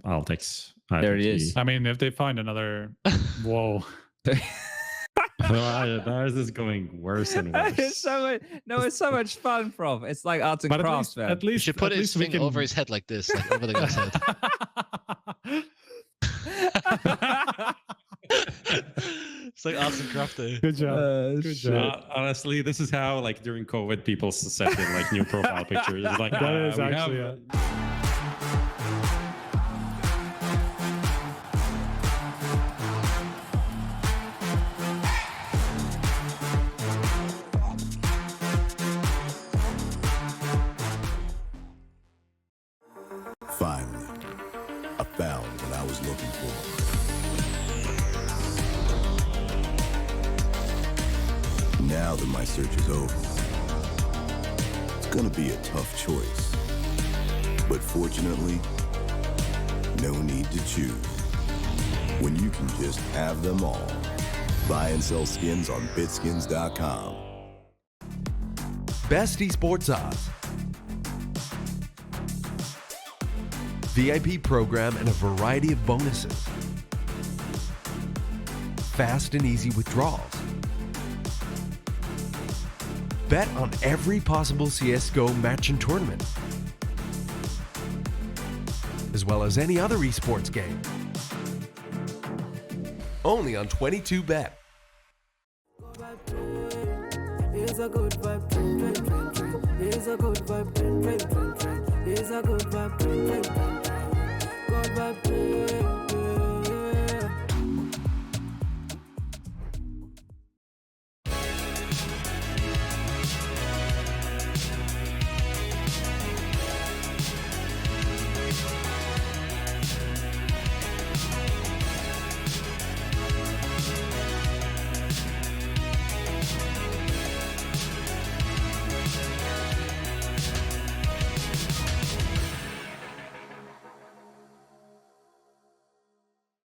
I'll text. There it is. I mean, if they find another, whoa. That is going worse and worse. It's so much fun, Prof. It's like arts and crafts, man. At least you should put his thing over his head like this, like over the guy's head. It's like arts and craft day. Good job. Good job. Honestly, this is how like during COVID people set in like new profile pictures. It's like that is actually Finally, I found what I was looking for. Now that my search is over, it's gonna be a tough choice. But fortunately, no need to choose. When you can just have them all. Buy and sell skins on BitSkins.com. Best esports odds. VIP program and a variety of bonuses. Fast and easy withdrawals. Bet on every possible CSGO match and tournament, as well as any other esports game. Only on 22Bet. Here's a good vibe, here's a good vibe, here's a good vibe, good vibe.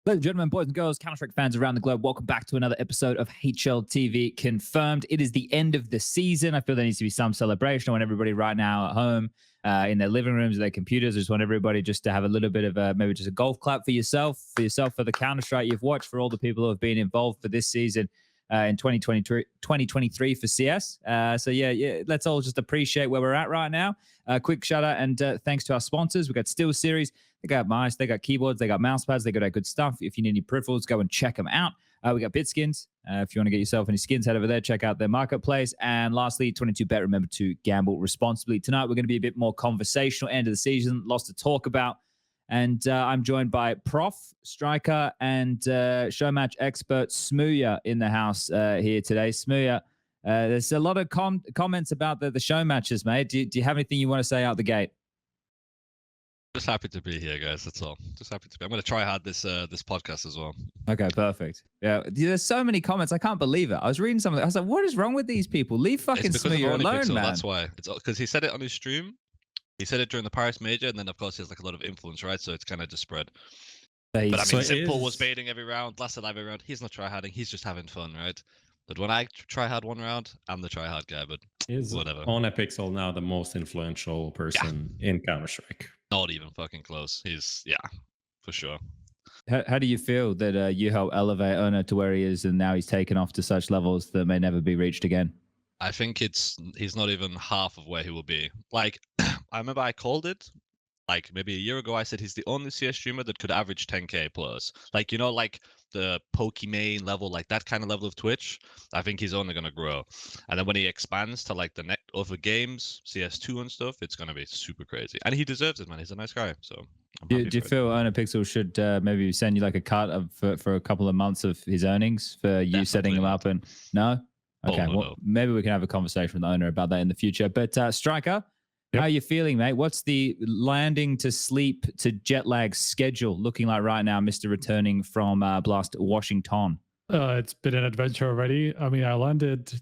Ladies and gentlemen, boys and girls, Counter-Strike fans around the globe, welcome back to another episode of HLTV Confirmed. It is the end of the season. I feel there needs to be some celebration. I want everybody right now at home, in their living rooms, their computers. I just want everybody just to have a little bit of maybe just a golf clap for yourself, for the Counter-Strike you've watched, for all the people who have been involved for this season in 2023 for CS. So yeah, let's all just appreciate where we're at right now. Quick shout out and thanks to our sponsors. We've got SteelSeries. They got mice, they got keyboards, they got mouse pads, they got our good stuff. If you need any peripherals, go and check them out. We got BitSkins. If you want to get yourself any skins, head over there, check out their marketplace. And lastly, 22Bet, remember to gamble responsibly. Tonight, we're going to be a bit more conversational. End of the season, lots to talk about. And I'm joined by Prof, Striker, and Showmatch expert smooya in the house here today. smooya, there's a lot of comments about the Showmatches, mate. Do you have anything you want to say out the gate? Just happy to be here, guys. That's all. Just happy to be. I'm going to try hard this podcast as well. Okay, perfect. Yeah, there's so many comments. I can't believe it. I was reading something. I was like, what is wrong with these people? Leave fucking smooya alone, man. That's why. It's because he said it on his stream. He said it during the Paris Major, and then of course he has like a lot of influence, right? So it's kind of just spread. But I mean, Simple was baiting every round, lasted every round. He's not tryharding. He's just having fun, right? But when I try hard one round, I'm the tryhard guy. But whatever. OhnePixel now the most influential person in Counter-Strike. Not even fucking close. He's for sure. How do you feel that you helped elevate Ohne to where he is, and now he's taken off to such levels that may never be reached again? I think he's not even half of where he will be. Like, I remember I called it like maybe a year ago. I said he's the only CS streamer that could average 10K plus. Like, you know, like the Pokimane level, like that kind of level of Twitch. I think he's only gonna grow. And then when he expands to like the next other games, CS2 and stuff, it's gonna be super crazy. And he deserves it, man. He's a nice guy. So do you feel OhnePixel should maybe send you like a cut of for a couple of months of his earnings for you setting him up? And no. Okay, well, maybe we can have a conversation with the owner about that in the future. But Striker, how are you feeling, mate? What's the landing to sleep to jet lag schedule looking like right now, Mr. Returning from Blast Washington? It's been an adventure already. I mean, I landed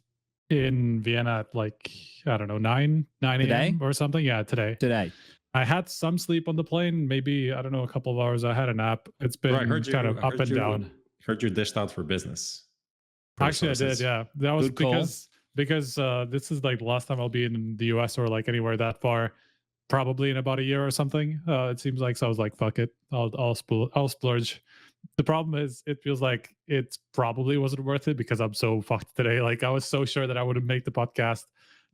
in Vienna at like, I don't know, 9 a.m. or something. Yeah, today. I had some sleep on the plane, maybe, I don't know, a couple of hours. I had a nap. It's been kind of up and down. Heard you dished out for business. Actually, I did, yeah. That was because this is like the last time I'll be in the US or like anywhere that far. probably in about a year or something. It seems like, so I was like, fuck it, I'll splurge. The problem is, it feels like it probably wasn't worth it because I'm so fucked today. Like, I was so sure that I wouldn't make the podcast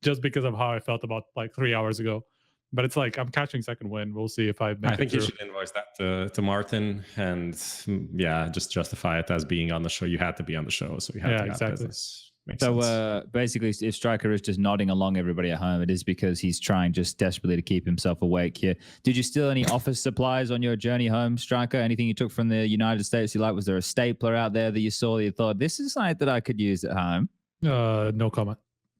just because of how I felt about like 3 hours ago. But it's like I'm catching second win. We'll see if I make it. I think through. you should invoice that to Martin, and yeah, just justify it as being on the show. You had to be on the show, so you had to have business. Makes sense. Basically, if Striker is just nodding along everybody at home, it is because he's trying just desperately to keep himself awake here. Did you steal any office supplies on your journey home, Striker? Anything you took from the United States you like? Was there a stapler out there that you saw that you thought, this is something that I could use at home? No comment.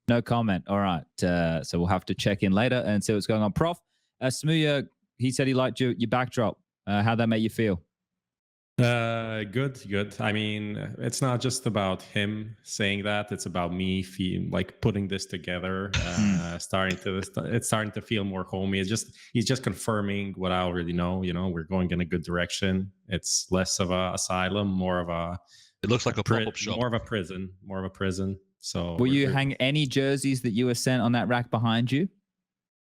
No comment. All right. So we'll have to check in later and see what's going on. Prof, smooya, he said he liked your backdrop. How'd that make you feel? Good. I mean, it's not just about him saying that. It's about me like putting this together. It's starting to feel more homey. He's just confirming what I already know. You know, we're going in a good direction. It's less of a asylum, more of a. It looks like a pop-up shop. More of a prison. So. Will you hang any jerseys that you were sent on that rack behind you?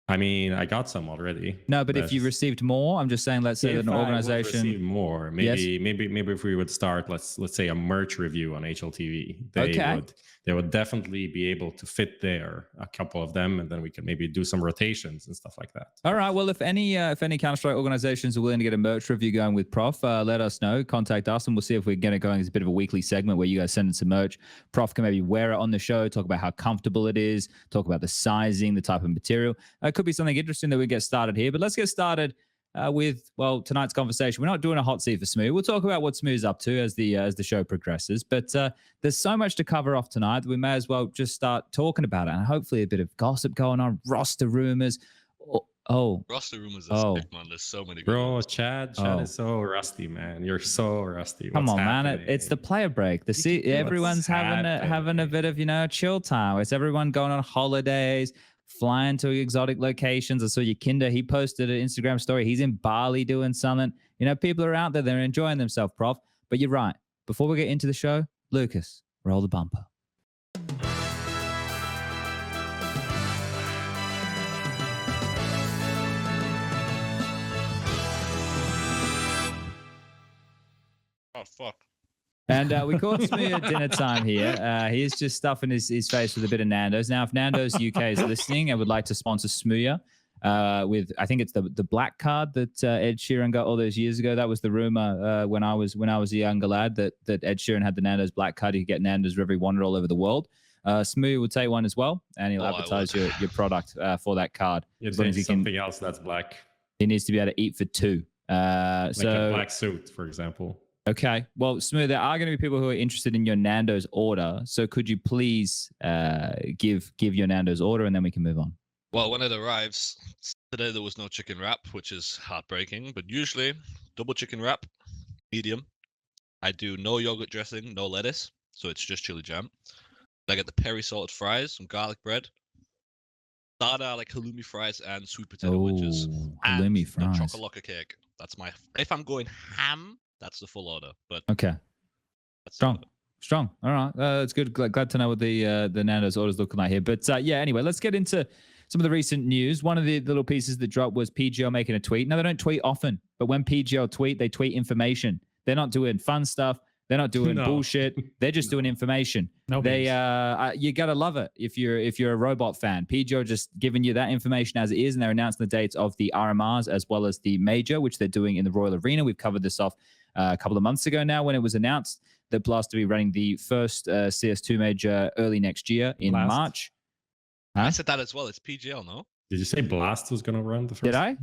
I mean, I got some already. No, but if you received more, I'm just saying, let's say that an organization receive more, maybe if we would start, let's say a merch review on HLTV, they would definitely be able to fit there, a couple of them, and then we can maybe do some rotations and stuff like that. All right. Well, if any Counter-Strike organizations are willing to get a merch review going with Prof, let us know. Contact us, and we'll see if we can get it going as a bit of a weekly segment where you guys send in some merch. Prof can maybe wear it on the show, talk about how comfortable it is, talk about the sizing, the type of material. It could be something interesting that we get started here. But let's get started with tonight's conversation. We're not doing a hot seat for Smooth. We'll talk about what Smooth's up to as the show progresses. But there's so much to cover off tonight that we may as well just start talking about it, and hopefully a bit of gossip going on, roster rumors. Roster rumors are sick, man. There's so many. Bro, Chad is so rusty, man. You're so rusty. Come on, man. It's the player break. Everyone's having a bit of chill time. It's everyone going on holidays, flying to exotic locations. I saw your Kinder. He posted an Instagram story. He's in Bali doing something. People are out there. They're enjoying themselves, Prof. But you're right. Before we get into the show, Lucas, roll the bumper. Oh, fuck. And we caught Smooya at dinner time here. He's just stuffing his face with a bit of Nando's. Now, if Nando's UK is listening, I would like to sponsor Smooya with, I think it's the black card that Ed Sheeran got all those years ago. That was the rumor when I was a younger lad that Ed Sheeran had the Nando's black card. You could get Nando's wherever he wanted all over the world. Smooya will take one as well, and he'll advertise your product for that card. As long as he something else that's black. He needs to be able to eat for two. Like a black suit, for example. Okay. Well, Smooth, there are going to be people who are interested in your Nando's order. So could you please give your Nando's order, and then we can move on? Well, when it arrives, today there was no chicken wrap, which is heartbreaking. But usually, double chicken wrap, medium. I do no yogurt dressing, no lettuce. So it's just chili jam. I get the peri salted fries, some garlic bread, starter like halloumi fries, and sweet potato wedges. Halloumi fries. Chocolate cake. That's my... If I'm going ham... That's the full order, but okay. Strong. All right, it's good. Glad to know what the Nando's orders look like here. But anyway, let's get into some of the recent news. One of the little pieces that dropped was PGL making a tweet. Now, they don't tweet often, but when PGL tweet, they tweet information. They're not doing fun stuff. They're not doing bullshit. They're just doing information. You gotta love it if you're a robot fan. PGL just giving you that information as it is, and they're announcing the dates of the RMRs as well as the major, which they're doing in the Royal Arena. We've covered this off a couple of months ago now when it was announced that Blast to be running the first CS2 major early next year in March. I said that as well. It's PGL, no? Did you say Blast was going to run the first? Did I?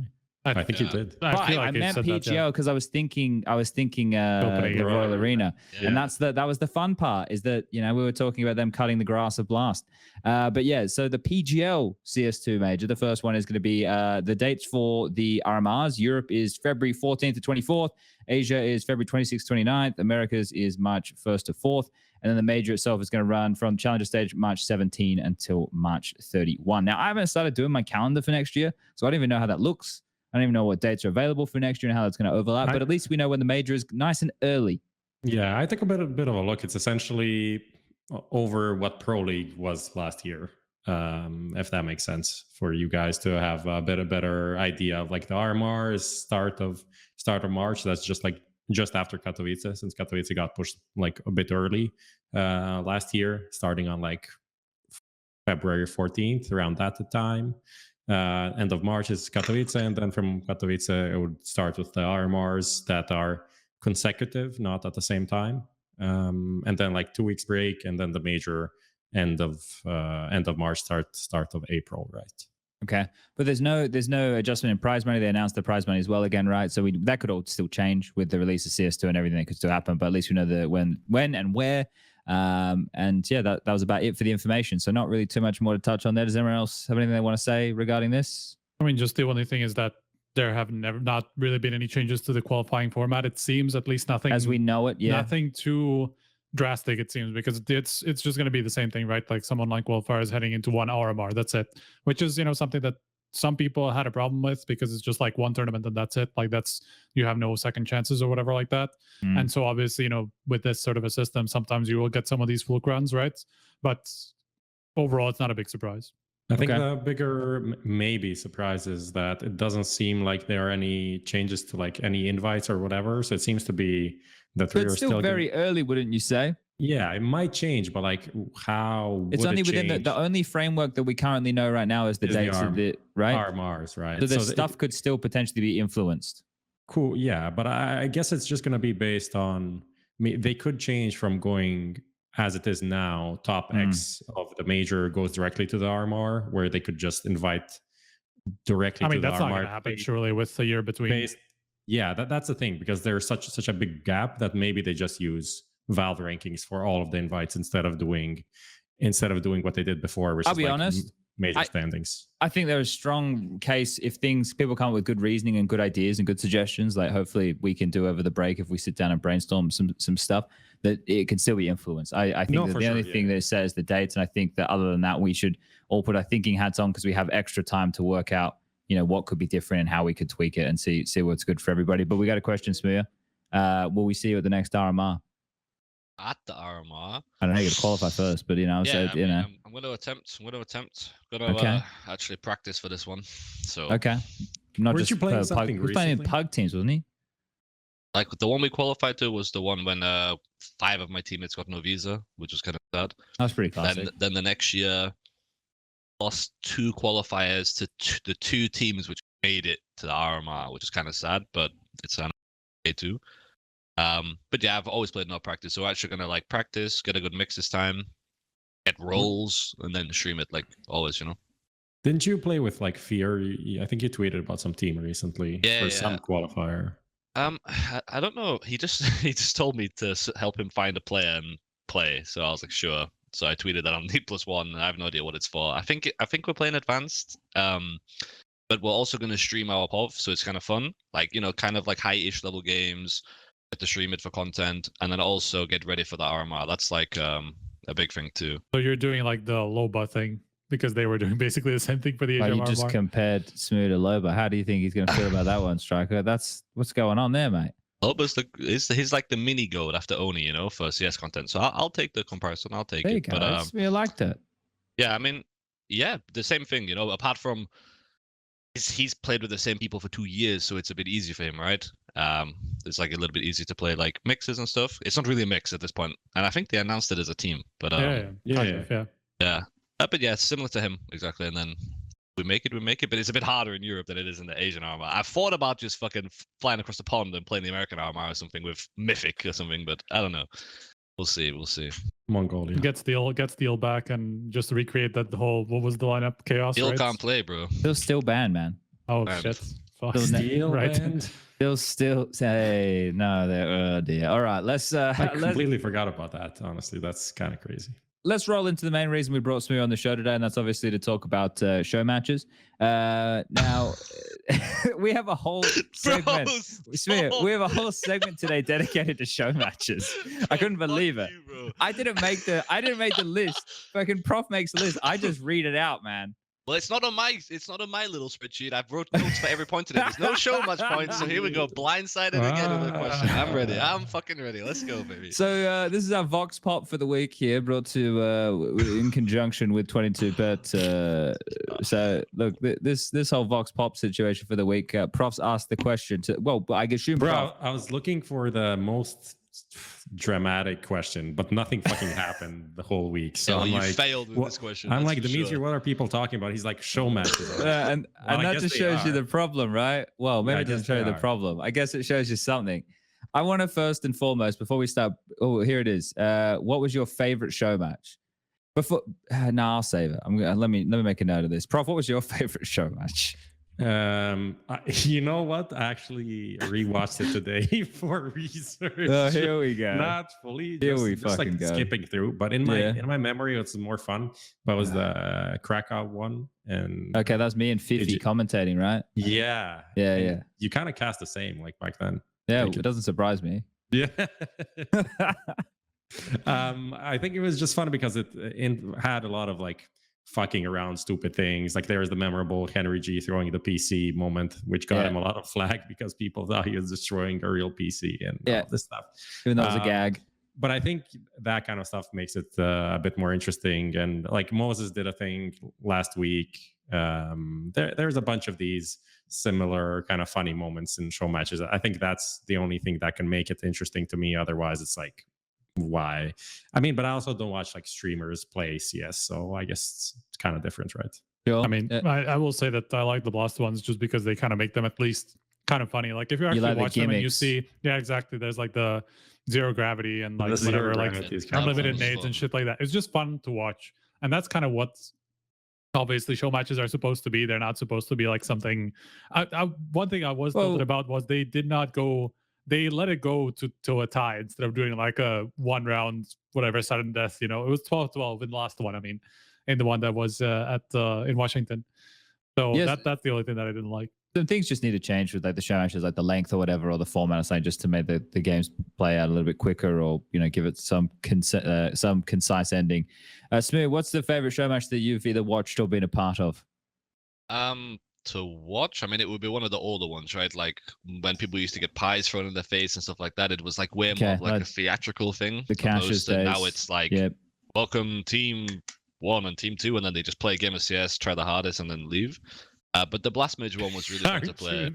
I think you did. I meant PGL because I was thinking the Royal Arena, and that was the fun part, is that we were talking about them cutting the grass of Blast, but yeah. So the PGL CS2 major, the first one is going to be the dates for the RMRs. Europe is February 14th to 24th. Asia is February 26th to 29th. Americas is March 1st to 4th. And then the major itself is going to run from Challenger stage March 17 until March 31. Now, I haven't started doing my calendar for next year, so I don't even know how that looks. I don't even know what dates are available for next year and how that's going to overlap, but at least we know when the major is nice and early. Yeah, I took a bit of a look. It's essentially over what Pro League was last year. if that makes sense for you guys to have a bit of better idea of like the RMR is start of March. That's just after Katowice, since Katowice got pushed like a bit early last year, starting on like February 14th, around that time. End of March is Katowice, and then from Katowice it would start with the RMRs that are consecutive, not at the same time, and then like 2 weeks break, and then the major end of March, start of April, right? Okay, but there's no adjustment in prize money. They announced the prize money as well again, right? So that could all still change with the release of CS2 and everything that could still happen. But at least we know the when and where. And yeah, that was about it for the information. So not really too much more to touch on there. Does anyone else have anything they want to say regarding this? I mean, just the only thing is that there have not really been any changes to the qualifying format. It seems, at least nothing as we know it. Yeah, nothing too drastic, it seems, because it's just going to be the same thing, right? Like some online qualifiers heading into one RMR, that's it, which is, you know, something that some people had a problem with because it's just like one tournament and that's it. Like you have no second chances or whatever like that. And so obviously, you know, with this sort of a system, sometimes you will get some of these fluke runs, right? But overall, it's not a big surprise. I think the bigger maybe surprise is that it doesn't seem like there are any changes to like any invites or whatever. So it seems to be that it's still very early, wouldn't you say? Yeah, it might change, but like how it's only within the only framework that we currently know right now is the dates of the right RMRs, right? So the stuff could still potentially be influenced. Cool, yeah, but I guess it's just going to be based on. They could change from going as it is now. Top X of the major goes directly to the RMR, where they could just invite directly. I mean, to the that's RMR not going to happen surely with a year between. Yeah, that's the thing, because there's such a big gap that maybe they just use Valve rankings for all of the invites instead of doing what they did before, which I'll be honest, major standings. I think there's a strong case if people come up with good reasoning and good ideas and good suggestions, like hopefully we can do over the break if we sit down and brainstorm some stuff, that it can still be influenced. I think that the only thing that it says the dates, and I think that other than that, we should all put our thinking hats on because we have extra time to work out, you know, what could be different and how we could tweak it and see what's good for everybody. But we got a question, smooya. Will we see you at the next RMR? At the RMR, I don't know. You got to qualify first, but you know, I'm going to attempt. Going to actually practice for this one. So okay, not Weren't just you playing something Pug. He was playing in Pug teams, wasn't he? Like the one we qualified to was the one when 5 of my teammates got no visa, which was kind of sad. That's pretty classic. Then the next year, lost 2 qualifiers to the 2 teams which made it to the RMR, which is kind of sad, but it's an A2. But yeah, I've always played no practice, so we're actually gonna like practice, get a good mix this time, get rolls, and then stream it like always, you know. Didn't you play with like Fear? I think you tweeted about some team recently for some qualifier. I don't know. He just told me to help him find a player and play, so I was like, sure. So I tweeted that on D+1, and I have no idea what it's for. I think we're playing advanced. But we're also gonna stream our POV, so it's kind of fun, like, you know, kind of like high-ish level games. Get to stream it for content, and then also get ready for the RMR. That's like a big thing too. So you're doing like the Loba thing because they were doing basically the same thing for the HMR. You just compared smooya to Loba. How do you think he's going to feel about that one, Striker? That's what's going on there, mate. Loba's he's like the mini goat after Oni, you know, for CS content. So I'll take the comparison. I'll take it. But I liked it. Yeah, I mean, yeah, the same thing, you know. Apart from he's played with the same people for 2 years, so it's a bit easy for him, right? It's like a little bit easy to play like mixes and stuff. It's not really a mix at this point, and I think they announced it as a team. But yeah. But yeah, it's similar to him exactly. And then we make it. But it's a bit harder in Europe than it is in the Asian RMR. I've thought about just fucking flying across the pond and playing the American RMR or something with Mythic or something, but I don't know. We'll see. Mongolia gets Steel back and just recreate that whole, what was the lineup? Chaos. Steel can't play, bro. Still banned, man. Oh shit. Fuck. Steel right. banned. Still say no. Oh dear. All right, let's. I completely forgot about that. Honestly, that's kind of crazy. Let's roll into the main reason we brought smooya on the show today, and that's obviously to talk about show matches. Now, we have a whole segment. smooya, we have a whole segment today dedicated to show matches. I couldn't believe it. I didn't make the list. Fucking Prof makes the list. I just read it out, man. Well, it's not on my little spreadsheet. I've wrote notes for every point today. There's no show match points, so here we go. Blindsided again with a question. I'm ready. I'm fucking ready. Let's go, baby. So this is our VoxPop for the week here, brought to in conjunction with 22bet. So look, this whole VoxPop situation for the week. Profs asked the question to. Well, I assume. Bro, I was looking for the most dramatic question, but nothing fucking happened the whole week. So yeah, I'm you like, failed with this question. I'm like, Dimitri, what are people talking about? He's like, show matches. and that just shows you the problem, right? Well, maybe it doesn't show you the problem. I guess it shows you something. I want to first and foremost, before we start, oh, here it is. What was your favorite show match? Before, I'll save it. Let me make a note of this. Prof, what was your favorite show match? You know what? I actually rewatched it today for research. Oh, here we go. Not fully. Just like skipping through, but in my memory, it's more fun. But it was the Krakow one, and okay, that's me and Fifi commentating, right? Yeah. You kind of cast the same like back then. Yeah, it doesn't surprise me. Yeah. I think it was just fun because it had a lot of like fucking around stupid things. Like there was the memorable Henry G throwing the PC moment, which got him a lot of flack because people thought he was destroying a real PC and all this stuff. Even though it was a gag. But I think that kind of stuff makes it a bit more interesting. And like Moses did a thing last week. There's a bunch of these similar kind of funny moments in show matches. I think that's the only thing that can make it interesting to me. Otherwise, it's like, why? I mean, but I also don't watch like streamers play CS, so I guess it's kind of different, right? I mean, I will say that I like the Blast ones just because they kind of make them at least kind of funny. Like if you actually like watch them and you see, exactly. There's like the zero gravity and like whatever, like unlimited nades and shit like that. It's just fun to watch, and that's kind of what's obviously show matches are supposed to be. They're not supposed to be like something. One thing I was tilted about was they did not go. They let it go to a tie instead of doing like a 1 round, whatever, sudden death. You know, it was 12-12 in the last one. I mean, in the one that was in Washington. So that's the only thing that I didn't like. Some things just need to change with like the show matches, like the length or whatever, or the format or something, just to make the games play out a little bit quicker, or give it some concise ending. Smooya, what's the favorite show match that you've either watched or been a part of? To watch, I mean, it would be one of the older ones, right? Like when people used to get pies thrown in their face and stuff like that. It was like way more of like a theatrical thing. The Cassius days. Now it's like, welcome team 1 and team 2, and then they just play a game of CS, try the hardest, and then leave. But the Blast Major one was really fun to play.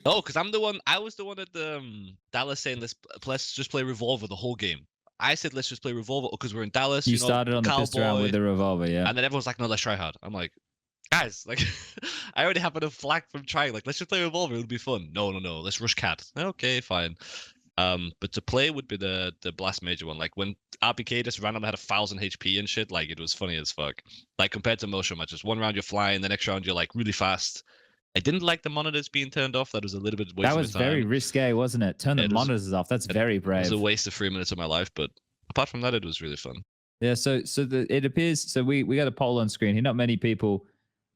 Oh, because I was the one at the Dallas saying let's just play Revolver the whole game. I said let's just play Revolver because we're in Dallas. You started on the pistol round with the Revolver, yeah. And then everyone's like, no, let's try hard. I'm like, guys, like, I already have enough flack from trying. Like, let's just play Revolver. It'll be fun. No. Let's rush Cat. Okay, fine. But to play would be the Blast Major one. Like when RPK just randomly had 1,000 HP and shit. Like it was funny as fuck. Like compared to most show matches, 1 round you're flying, the next round you're like really fast. I didn't like the monitors being turned off. That was a little bit waste. That was very risque, wasn't it? Turn the monitors off. That's very brave. It was a waste of 3 minutes of my life, but apart from that, it was really fun. Yeah. So it appears. So we got a poll on screen here. Not many people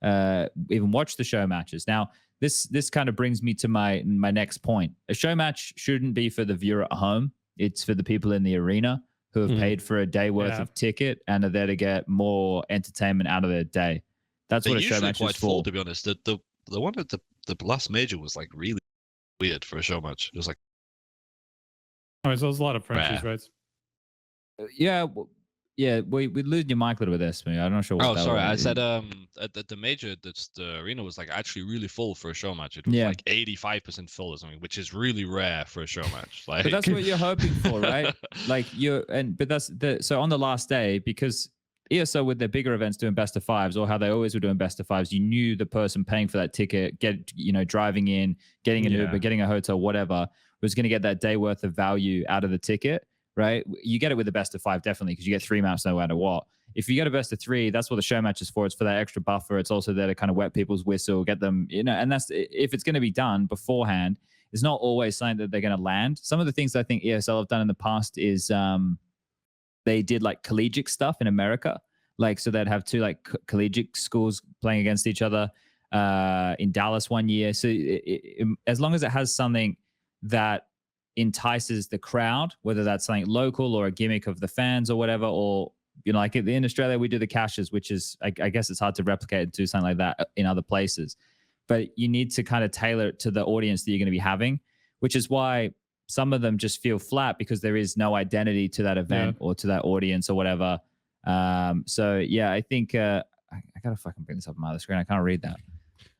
even watch the show matches. Now, this kind of brings me to my next point. A show match shouldn't be for the viewer at home. It's for the people in the arena who have paid for a day worth of ticket and are there to get more entertainment out of their day. That's what a show match is for. Full, to be honest. The one at the last major was like really weird for a show match. It was like, so there's a lot of Frenchies, right? Yeah, we losing your mic a little bit there, Smooya. I'm not sure what sorry. I said at the major, the arena was like actually really full for a show match. It was like 85% full or something, which is really rare for a show match. Like, but that's what you're hoping for, right? Like so on the last day, because ESL with their bigger events doing best of 5s, or how they always were doing best of 5s, you knew the person paying for that ticket, driving in, getting an Uber, getting a hotel, whatever, was going to get that day worth of value out of the ticket. Right, you get it with the best of 5 definitely because you get 3 maps no matter what. If you get a best of 3, that's what the show match is for. It's for that extra buffer. It's also there to kind of wet people's whistle, get them, and that's if it's going to be done beforehand. It's not always something that they're going to land. Some of the things I think ESL have done in the past is they did like collegiate stuff in America, like so they'd have 2 like collegiate schools playing against each other in Dallas one year. So as long as it has something that entices the crowd, whether that's something local or a gimmick of the fans or whatever, or you know, like in Australia, we do the caches, which is, I guess it's hard to replicate and do something like that in other places. But you need to kind of tailor it to the audience that you're going to be having, which is why some of them just feel flat because there is no identity to that event or to that audience or whatever. So yeah, I think I gotta fucking bring this up on my other screen. I can't read that.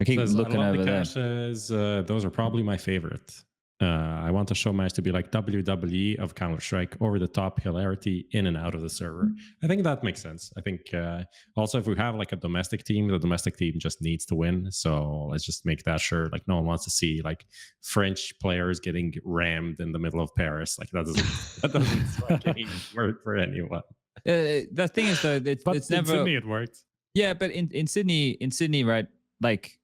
I keep looking over there. Says, those are probably my favorite. I want a show match to be like WWE of Counter-Strike, over the top hilarity in and out of the server. I think that makes sense. I think also if we have like a domestic team, the domestic team just needs to win. So let's just make that sure. Like no one wants to see like French players getting rammed in the middle of Paris. Like that doesn't like any work for anyone. The thing is though, it's never. In Sydney it worked. Yeah, but in Sydney, right? Like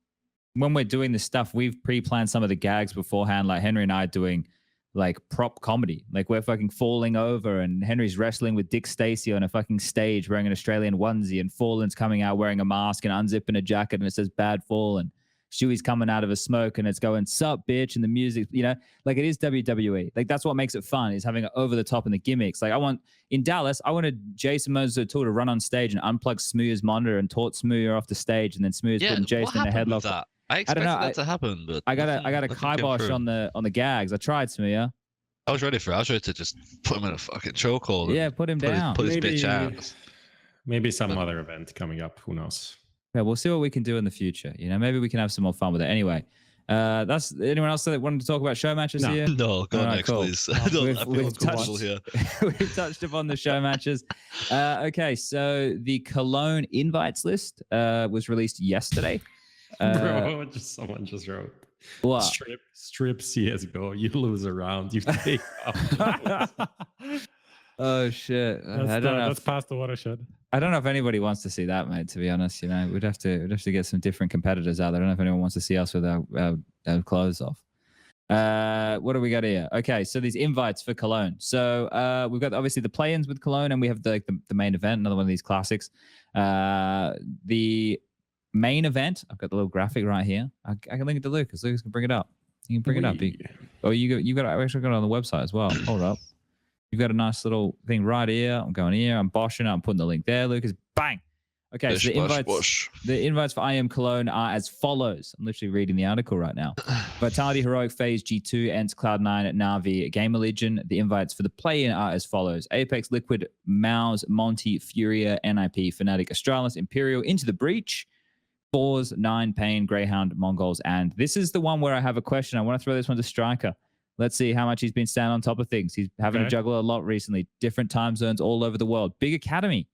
when we're doing this stuff, we've pre-planned some of the gags beforehand. Like Henry and I are doing like prop comedy. Like we're fucking falling over and Henry's wrestling with Dick Stacy on a fucking stage wearing an Australian onesie, and Fallen's coming out wearing a mask and unzipping a jacket and it says bad fall, and Shuey's coming out of a smoke and it's going sup bitch, and the music, you know, like it is WWE. Like that's what makes it fun, is having it over the top and the gimmicks. Like in Dallas, I wanted Jason Moses to run on stage and unplug Smooya's monitor and taught Smooya off the stage, and then Smooya's putting Jason in a headlock. I expected that to happen, but I got a kibosh on the gags. I tried, Smooya. I was ready for it. I was ready to just put him in a fucking chokehold. Yeah, put him down. Put his bitch out. Maybe some other event coming up. Who knows? Yeah, we'll see what we can do in the future. You know, maybe we can have some more fun with it. Anyway, that's anyone else that wanted to talk about show matches here? No, go next, please. We've touched upon the show matches. Okay, so the Cologne invites list was released yesterday. Bro, someone just wrote. What? Strip CSGO. You lose a round. You take off. Oh shit! I don't know. That's past the watershed. I don't know if anybody wants to see that, mate. To be honest, you know, we'd have to get some different competitors out there. I don't know if anyone wants to see us with our clothes off. What do we got here? Okay, so these invites for Cologne. So we've got obviously the play-ins with Cologne, and we have the main event, another one of these classics. The main event, I've got the little graphic right here. I can link it to Lucas. Lucas can bring it up. You can bring it up. You got actually got it on the website as well. Hold up. You've got a nice little thing right here. I'm going here. I'm boshing it. I'm putting the link there, Lucas. Bang. Okay, so the invites for IM Cologne are as follows. I'm literally reading the article right now. Vitality, Heroic, FaZe, G2, ENCE, Cloud9, NAVI, Gamer Legion. The invites for the play-in are as follows: Apex, Liquid, MOUZ, Monty, FURIA, NIP, Fnatic, Astralis, Imperial, Into the Breach, FORS, 9, Pain, Greyhound, Mongols. And this is the one where I have a question. I want to throw this one to Striker. Let's see how much he's been standing on top of things. He's having to juggle a lot recently. Different time zones all over the world. Big Academy.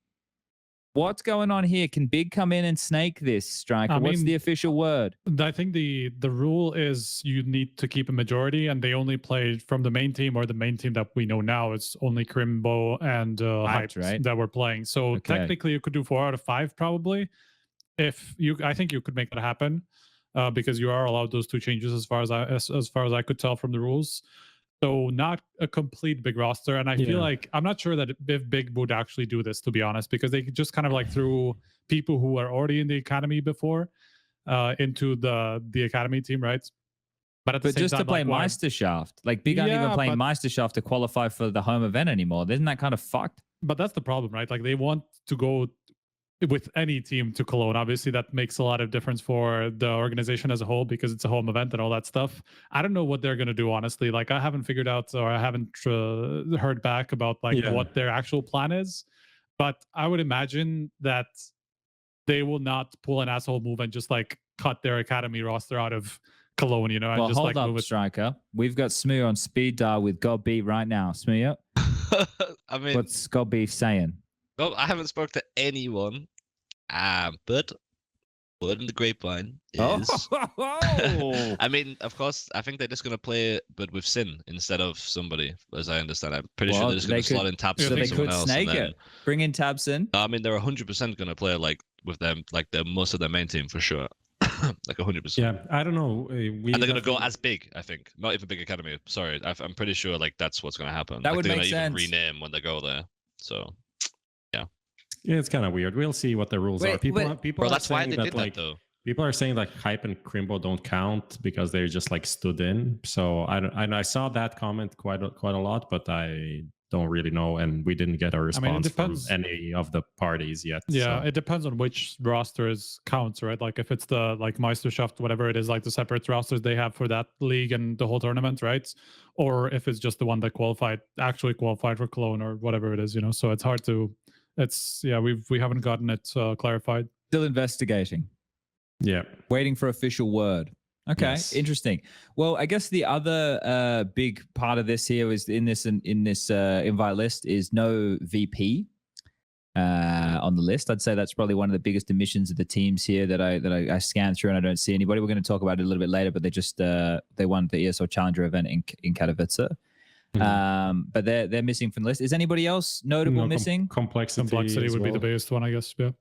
What's going on here? Can Big come in and snake this, Striker? What's the official word? I think the rule is you need to keep a majority, and they only play from the main team, or the main team that we know now. It's only KRIMZ and Hyped, right, that we're playing. So technically you could do 4 out of 5 probably. I think you could make that happen. Because you are allowed those 2 changes as far as I could tell from the rules. So not a complete big roster, and I feel like I'm not sure that if Big would actually do this, to be honest, because they just kind of like threw people who are already in the academy before into the academy team, right? But at the same just time, to play Meisterschaft, like Big aren't even playing Meisterschaft to qualify for the home event anymore. Isn't that kind of fucked? But that's the problem, right? Like they want to go with any team to Cologne. Obviously that makes a lot of difference for the organization as a whole because it's a home event and all that stuff. I don't know what they're going to do, honestly. Like I haven't figured out, or I haven't heard back about like what their actual plan is, but I would imagine that they will not pull an asshole move and just like cut their academy roster out of Cologne, you know, and well, just hold like up, move it. Striker. We've got Smooya on speed dial with God Beef right now. Smooya, I mean, what's God Beef saying? Well, I haven't spoke to anyone, but word in the grapevine is... I mean, of course, I think they're just going to play it, but with Sin instead of somebody, as I understand. I'm pretty sure they're just going to slot in Tabs so and they someone could else. Snake it. Bring in Tabsin. I mean, they're 100% going to play like with them, like most of their main team for sure. Like 100%. Yeah, I don't know. And they're going to go as Big, I think. Not even Big Academy. Sorry, I'm pretty sure like that's what's going to happen. That like, would they're make gonna sense. Even rename when they go there. So... Yeah, it's kind of weird. We'll see what the rules are. People well, are that's why saying they that did like that, though. people are saying like Hype and KRIMZ don't count because they're just like stood in. So I saw that comment quite a lot, but I don't really know, and we didn't get a response from depends. any of the parties yet. Yeah, so. it depends on which rosters counts, right? Like if it's the Meisterschaft, whatever it is, like the separate rosters they have for that league and the whole tournament, right? Or if it's just the one that actually qualified for Cologne or whatever it is, you know. So it's hard to. We haven't gotten it clarified. Still investigating. Yeah. Waiting for official word. Okay, yes. Interesting. Well, I guess the other big part of this here is in this invite list is no VP on the list. I'd say that's probably one of the biggest omissions of the teams here that I scanned through, and I don't see anybody. We're going to talk about it a little bit later, but they just they won the ESL Challenger event in Katowice. But they're missing from the list. Is anybody else notable missing? Complexity would be the biggest one, I guess. Yeah.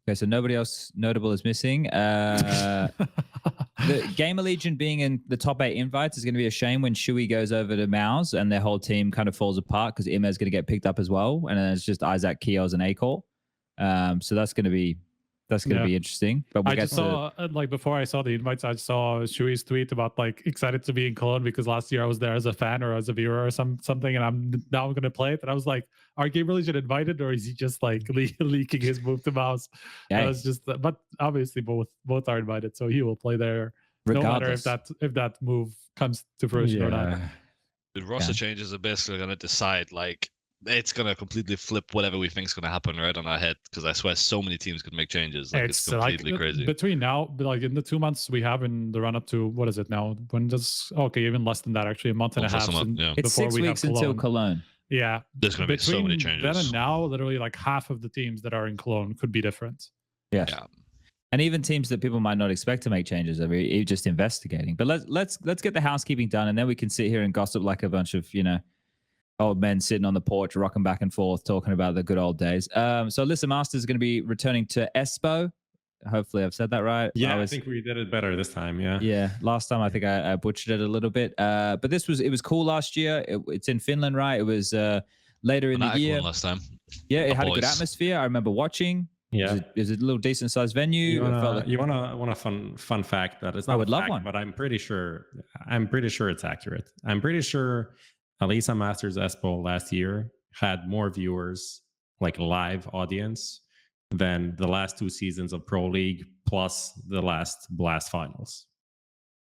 Okay, so nobody else notable is missing. The Gamer Legion being in the top 8 invites is going to be a shame when siuhy goes over to MOUZ and their whole team kind of falls apart because IME is going to get picked up as well, and then it's just Isaac, Kios, and Akol. So that's going to be interesting. But we'll I just saw before I saw the invites, I saw siuhy's tweet about excited to be in Cologne because last year I was there as a fan or as a viewer or something, and I'm now going to play it. And I was like, are Gamer Legion invited, or is he just leaking his move to MOUZ? Yeah. I was just, but obviously both are invited, so he will play there regardless. No matter if that move comes to fruition or not. The roster changes are basically going to decide it's going to completely flip whatever we think is going to happen right on our head, because I swear so many teams could make changes. It's completely crazy. Between now, in the 2 months we have in the run-up to, what is it now? Even less than that, actually, a month and a half. It's 6 weeks until Cologne. Yeah. There's going to be so many changes. Then and now, literally half of the teams that are in Cologne could be different. Yeah. And even teams that people might not expect to make changes are just investigating. But let's get the housekeeping done, and then we can sit here and gossip like a bunch of, old men sitting on the porch, rocking back and forth, talking about the good old days. So Elisa Masters is going to be returning to Espoo. Hopefully I've said that right. Yeah, I think we did it better this time. Yeah. Yeah. Last time I think I butchered it a little bit. But it was cool last year. It's in Finland, right? It was later in the year. Last time. Yeah, it had a good atmosphere. I remember watching. Yeah, it was a little decent sized venue. You want a fun fact that it's not. I would love one, but I'm pretty sure it's accurate. I'm pretty sure Elisa Masters Espoo last year had more viewers, live audience, than the last 2 seasons of Pro League plus the last Blast finals.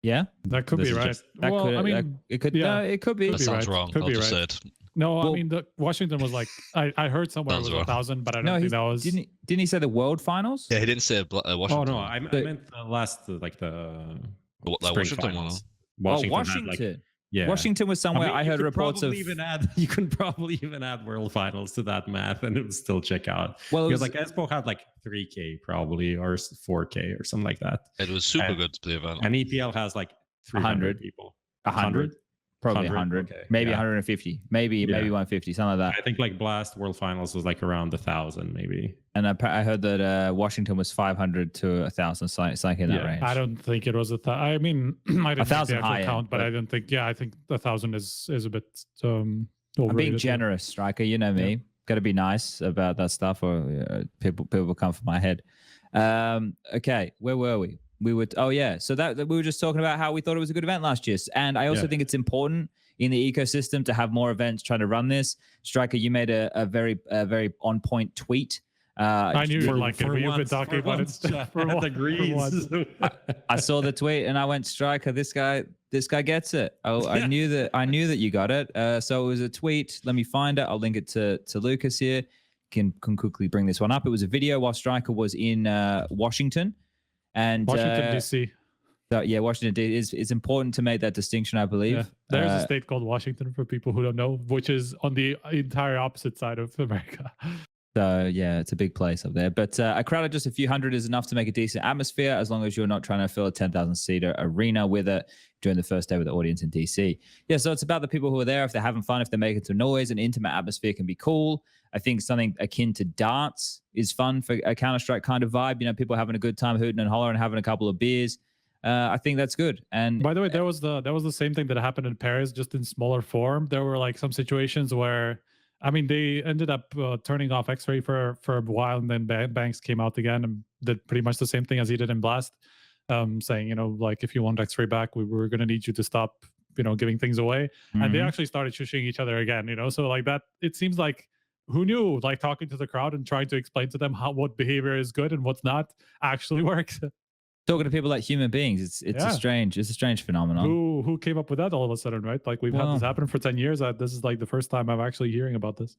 Yeah, that could be right. It could. Yeah, it could be. That sounds wrong. Could be right. No, well, I mean Washington was I heard somewhere it was 1,000, but I don't think that was. Didn't he say the World Finals? Yeah, he didn't say Washington. Oh no, I meant the last the Washington finals. Washington. Washington. Yeah. Washington was somewhere. I heard reports of. You can probably even add World Finals to that math, and it would still check out. Well, because Espoo had 3K probably or 4K or something like that. It was super good to play event. And EPL has 300 people. 100. Probably 100, okay. Maybe 150, maybe 150, something like that. I think Blast World Finals was around 1,000, maybe. And I heard that Washington was 500 to 1,000, something in that range. I don't think it was 1,000. I mean, I didn't 1,000 high count, but I don't think. Yeah, I think 1,000 is a bit. I'm being generous, Striker. You know me. Got to be nice about that stuff, or people will come for my head. Okay, where were we? So that we were just talking about how we thought it was a good event last year, and I also think it's important in the ecosystem to have more events trying to run this. Striker, you made a very on point tweet. I knew you'd like it. You've been talking about it for once. I saw the tweet and I went, Striker, this guy gets it. I knew that you got it. So it was a tweet. Let me find it. I'll link it to Lucas here. Can quickly bring this one up. It was a video while Striker was in Washington. And Washington DC. So yeah, Washington DC is important to make that distinction, I believe. Yeah. There's a state called Washington for people who don't know, which is on the entire opposite side of America. So yeah, it's a big place up there. But a crowd of just a few hundred is enough to make a decent atmosphere, as long as you're not trying to fill a 10,000-seater arena with it during the first day with the audience in DC. Yeah, so it's about the people who are there. If they're having fun, if they're making some noise, an intimate atmosphere can be cool. I think something akin to darts is fun for a Counter-Strike kind of vibe. People having a good time hooting and hollering and having a couple of beers. I think that's good. And by the way, there was the same thing that happened in Paris, just in smaller form. There were some situations where, they ended up turning off X-Ray for a while, and then Banks came out again and did pretty much the same thing as he did in Blast, saying, if you want X-Ray back, we were going to need you to stop giving things away, and they Mhm. actually started shushing each other again. So like that, it seems like who knew, like talking to the crowd and trying to explain to them what behavior is good and what's not actually works. Talking to people like human beings, it's a strange phenomenon. Who came up with that all of a sudden, right? Like we've had this happen for 10 years. This is like the first time I'm actually hearing about this.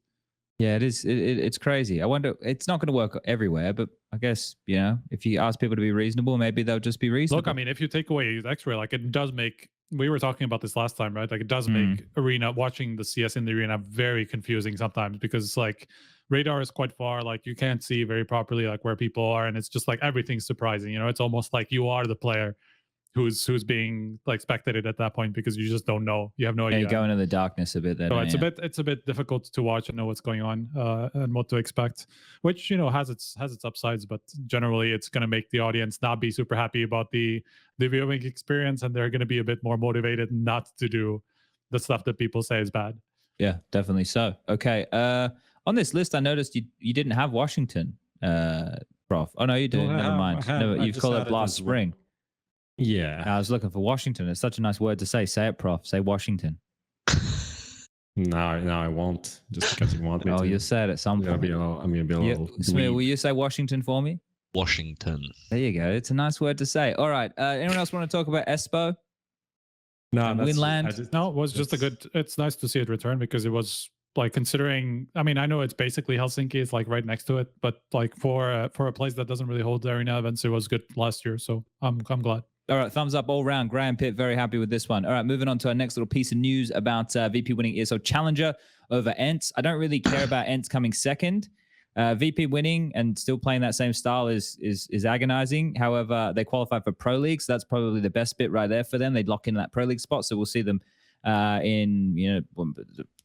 Yeah, it is. It's crazy. I wonder. It's not going to work everywhere, but I guess if you ask people to be reasonable, maybe they'll just be reasonable. Look, I mean, if you take away X-ray, like it does make. We were talking about this last time, right? Like it does make watching the CS in the arena very confusing sometimes, because it's like radar is quite far, like you can't see very properly like where people are, and it's just like everything's surprising. It's almost like you are the player who's being like spectated at that point, because you just don't know. You have no idea. You go into the darkness a bit there. So it's a bit difficult to watch and know what's going on and what to expect, which has its upsides, but generally it's going to make the audience not be super happy about the viewing experience, and they're going to be a bit more motivated not to do the stuff that people say is bad. Yeah, definitely so. Okay, on this list I noticed you didn't have Washington, Prof. Oh no, you didn't. Never mind. You've called it last spring. Yeah. I was looking for Washington. It's such a nice word to say. Say it, Prof. Say Washington. No, I won't. Just because you want me to. Oh, you'll say it at some point. I'm gonna be a little. Smooya, will you say Washington for me? Washington. There you go. It's a nice word to say. All right. Anyone else want to talk about Espoo? No, Winland. No, it was just a good. It's nice to see it return, because it was like, considering. I mean, I know it's basically Helsinki. It's like right next to it, but like for a place that doesn't really hold arena events, it was good last year. So I'm glad. All right, thumbs up all round. Graham Pitt, very happy with this one. All right, moving on to our next little piece of news about VP winning ESL Challenger over ENCE. I don't really care about ENCE coming second. VP winning and still playing that same style is agonizing. However, they qualify for Pro League, so that's probably the best bit right there for them. They'd lock in that Pro League spot, so we'll see them in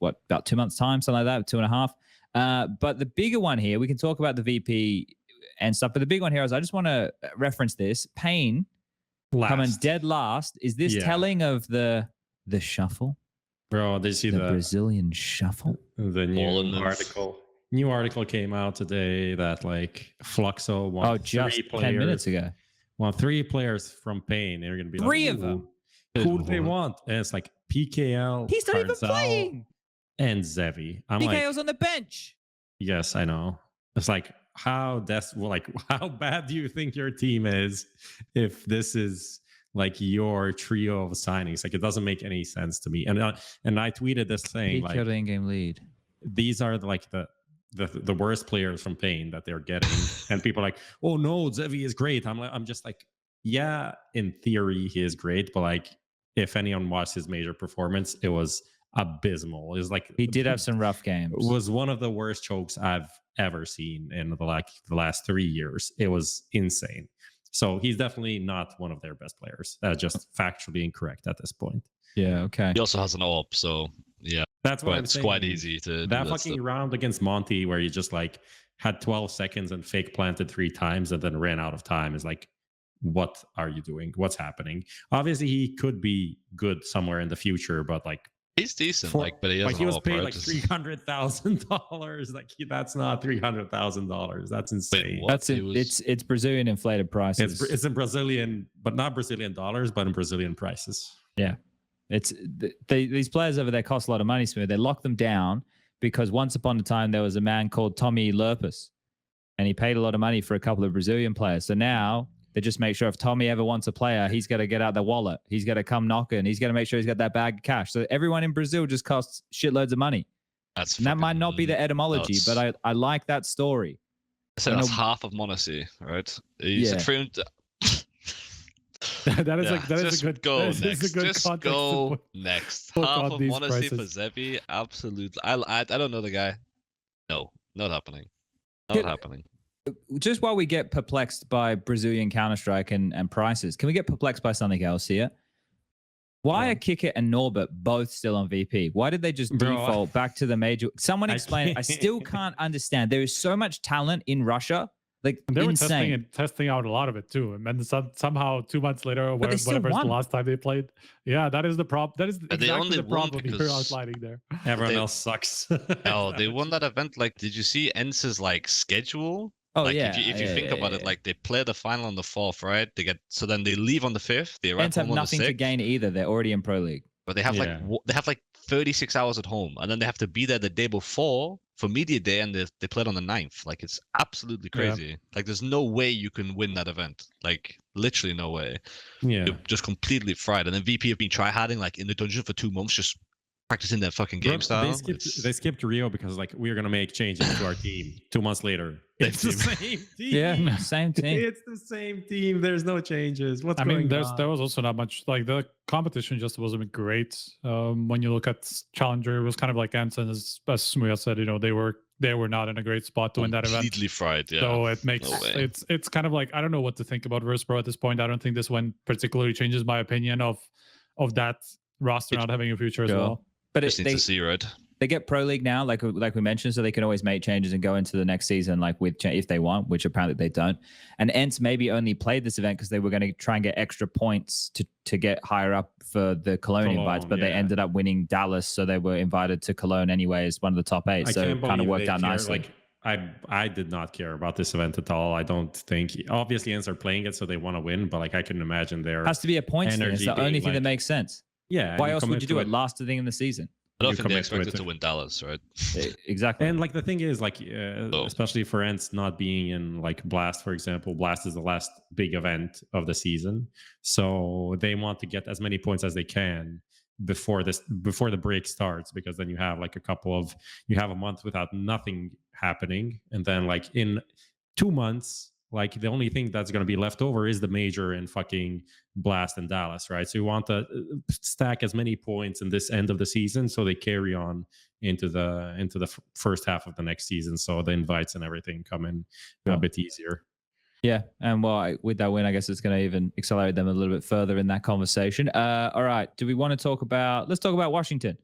about 2 months' time, something like that, 2.5. But the bigger one here, we can talk about the VP and stuff, but the big one here is I just want to reference this. Pain coming dead last. Is this telling of the shuffle? Bro, did you see the Brazilian shuffle? The new article came out today that like Fluxo won just 3 players. 10 minutes ago. Well, 3 players from Pain. They're gonna be 3 like, of them. Who do they want? And it's like PKL. He's not even playing. And Zevi. PKL's on the bench. Yes, I know. It's like how bad do you think your team is if this is like your trio of signings? Like it doesn't make any sense to me. And I tweeted this thing like the in-game lead. These are like the worst players from Pain that they're getting, and people are like, oh no, Zevi is great. I'm just like, yeah, in theory he is great, but like if anyone watched his major performance, it was abysmal. It was like he did have some rough games. It was one of the worst chokes I've ever seen in the last 3 years. It was insane. So he's definitely not one of their best players. Just factually incorrect at this point. Yeah, okay. He also has an AWP, so yeah, that's what it's quite easy to that fucking round against Monty where you just like had 12 seconds and fake planted 3 times and then ran out of time is like, what are you doing? What's happening? Obviously, he could be good somewhere in the future, but like he's decent, but he was paid like $300,000. Like that's not $300,000. That's insane. Wait, it's Brazilian inflated prices. It's in Brazilian, but not Brazilian dollars, but in Brazilian prices. Yeah, it's these players over there cost a lot of money. Smooth. They lock them down because once upon a time there was a man called Tommy Lurpus, and he paid a lot of money for a couple of Brazilian players. So now they just make sure if Tommy ever wants a player, he's got to get out the wallet. He's got to come knocking. He's got to make sure he's got that bag of cash. So everyone in Brazil just costs shitloads of money. That might not be the etymology, but I like that story. So that's half of Monacy, right? He's Yeah. that is a good Just go next. Half of Monacy for Zevi, absolutely. I don't know the guy. No, not happening. Not happening. Just while we get perplexed by Brazilian Counter-Strike and prices, can we get perplexed by something else here? Why are Kickit and Norbert both still on VP? Why did they just default back to the major? Someone explain it. I still can't understand. There is so much talent in Russia. Like, they were insane. testing out a lot of it too. And then somehow 2 months later, whatever's the last time they played. Yeah, that is the problem. That is exactly the problem you're outlining there. Everyone else sucks. No, they won that event. Like, did you see ENCE's like schedule? Oh like, yeah. If you think about it, like they play the final on the 4th, right? Then they leave on the 5th. They arrive ENCE have home on the nothing 6th. to gain either. They're already in Pro League. But they have they have like 36 hours at home, and then they have to be there the day before for media day, and they played on the 9th. Like, it's absolutely crazy. Yeah. Like, there's no way you can win that event. Like, literally no way. Yeah, you're just completely fried. And then VP have been try-harding like in the dungeon for 2 months, just practicing their fucking game style. They skipped Rio because like we're gonna make changes to our team. 2 months later, it's the same team. Yeah, same team. It's the same team. There's no changes. What's I going mean, there on? was also not much. Like the competition just wasn't great. When you look at Challenger, it was kind of like ENCE, and as smooya said, you know, they were not in a great spot to win that event. Completely fried. Yeah. So it makes it's kind of like I don't know what to think about Verse Pro at this point. I don't think this one particularly changes my opinion of that roster not having a future as well. But just need to see, right? They get Pro League now, like we mentioned, so they can always make changes and go into the next season, like with if they want, which apparently they don't. And ENCE maybe only played this event because they were going to try and get extra points to get higher up for the Cologne invites, but they ended up winning Dallas, so they were invited to Cologne anyway as one of the top 8. So it kind of worked out nicely. Like, I did not care about this event at all. I don't think. Obviously, ENCE are playing it, so they want to win. But like, I can imagine there has to be a points thing. It's the only thing that makes sense. Yeah. Why else would you do it last thing in the season? I don't think they expected to win Dallas, right? Exactly. And like the thing is, like, especially for ENCE not being in like Blast, for example, Blast is the last big event of the season, so they want to get as many points as they can before the break starts, because then you have like a month without nothing happening, and then like in 2 months, like the only thing that's going to be left over is the major and fucking Blast and Dallas, right? So you want to stack as many points in this end of the season so they carry on into the first half of the next season, so the invites and everything come in a bit easier. Yeah, and with that win, I guess it's going to even accelerate them a little bit further in that conversation. All right, do we want to talk about? Let's talk about Washington.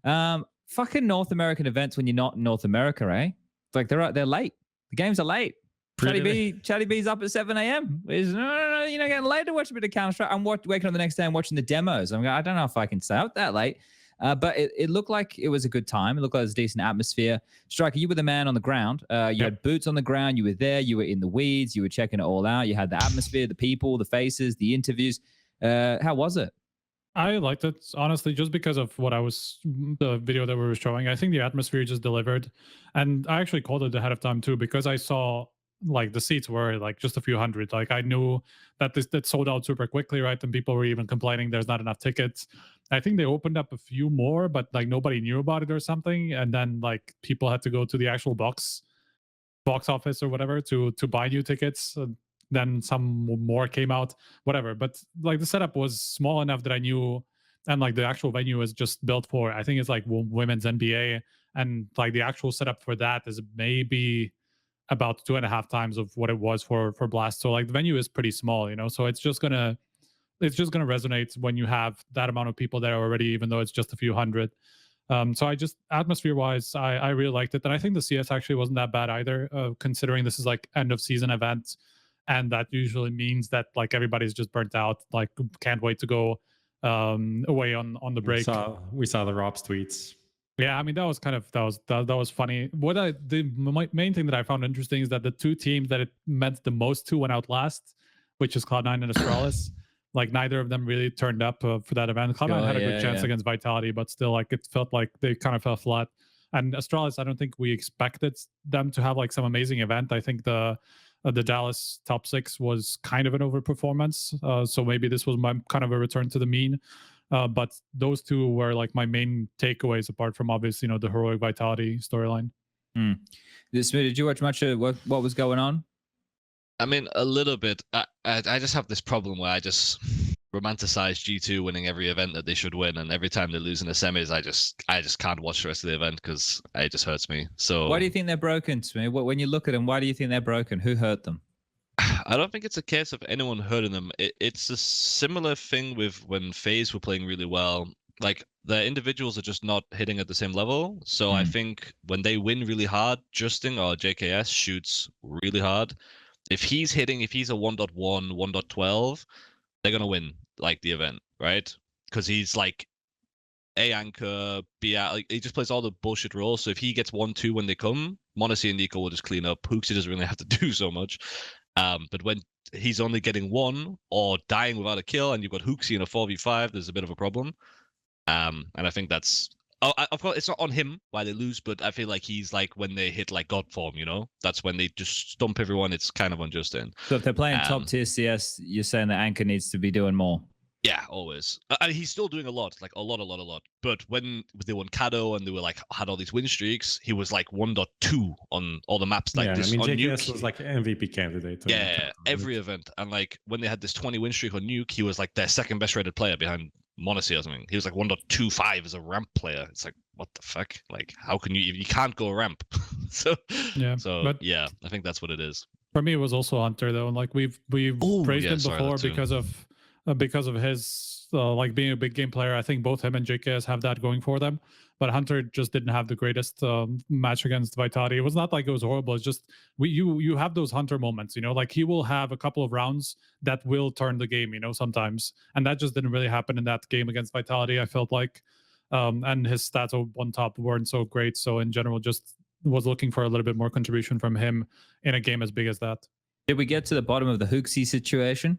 Fucking North American events when you're not in North America, eh? Like they're late. The games are late. Chatty B's up at 7 a.m. No, you know, getting late to watch a bit of Counter-Strike. I'm waking up the next day and watching the demos. I don't know if I can stay up that late. But it looked like it was a good time. It looked like it was a decent atmosphere. Striker, you were the man on the ground. You had boots on the ground. You were there. You were in the weeds. You were checking it all out. You had the atmosphere, the people, the faces, the interviews. How was it? I liked it, honestly, just because of the video that we were showing. I think the atmosphere just delivered. And I actually called it ahead of time, too, because I saw like the seats were like just a few hundred. Like I knew that that sold out super quickly, right? And people were even complaining there's not enough tickets. I think they opened up a few more, but like nobody knew about it or something. And then like people had to go to the actual box office or whatever to buy new tickets. Then some more came out, whatever. But like the setup was small enough that I knew, and like the actual venue is just built for, I think it's like women's NBA, and like the actual setup for that is maybe about 2.5 times of what it was for Blast. So like the venue is pretty small, you know, so it's just gonna resonate when you have that amount of people there already, even though it's just a few hundred. So I just, atmosphere wise, I really liked it. And I think the CS actually wasn't that bad either, considering this is like end of season event, and that usually means that like everybody's just burnt out, like can't wait to go away on the break. We saw the Rob's tweets. Yeah, I mean that was funny. The main thing that I found interesting is that the two teams that it meant the most to went out last, which is Cloud9 and Astralis. Like neither of them really turned up for that event. Cloud9 had a good chance against Vitality, but still, like it felt like they kind of fell flat. And Astralis, I don't think we expected them to have like some amazing event. I think the Dallas top 6 was kind of an overperformance. So maybe this was kind of a return to the mean. But those two were like my main takeaways, apart from obviously, you know, the heroic Vitality storyline. Did you watch much of what was going on? I mean, a little bit. I just have this problem where I just romanticize G2 winning every event that they should win, and every time they lose in the semis, I just can't watch the rest of the event because it just hurts me. So why do you think they're broken, Smee? When you look at them, why do you think they're broken? Who hurt them? I don't think it's a case of anyone hurting them. It's a similar thing with when FaZe were playing really well. Like the individuals are just not hitting at the same level. So I think when they win really hard, Justin or JKS shoots really hard. If he's a 1.1, 1.12, they're gonna win like the event, right? Because he's like A anchor, B out. Like he just plays all the bullshit roles. So if he gets 1-2 when they come, m0NESY and Nico will just clean up. HooXi doesn't really have to do so much. But when he's only getting 1 or dying without a kill, and you've got HooXi in a 4v5, there's a bit of a problem. And I think that's. Oh, of course, it's not on him why they lose, but I feel like he's like when they hit like God form, you know, that's when they just stomp everyone. It's kind of unjust in. So if they're playing top tier CS, you're saying that Anchor needs to be doing more. Yeah, always. And he's still doing a lot, like a lot. But when they won Kado and they were like had all these win streaks, he was like 1.2 on all the maps. Like yeah, this I mean, on JKS Nuke, was like MVP candidate. Yeah, every event. And like when they had this 20 win streak on Nuke, he was like their second best rated player behind Monacy or something. He was like 1.25 as a ramp player. It's like, what the fuck? Like, how can you can't go ramp? So yeah, I think that's what it is. For me, it was also Hunter though, and like we've praised him before because of his like being a big game player. I think both him and JKS have that going for them. But Hunter just didn't have the greatest match against Vitality. It was not like it was horrible. It's just you have those Hunter moments, you know, like he will have a couple of rounds that will turn the game, you know, sometimes. And that just didn't really happen in that game against Vitality, I felt like. And his stats on top weren't so great. So in general, just was looking for a little bit more contribution from him in a game as big as that. Did we get to the bottom of the HLTV situation?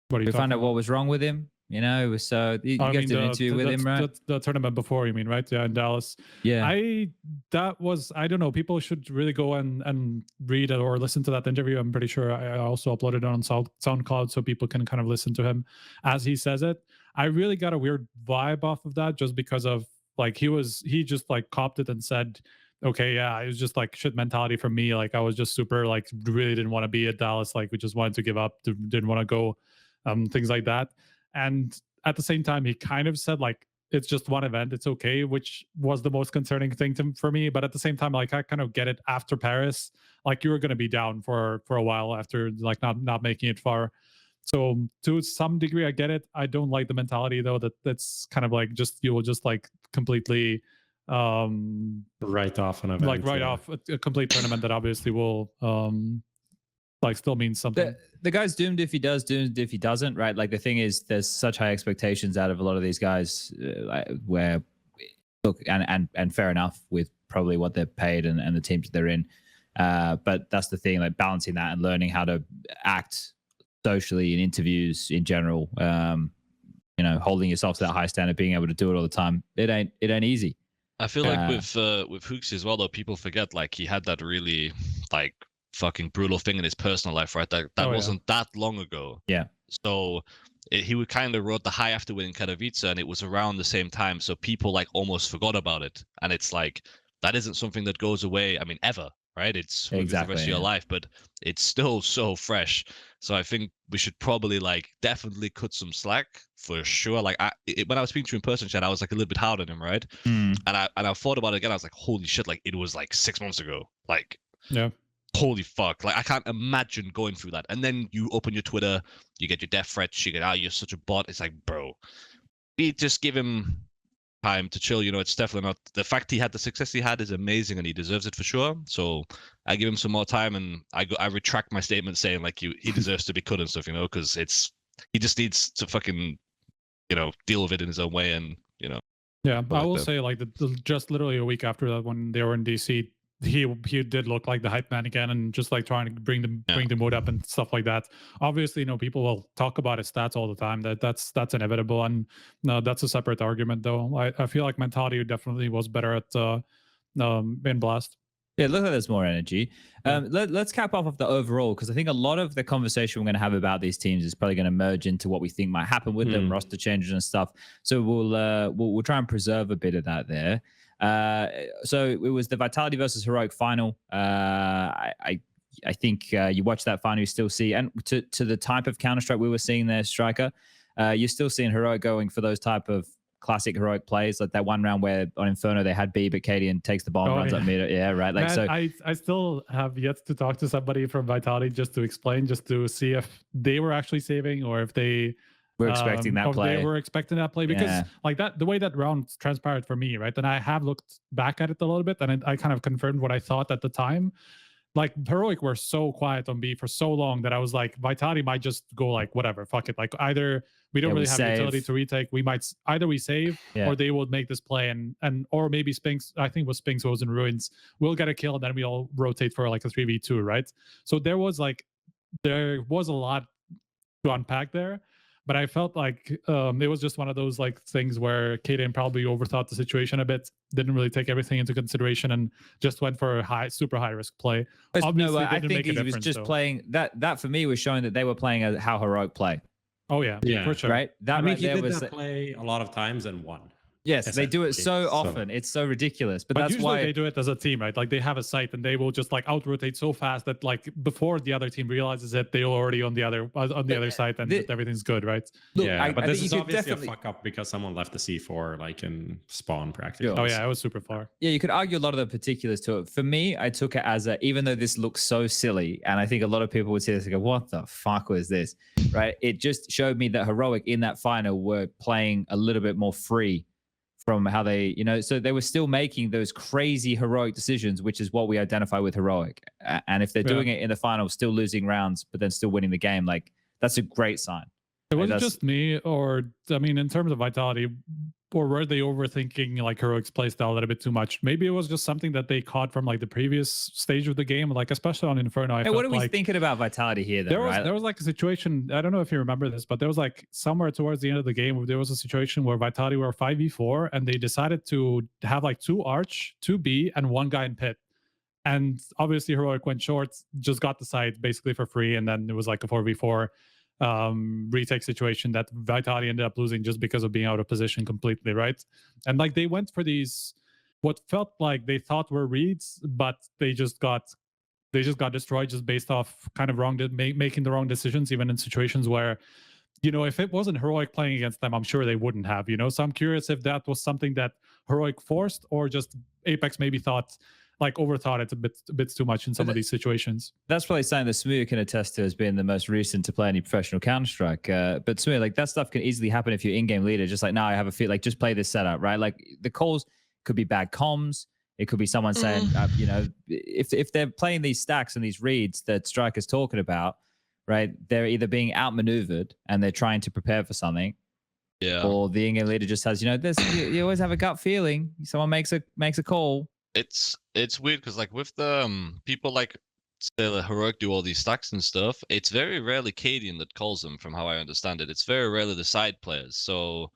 What are you we found out what was wrong with him? You know, it was so you guys did an interview with him, right? The tournament before, you mean, right? Yeah, in Dallas. Yeah. I don't know. People should really go and read it or listen to that interview. I'm pretty sure I also uploaded it on SoundCloud so people can kind of listen to him as he says it. I really got a weird vibe off of that just because of like he just like copped it and said, okay, yeah, it was just like shit mentality for me. Like I was just super like really didn't want to be at Dallas. Like we just wanted to give up, didn't want to go, things like that. And at the same time, he kind of said like, it's just one event, it's okay, which was the most concerning thing for me. But at the same time, like I kind of get it after Paris, like you were going to be down for a while after like not making it far. So to some degree, I get it. I don't like the mentality though, that's kind of like you will just like completely write off an event. Like write off a complete tournament that obviously will like still means something. The guy's doomed if he does, doomed if he doesn't, right? Like the thing is, there's such high expectations out of a lot of these guys, where look, and fair enough with probably what they're paid and the teams they're in, but that's the thing, like balancing that and learning how to act socially in interviews in general. You know, holding yourself to that high standard, being able to do it all the time. It ain't easy. I feel like with HLTV as well, though, people forget like he had that really like fucking brutal thing in his personal life, right? That wasn't that long ago. Yeah. So he would kind of wrote the high after winning Katowice, and it was around the same time. So people like almost forgot about it, and it's like that isn't something that goes away. I mean, ever, right? It's exactly the rest of your life, but it's still so fresh. So I think we should probably like definitely cut some slack for sure. Like when I was speaking to him in person, chat, I was like a little bit hard on him, right? And I thought about it again. I was like, holy shit! Like it was like 6 months ago. Like yeah. Holy fuck, like I can't imagine going through that. And then you open your Twitter, you get your death threats, you get, you're such a bot. It's like, bro, just give him time to chill. You know, it's definitely not, the fact he had the success he had is amazing and he deserves it for sure. So I give him some more time, and I retract my statement saying like he deserves to be cut and stuff, you know, because he just needs to fucking, you know, deal with it in his own way. And, you know. Yeah, I will say like just literally a week after that, when they were in DC, he did look like the hype man again, and just like trying to bring the mood up and stuff like that. Obviously, you know, people will talk about his stats all the time. That's inevitable, and no, that's a separate argument though. I feel like mentality definitely was better at in Blast. Yeah, look like there's more energy. Let's cap off of the overall, because I think a lot of the conversation we're going to have about these teams is probably going to merge into what we think might happen with them, roster changes and stuff. So we'll try and preserve a bit of that there. So it was the Vitality versus Heroic final. I think you watch that final, you still see, and to the type of Counter-Strike we were seeing there, Striker, you're still seeing Heroic going for those type of classic Heroic plays, like that one round where on Inferno they had B, but Cadian takes the bomb, runs up mid. Yeah, right. Like, man, so I still have yet to talk to somebody from Vitality just to explain, just to see if they were actually saving or if they we're expecting that play. They were expecting that play, because like that, the way that round transpired for me, right? And I have looked back at it a little bit, and I kind of confirmed what I thought at the time. Like Heroic were so quiet on B for so long that I was like, Vitality might just go like, whatever, fuck it. Like either we don't really have the utility to retake. We might either we save or they will make this play, and or maybe Spinks, I think it was Spinks who was in ruins, we'll get a kill and then we all rotate for like a 3v2, right? So there was a lot to unpack there. but I felt like it was just one of those like things where Kaden probably overthought the situation a bit, didn't really take everything into consideration, and just went for a super high risk play. Obviously, no, I think he was just playing that. For me, was showing that they were playing how heroic play. Oh yeah, for sure. Right. That I mean, right he there did was that play a lot of times and won. Yes, they do it so often. It's so ridiculous. But that's usually why they do it as a team, right? Like they have a site and they will just like out rotate so fast that like before the other team realizes it, they're already on the other side and everything's good, right? Look, yeah, but this is obviously a fuck up because someone left the C4 like in spawn practically. Oh yeah, it was super far. Yeah, you could argue a lot of the particulars to it. For me, I took it as even though this looks so silly, and I think a lot of people would see this and go, "What the fuck was this?" Right? It just showed me that Heroic in that final were playing a little bit more free from how they, so they were still making those crazy heroic decisions, which is what we identify with Heroic. And if they're doing it in the final, still losing rounds, but then still winning the game, like that's a great sign. It wasn't just me, or I mean, in terms of Vitality, or were they overthinking like Heroic's playstyle a little bit too much? Maybe it was just something that they caught from like the previous stage of the game, like especially on Inferno. Hey, what are we thinking about Vitality here? Then, there was like a situation. I don't know if you remember this, but there was like somewhere towards the end of the game, there was a situation where Vitality were 5v4, and they decided to have like 2 Arch, 2 B, and 1 guy in pit. And obviously, Heroic went short, just got the site basically for free, and then it was like a 4v4 retake situation that Vitality ended up losing just because of being out of position completely, right? And like they went for these what felt like they thought were reads, but they just got destroyed just based off kind of making the wrong decisions, even in situations where, if it wasn't Heroic playing against them, I'm sure they wouldn't have, So I'm curious if that was something that Heroic forced, or just Apex maybe overthought it a bit too much in some of these situations. That's probably something that smooya can attest to as being the most recent to play any professional Counter-Strike. But smooya, like that stuff can easily happen if you're in-game leader. Just like, now I have a feel like just play this setup, right? Like the calls could be bad comms. It could be someone saying, if they're playing these stacks and these reads that Striker's talking about, right? They're either being outmaneuvered and they're trying to prepare for something. Yeah. Or the in-game leader just has, you always have a gut feeling. Someone makes a call. It's weird because like with the people like say the Heroic do all these stacks and stuff, it's very rarely Cadian that calls them, from how I understand it. It's very rarely the side players. So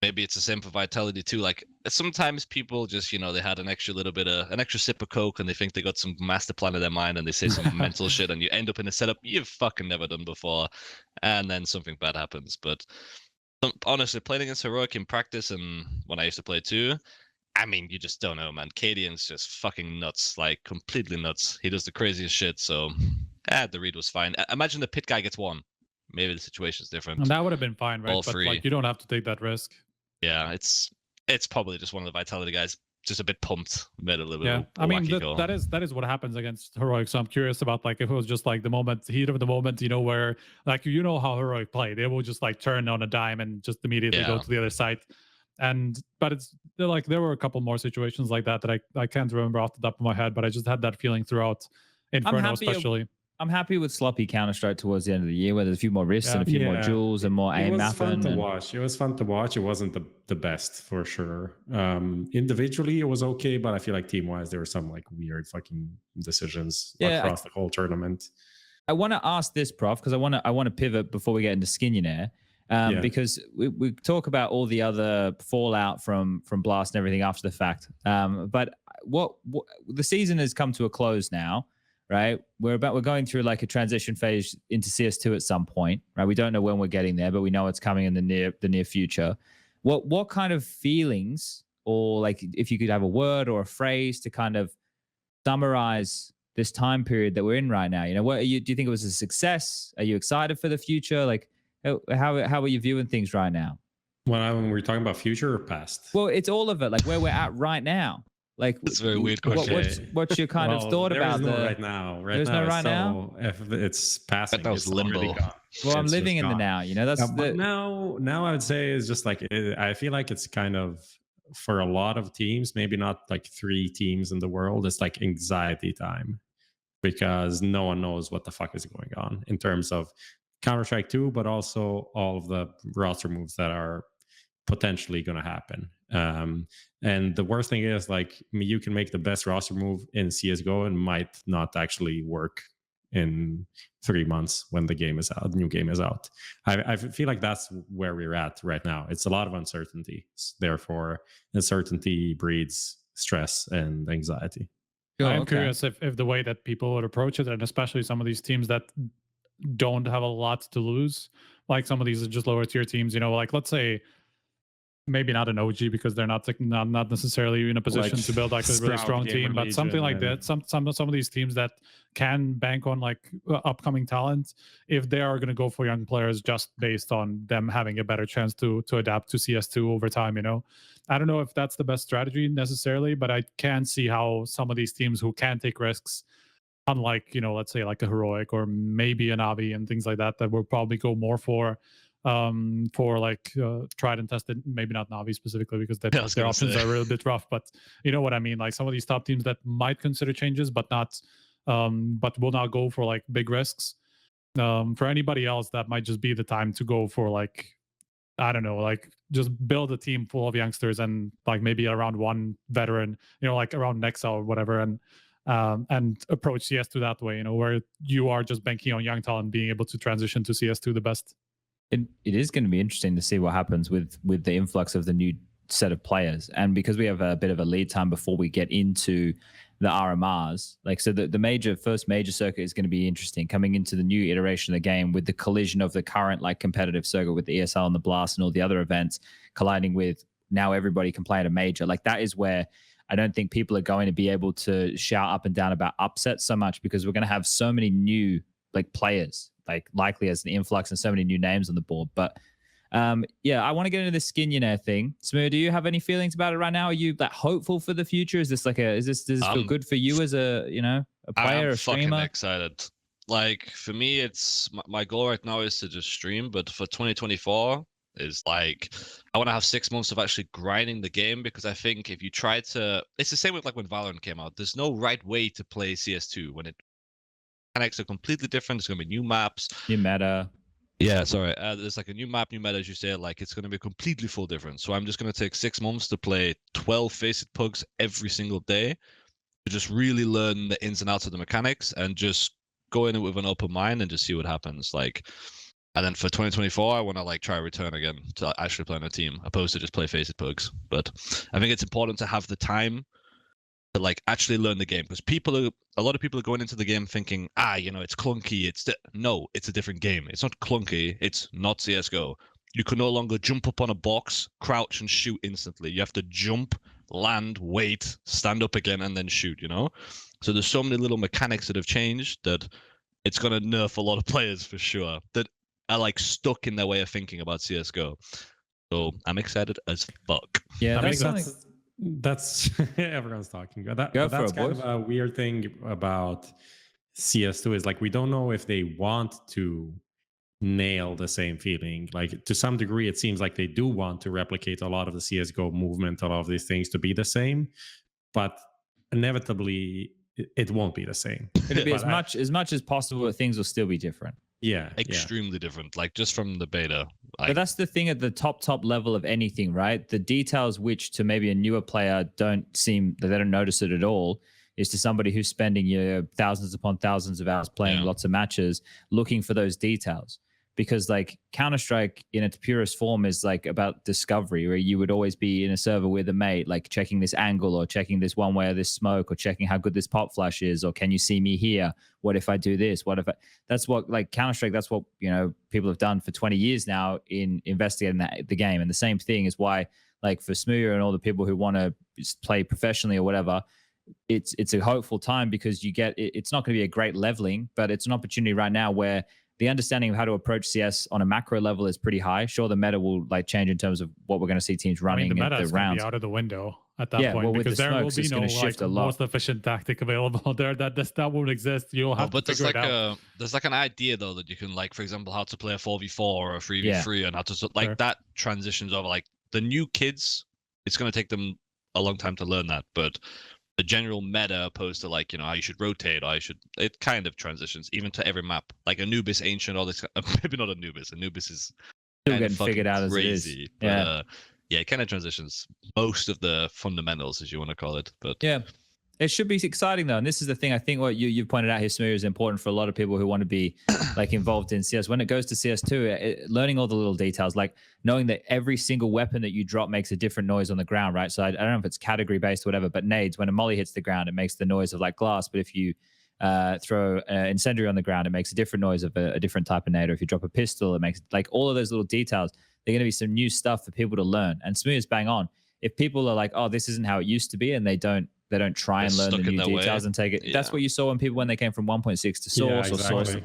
maybe it's the same for Vitality too. Like sometimes people just, they had an extra sip of Coke and they think they got some master plan in their mind and they say some mental shit and you end up in a setup you've fucking never done before, and then something bad happens. But honestly, playing against Heroic in practice and when I used to play too, I mean, you just don't know, man. Cadian's just fucking nuts, like completely nuts. He does the craziest shit. So, the read was fine. Imagine the pit guy gets 1. Maybe the situation's different. And that would have been fine, right? All but free. Like, you don't have to take that risk. Yeah, it's probably just one of the Vitality guys, just a bit pumped, made a little bit. Yeah, I mean that is what happens against Heroic. So I'm curious about like if it was just like the heat of the moment, where like how Heroic play, they will just like turn on a dime and just immediately go to the other side. But it's like there were a couple more situations like that I can't remember off the top of my head, but I just had that feeling throughout Inferno, especially. I'm happy with sloppy Counter-Strike towards the end of the year, where there's a few more risks and a few more duels and more aim mapping. It was fun to watch. It wasn't the best for sure. Individually, it was okay, but I feel like team-wise, there were some like weird fucking decisions across the whole tournament. I want to ask this, Prof, because I want to pivot before we get into Skinionaire. Because we talk about all the other fallout from Blast and everything after the fact. But what the season has come to a close now, right? We're going through like a transition phase into CS2 at some point, right? We don't know when we're getting there, but we know it's coming in the near future. What kind of feelings, or like if you could have a word or a phrase to kind of summarize this time period that we're in right now? Do you think it was a success? Are you excited for the future? Like, how are you viewing things right now? When we're talking about future or past? Well, it's all of it. Like where we're at right now. Like it's a very weird question. What's your kind of thought about right now? There's no right now. If it's passing, that was limbo. Well, I'm living in the now. That's now I would say is just like I feel like it's kind of for a lot of teams, maybe not like 3 teams in the world. It's like anxiety time because no one knows what the fuck is going on in terms of Counter-Strike 2, but also all of the roster moves that are potentially going to happen. And the worst thing is, like, you can make the best roster move in CSGO and might not actually work in 3 months when the new game is out. I feel like that's where we're at right now. It's a lot of uncertainty. Therefore, uncertainty breeds stress and anxiety. I'm curious if the way that people would approach it, and especially some of these teams that don't have a lot to lose, like some of these are just lower tier teams, you know, like let's say maybe not an OG because they're not necessarily in a position to build like a really strong team, but something like that. Some of these teams that can bank on like upcoming talent, if they are going to go for young players just based on them having a better chance to adapt to CS2 over time, you know. I don't know if that's the best strategy necessarily, but I can see how some of these teams who can take risks, unlike, you know, let's say like a Heroic or maybe a NAVI and things like that, that will probably go more for like tried and tested, maybe not NAVI specifically because their options are a little bit rough, but you know what I mean, like some of these top teams that might consider changes but will not go for like big risks. For anybody else, that might just be the time to go for like, I don't know, like just build a team full of youngsters and like maybe around one veteran, you know, like around Nexa or whatever, and approach CS2 that way, you know, where you are just banking on young talent being able to transition to CS2 the best. It is going to be interesting to see what happens with the influx of the new set of players, and because we have a bit of a lead time before we get into the RMRs, like so the first major circuit is going to be interesting coming into the new iteration of the game with the collision of the current like competitive circuit with the ESL and the Blast and all the other events colliding with now everybody can play at a major. Like that is where I don't think people are going to be able to shout up and down about upsets so much, because we're going to have so many new like players, like likely as an influx and so many new names on the board. But yeah, I want to get into the Skinionaire thing. smooya, do you have any feelings about it right now? Are you like hopeful for the future? Is this like does this feel good for you as a, you know, a player, a streamer? I'm fucking excited. Like for me, it's my goal right now is to just stream, but for 2024 is like I want to have 6 months of actually grinding the game, because I think if you try to, it's the same with like when Valorant came out. There's no right way to play CS2 when it mechanics are completely different. There's gonna be new maps, new meta. Yeah, sorry. There's like a new map, new meta, as you say. Like it's gonna be completely full different. So I'm just gonna take 6 months to play 12 FaZe pugs every single day to just really learn the ins and outs of the mechanics and just go in it with an open mind and just see what happens. Like. And then for 2024, I want to like try return again to actually play on a team, opposed to just play FaZe pugs. But I think it's important to have the time to like actually learn the game, because a lot of people are going into the game thinking, you know, it's clunky. No, it's a different game. It's not clunky. It's not CS:GO. You can no longer jump up on a box, crouch, and shoot instantly. You have to jump, land, wait, stand up again, and then shoot. You know, so there's so many little mechanics that have changed that it's gonna nerf a lot of players for sure. That are like stuck in their way of thinking about CS:GO. So I'm excited as fuck. Yeah, that's everyone's talking about that. That's kind of a weird thing about CS2 is like we don't know if they want to nail the same feeling. Like to some degree, it seems like they do want to replicate a lot of the CS:GO movement, a lot of these things to be the same, but inevitably it won't be the same. It'll be as much as possible. Things will still be different. Yeah, extremely different, like just from the beta. But that's the thing at the top level of anything, right? The details which to maybe a newer player they don't notice it at all, is to somebody who's spending thousands upon thousands of hours playing lots of matches, looking for those details. Because like Counter-Strike in its purest form is like about discovery, where you would always be in a server with a mate, like checking this angle or checking this one way of this smoke or checking how good this pop flash is, or can you see me here? What if I do this? What if that's what like Counter-Strike, that's what, you know, people have done for 20 years now in investigating the game. And the same thing is why like for smooya and all the people who want to play professionally or whatever, it's a hopeful time, because you get it's not going to be a great leveling, but it's an opportunity right now where the understanding of how to approach CS on a macro level is pretty high. Sure, the meta will like change in terms of what we're going to see teams running. The meta at the is rounds. Be out of the window at that point, because there will be no like most efficient tactic available there. That won't exist. You'll have to figure it out. There's like an idea though that you can like, for example, how to play a 4v4 or a 3v3 and how to like that transitions over. Like the new kids, it's going to take them a long time to learn that, but the general meta opposed to like, you know, how you should rotate or it kind of transitions even to every map. Like Anubis, Ancient, all this, maybe not Anubis. Anubis is still getting figured out crazy, as it is. But, yeah, it kind of transitions most of the fundamentals, as you want to call it. But yeah, It should be exciting though, and this is the thing. I think what you pointed out here, smooya, is important for a lot of people who want to be like involved in CS. When it goes to CS2, learning all the little details, like knowing that every single weapon that you drop makes a different noise on the ground, right? So I don't know if it's category based or whatever, but nades, when a molly hits the ground, it makes the noise of like glass. But if you throw an incendiary on the ground, it makes a different noise of a different type of nade. Or if you drop a pistol, it makes like all of those little details. They're going to be some new stuff for people to learn. And smooya's bang on. If people are like, oh, this isn't how it used to be, and they don't try and learn the new details and take it. Yeah. That's what you saw when they came from 1.6 to source or source,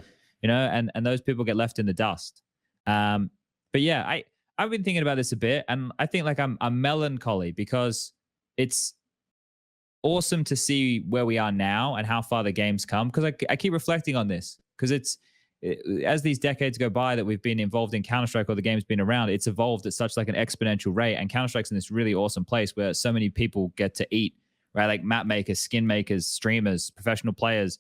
you know, and those people get left in the dust. But yeah, I've been thinking about this a bit, and I think like I'm melancholy because it's awesome to see where we are now and how far the game's come. Because I keep reflecting on this because as these decades go by that we've been involved in Counter-Strike or the game's been around, it's evolved at such like an exponential rate. And Counter-Strike's in this really awesome place where so many people get to eat, right? Like map makers, skin makers, streamers, professional players,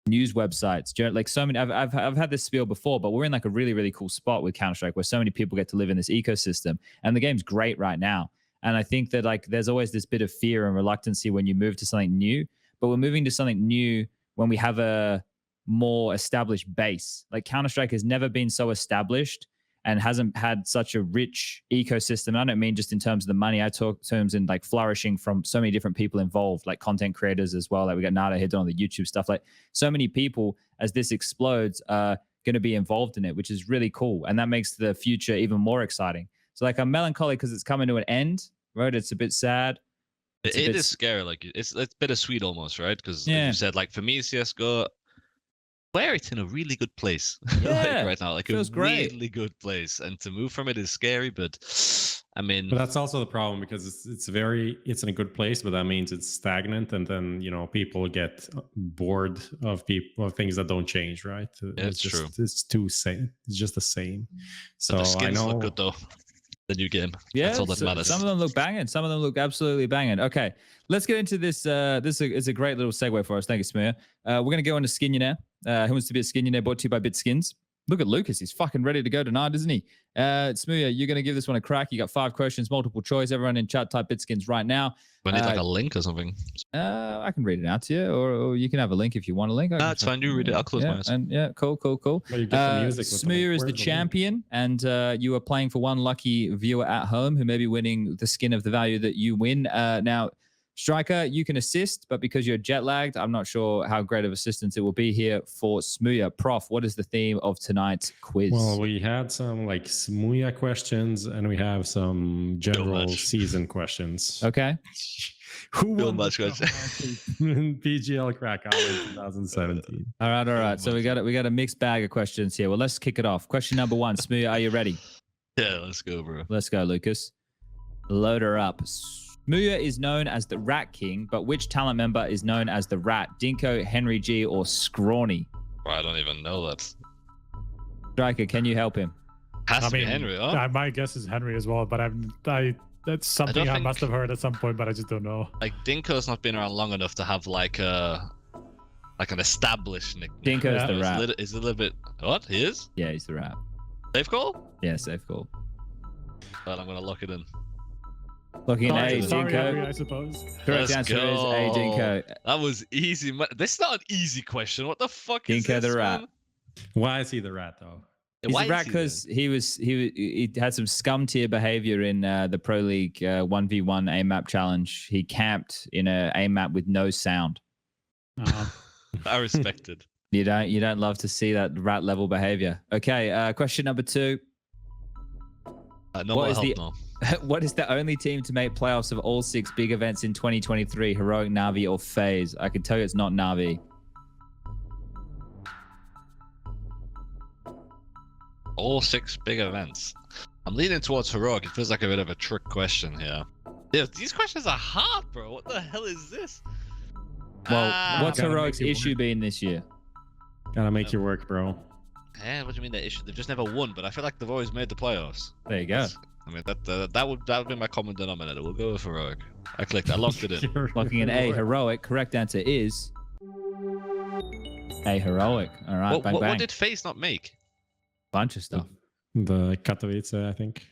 news websites, like so many. I've had this spiel before, but we're in like a really, really cool spot with Counter-Strike where so many people get to live in this ecosystem, and the game's great right now. And I think that like there's always this bit of fear and reluctancy when you move to something new, but we're moving to something new when we have a more established base. Like Counter-Strike has never been so established and hasn't had such a rich ecosystem. I don't mean just in terms of the money. I talk terms in like flourishing from so many different people involved, like content creators as well. Like we got Nada here doing the YouTube stuff. Like so many people, as this explodes, are going to be involved in it, which is really cool. And that makes the future even more exciting. So like I'm melancholy because it's coming to an end, right? It's a bit sad. It is scary. Like it's bittersweet almost, right? Because like you said, like for me, CSGO, where it's in a really good place like right now, like a really good place, and to move from it is scary. But I mean, but that's also the problem because it's in a good place, but that means it's stagnant, and then you know people get bored of things that don't change, right? It's true. It's too same. It's just the same. So the skins I know. Look good though. The new game. Yeah, that's all that matters. Some of them look banging. Some of them look absolutely banging. Okay, let's get into this. This is a great little segue for us. Thank you, smooya. We're going to go into Skinionaire. Who wants to be a Skinionaire? Brought to you by BitSkins. Look at Lucas. He's fucking ready to go tonight, isn't he? smooya, you're going to give this one a crack. You got 5 questions, multiple choice. Everyone in chat, type BitSkins right now. I need like a link or something. I can read it out to you, or you can have a link if you want a link. That's fine. You read it. I'll close my eyes. And cool. smooya is the champion, and you are playing for one lucky viewer at home who may be winning the skin of the value that you win. Now, Striker, you can assist, but because you're jet lagged, I'm not sure how great of assistance it will be here for smooya. Prof, what is the theme of tonight's quiz? Well, we had some like smooya questions, and we have some general season questions. Okay. Who won PGL Krakow in 2017? All right. So we got a mixed bag of questions here. Well, let's kick it off. Question number 1, smooya, are you ready? Yeah, let's go, bro. Let's go, Lucas. Load her up. smooya is known as the Rat King, but which talent member is known as the Rat? Dinko, Henry G, or Scrawny? I don't even know that. Striker, can you help him? Has to be Henry, huh? My guess is Henry as well, but that's something I must have heard at some point, but I just don't know. Like Dinko's not been around long enough to have like an established nickname. Dinko's the Rat. Is it a little bit? What? He is? Yeah, he's the Rat. Safe call? Yeah, safe call. But I'm gonna lock it in. Looking at A, sorry, Dinko. Henry, I suppose. Correct answer is A, Dinko. That was easy. This is not an easy question. What the fuck is Dinko this, the Rat. man? Why is he the Rat though? He's a rat because he had some scum tier behavior in the Pro League 1v1 aim map challenge. He camped in a aim map with no sound. I respect it. You don't love to see that rat level behavior. Okay, question number 2. No more help now. What is the only team to make playoffs of all 6 big events in 2023? Heroic, NAVI, or FaZe? I can tell you it's not NAVI. All 6 big events. I'm leaning towards Heroic. It feels like a bit of a trick question here. Yeah, these questions are hard, bro. What the hell is this? Well, what's Heroic's issue been this year? Gotta make you work, bro. Yeah, what do you mean their issue? They've just never won, but I feel like they've always made the playoffs. There you go. I mean, that would be my common denominator. We'll go with Heroic. I clicked. I locked it in. Locking in A, Heroic. Correct answer is A, Heroic. All right, bang. What did FaZe not make? Bunch of stuff. The Katowice, I think.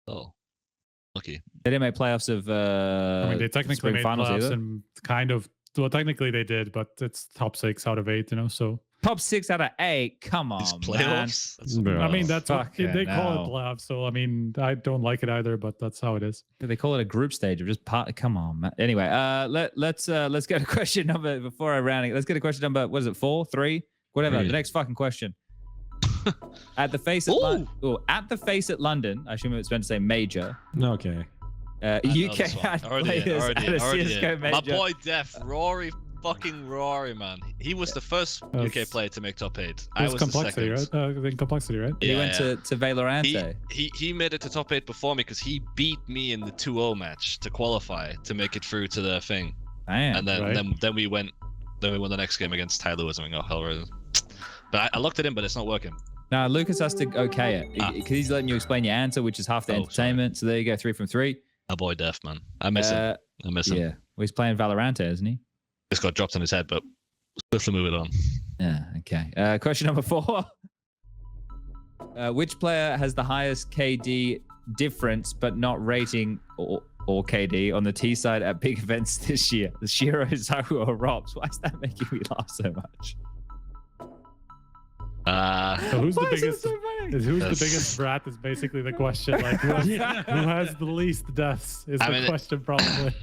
Oh. Lucky. They didn't make playoffs of I mean, they technically spring made finals playoffs either. and kind of. Well, technically they did, but it's top 6 out of 8. You know, so Top 6 out of 8. Come These on, man. playoffs. That's I mean that's what Fucking they call hell. it playoffs. So I mean, I don't like it either, but that's how it is. They call it a group stage of just part. Come on, man. Anyway, let's go to question number before I round it. Let's get to question number. What is it? 4, 3, whatever. 3. The next fucking question. At the face at the face at London. I assume it's meant to say major. Okay. UK had players at a CS:GO major. My boy Def, Rory, man. He was the first UK player to make top 8. I was complexity, the second. right? Complexity, right? He went to Valorante. He made it to top 8 before me because he beat me in the 2-0 match to qualify to make it through to the thing. Damn. And then we won the next game against Ty Lewis. I mean, oh hell, right. But I looked at him, but it's not working. Now Lucas has to okay it because he's letting you explain your answer, which is half the entertainment. Sorry. So there you go, 3 from 3. My boy Def, man. I miss him. Yeah, well, he's playing Valorante, isn't he? Just got dropped on his head, but let's move it on. Yeah, okay. Question number 4. Which player has the highest KD difference but not rating or KD on the T side at big events this year? The Shiro, Zahu, or Robs? Why is that making me laugh so much? So who's the biggest? Who's the biggest brat is basically the question. Like who has the least deaths is the question probably.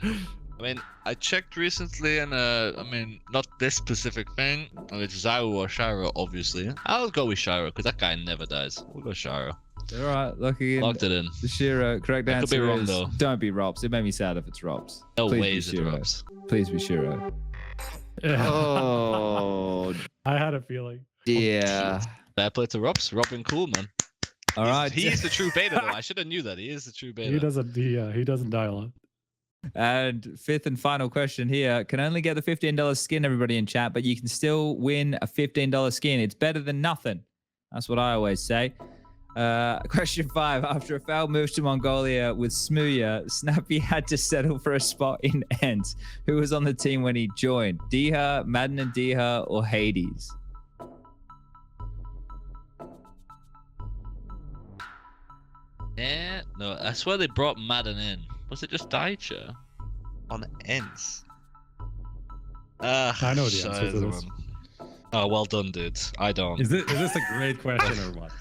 I mean, I checked recently, and I mean, not this specific thing. I mean, it's Zahu or Shiro, obviously. I'll go with Shiro because that guy never dies. We'll go Shiro. All right, looking in. Locked it in. Shiro, correct answer could be wrong, is though. Don't be Robs. It made me sad if it's Robs. No Please ways be it Shiro. Robs. Please be Shiro. Oh, I had a feeling. Yeah. Fair play to Robs. Robin cool, man. All right. He is the true beta, though. I should have knew that. He is the true beta. He doesn't die a lot. And 5th and final question here. Can only get the $15 skin, everybody in chat, but you can still win a $15 skin. It's better than nothing. That's what I always say. Question 5. After a foul move to Mongolia with smooya, Snappy had to settle for a spot in ENCE. Who was on the team when he joined? Diha, Madden and Diha, or Hades? Yeah, no, I swear they brought Madden in. Was it just Daicha? On ENCE. I know the answer to this. Oh, well done, dude. I don't. Is this a great question or what?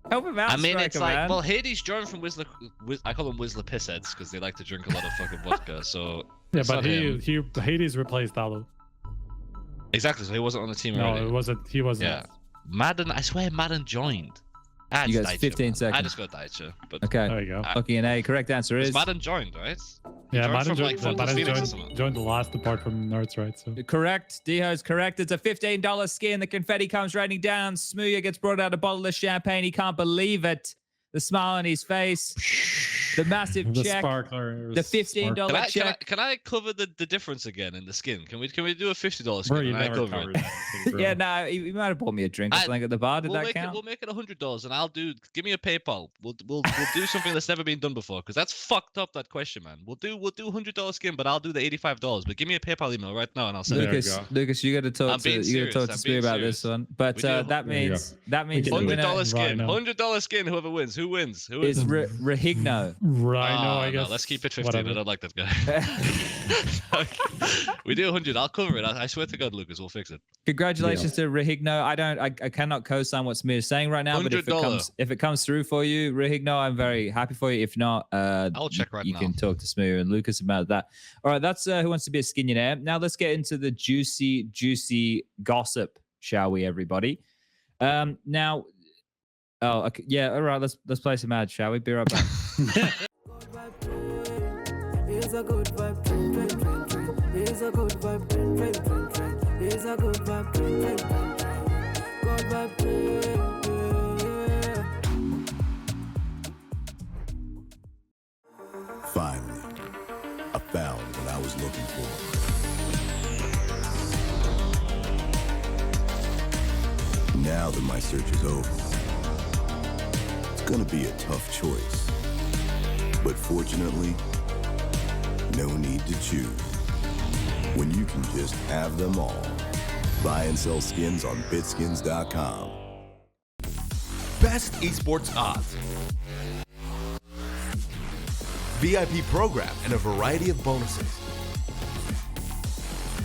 Help him out, I mean, Striker, it's like, man. well, Hades joined from I call them Whistler pissheads because they like to drink a lot of fucking vodka. So yeah, it's but not him. Hades replaced Dalo. Exactly. So he wasn't on the team No, already. it wasn't. He wasn't. Yeah, Madden. I swear, Madden joined. You guys, 15 seconds. I just got Daicha. But Okay. There you go. Fucking an A. Correct answer is Madden joined, right? Yeah, Madden from, like, joined the last apart from Nerds, right? So correct. Diho's correct. It's a $15 skin. The confetti comes raining down. Smooya gets brought out a bottle of champagne. He can't believe it. The smile on his face. The massive The check. sparkler. The $15 check. Can I cover the difference again in the skin? Can we do a $50 skin? Bro, you and I never cover covered it? that. Bro. Yeah, no, he might have bought me a drink or something at the bar. Did that count? We'll make it $100, and I'll give me a PayPal. We'll do something that's never been done before, because that's fucked up. That question, man. We'll do $100 skin, but I'll do the $85. But give me a PayPal email right now, and I'll send it. Lucas, you got to talk to Spoo about this one. But that means $100 skin. Rhino. $100 skin. Whoever wins. Who wins? Who is wins? Rahigno. Rhino, I guess. No, let's keep it 15. Whatever. I don't like that guy. We do 100. I'll cover it. I swear to God, Lucas, we'll fix it. Congratulations to Rahigno. I cannot co-sign what Smir is saying right now, but if it comes through for you, Rahigno, I'm very happy for you. If not, I'll check right now. You can talk to Smir and Lucas about that. All right, that's Who Wants to Be a Skinionaire. Now let's get into the juicy gossip, shall we, everybody? Now, okay, yeah, all right, let's play some ads, shall we? Be right back. It's a good vibe, train. It's a good vibe, train. It's a good vibe, train. Good vibe, Finally, I found what I was looking for. Now that my search is over, it's gonna be a tough choice. But fortunately, no need to choose. When you can just have them all. Buy and sell skins on BitSkins.com. Best esports odds. VIP program, and a variety of bonuses.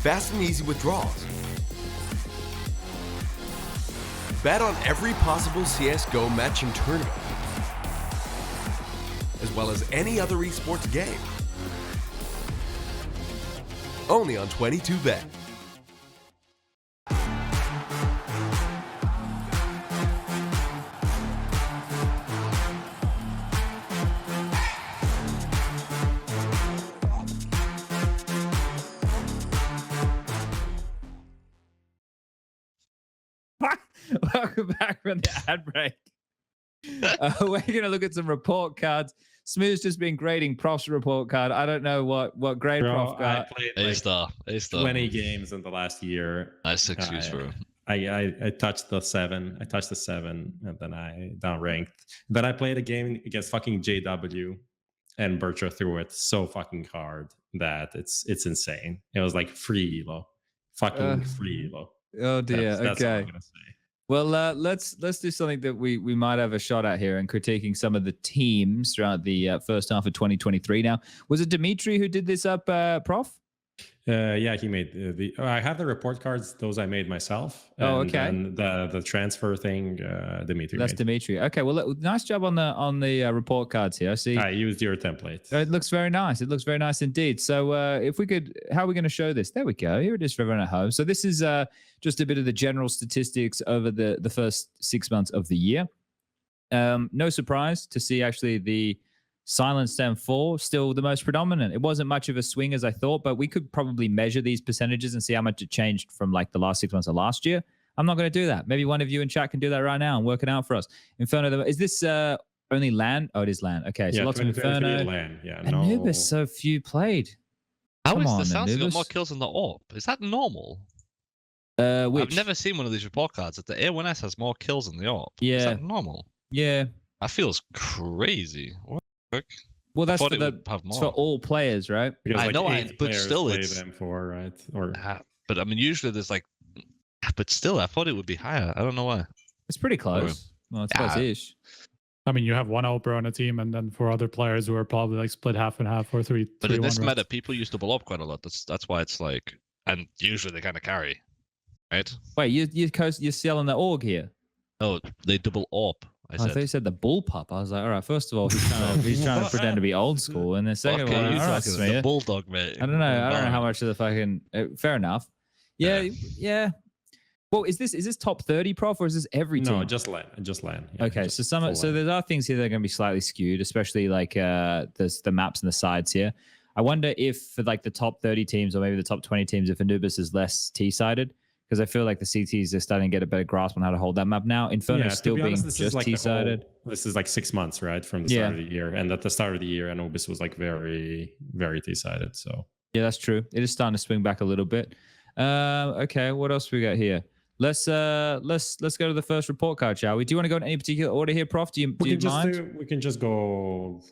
Fast and easy withdrawals. Bet on every possible CSGO match and tournament, as well as any other esports game. Only on 22Bet. Welcome back from the ad break. We're going to look at some report cards. Smooth's just been grading Prof's report card. I don't know what grade Prof got. I played A star. 20 games in the last year. Nice excuse for him. I touched the 7. I touched the 7, and then I downranked. Then I played a game against fucking JW, and Bertra threw it so fucking hard that it's insane. It was like free elo, fucking free elo. Oh dear. That's all I'm Okay. gonna say. Well, let's do something that we might have a shot at here and critiquing some of the teams throughout the first half of 2023. Now, was it Dimitri who did this up, Prof? Yeah, he made I have the report cards; those I made myself. Oh, and okay. then the transfer thing, Dimitri. That's made. Dimitri. Okay, well, nice job on the report cards here. I see. I used your template. It looks very nice. It looks very nice indeed. So if we could, how are we going to show this? There we go. Here it is for everyone at home. So this is just a bit of the general statistics over the first 6 months of the year. No surprise to see actually the Silent Stem 4 still the most predominant. It wasn't much of a swing as I thought, but we could probably measure these percentages and see how much it changed from like the last 6 months of last year. I'm not going to do that. Maybe one of you in chat can do that right now and work it out for us. Inferno, is this only LAN? Oh, it is LAN. Okay, so lots of Inferno. LAN. Yeah, Anubis, so few played. How Come is on, the Sounds got Anubis. more kills than the AWP? Is that normal? Which? I've never seen one of these report cards that the A1S has more kills than the AWP. Yeah. Is that normal? Yeah. That feels crazy. What the fuck? Well, that's thought for, it would have it's more. for all players, right? Because I like know, 8 but players still play it's- M4, right? Or But I mean, usually there's like, but still, I thought it would be higher. I don't know why. It's pretty close. Well, it's close-ish. I mean, you have one Oprah on a team, and then for other players who are probably like split half and half or three. But in this 3-1 meta, people use double up quite a lot. That's why it's like, and usually they kind of carry, right? Wait, you're selling the org here? No, they double up. I I said. thought you said the bullpup. I was like, all right, first of all, he's trying to pretend to be old school. And then second of all, Okay, all you right, talking Smea. the bulldog, mate. I don't know how much of the fucking fair enough. Yeah. Well, is this top 30, Prof, or is this every team? no, just LAN. Yeah, Okay, just so full LAN. there are things here that are going to be slightly skewed, especially like the maps and the sides here. I wonder if for like the top 30 teams or maybe the top 20 teams, if Anubis is less T-sided, because I feel like the CTs are starting to get a better grasp on how to hold that map now. Inferno is still being just T-sided. This is like 6 months, right, from the start of the year, and at the start of the year, Anubis was like very, very T-sided. So Yeah, that's true. It is starting to swing back a little bit. Okay, what else we got here? Let's go to the first report card, shall we? Do you want to go in any particular order here, Prof? Do you mind? we can just go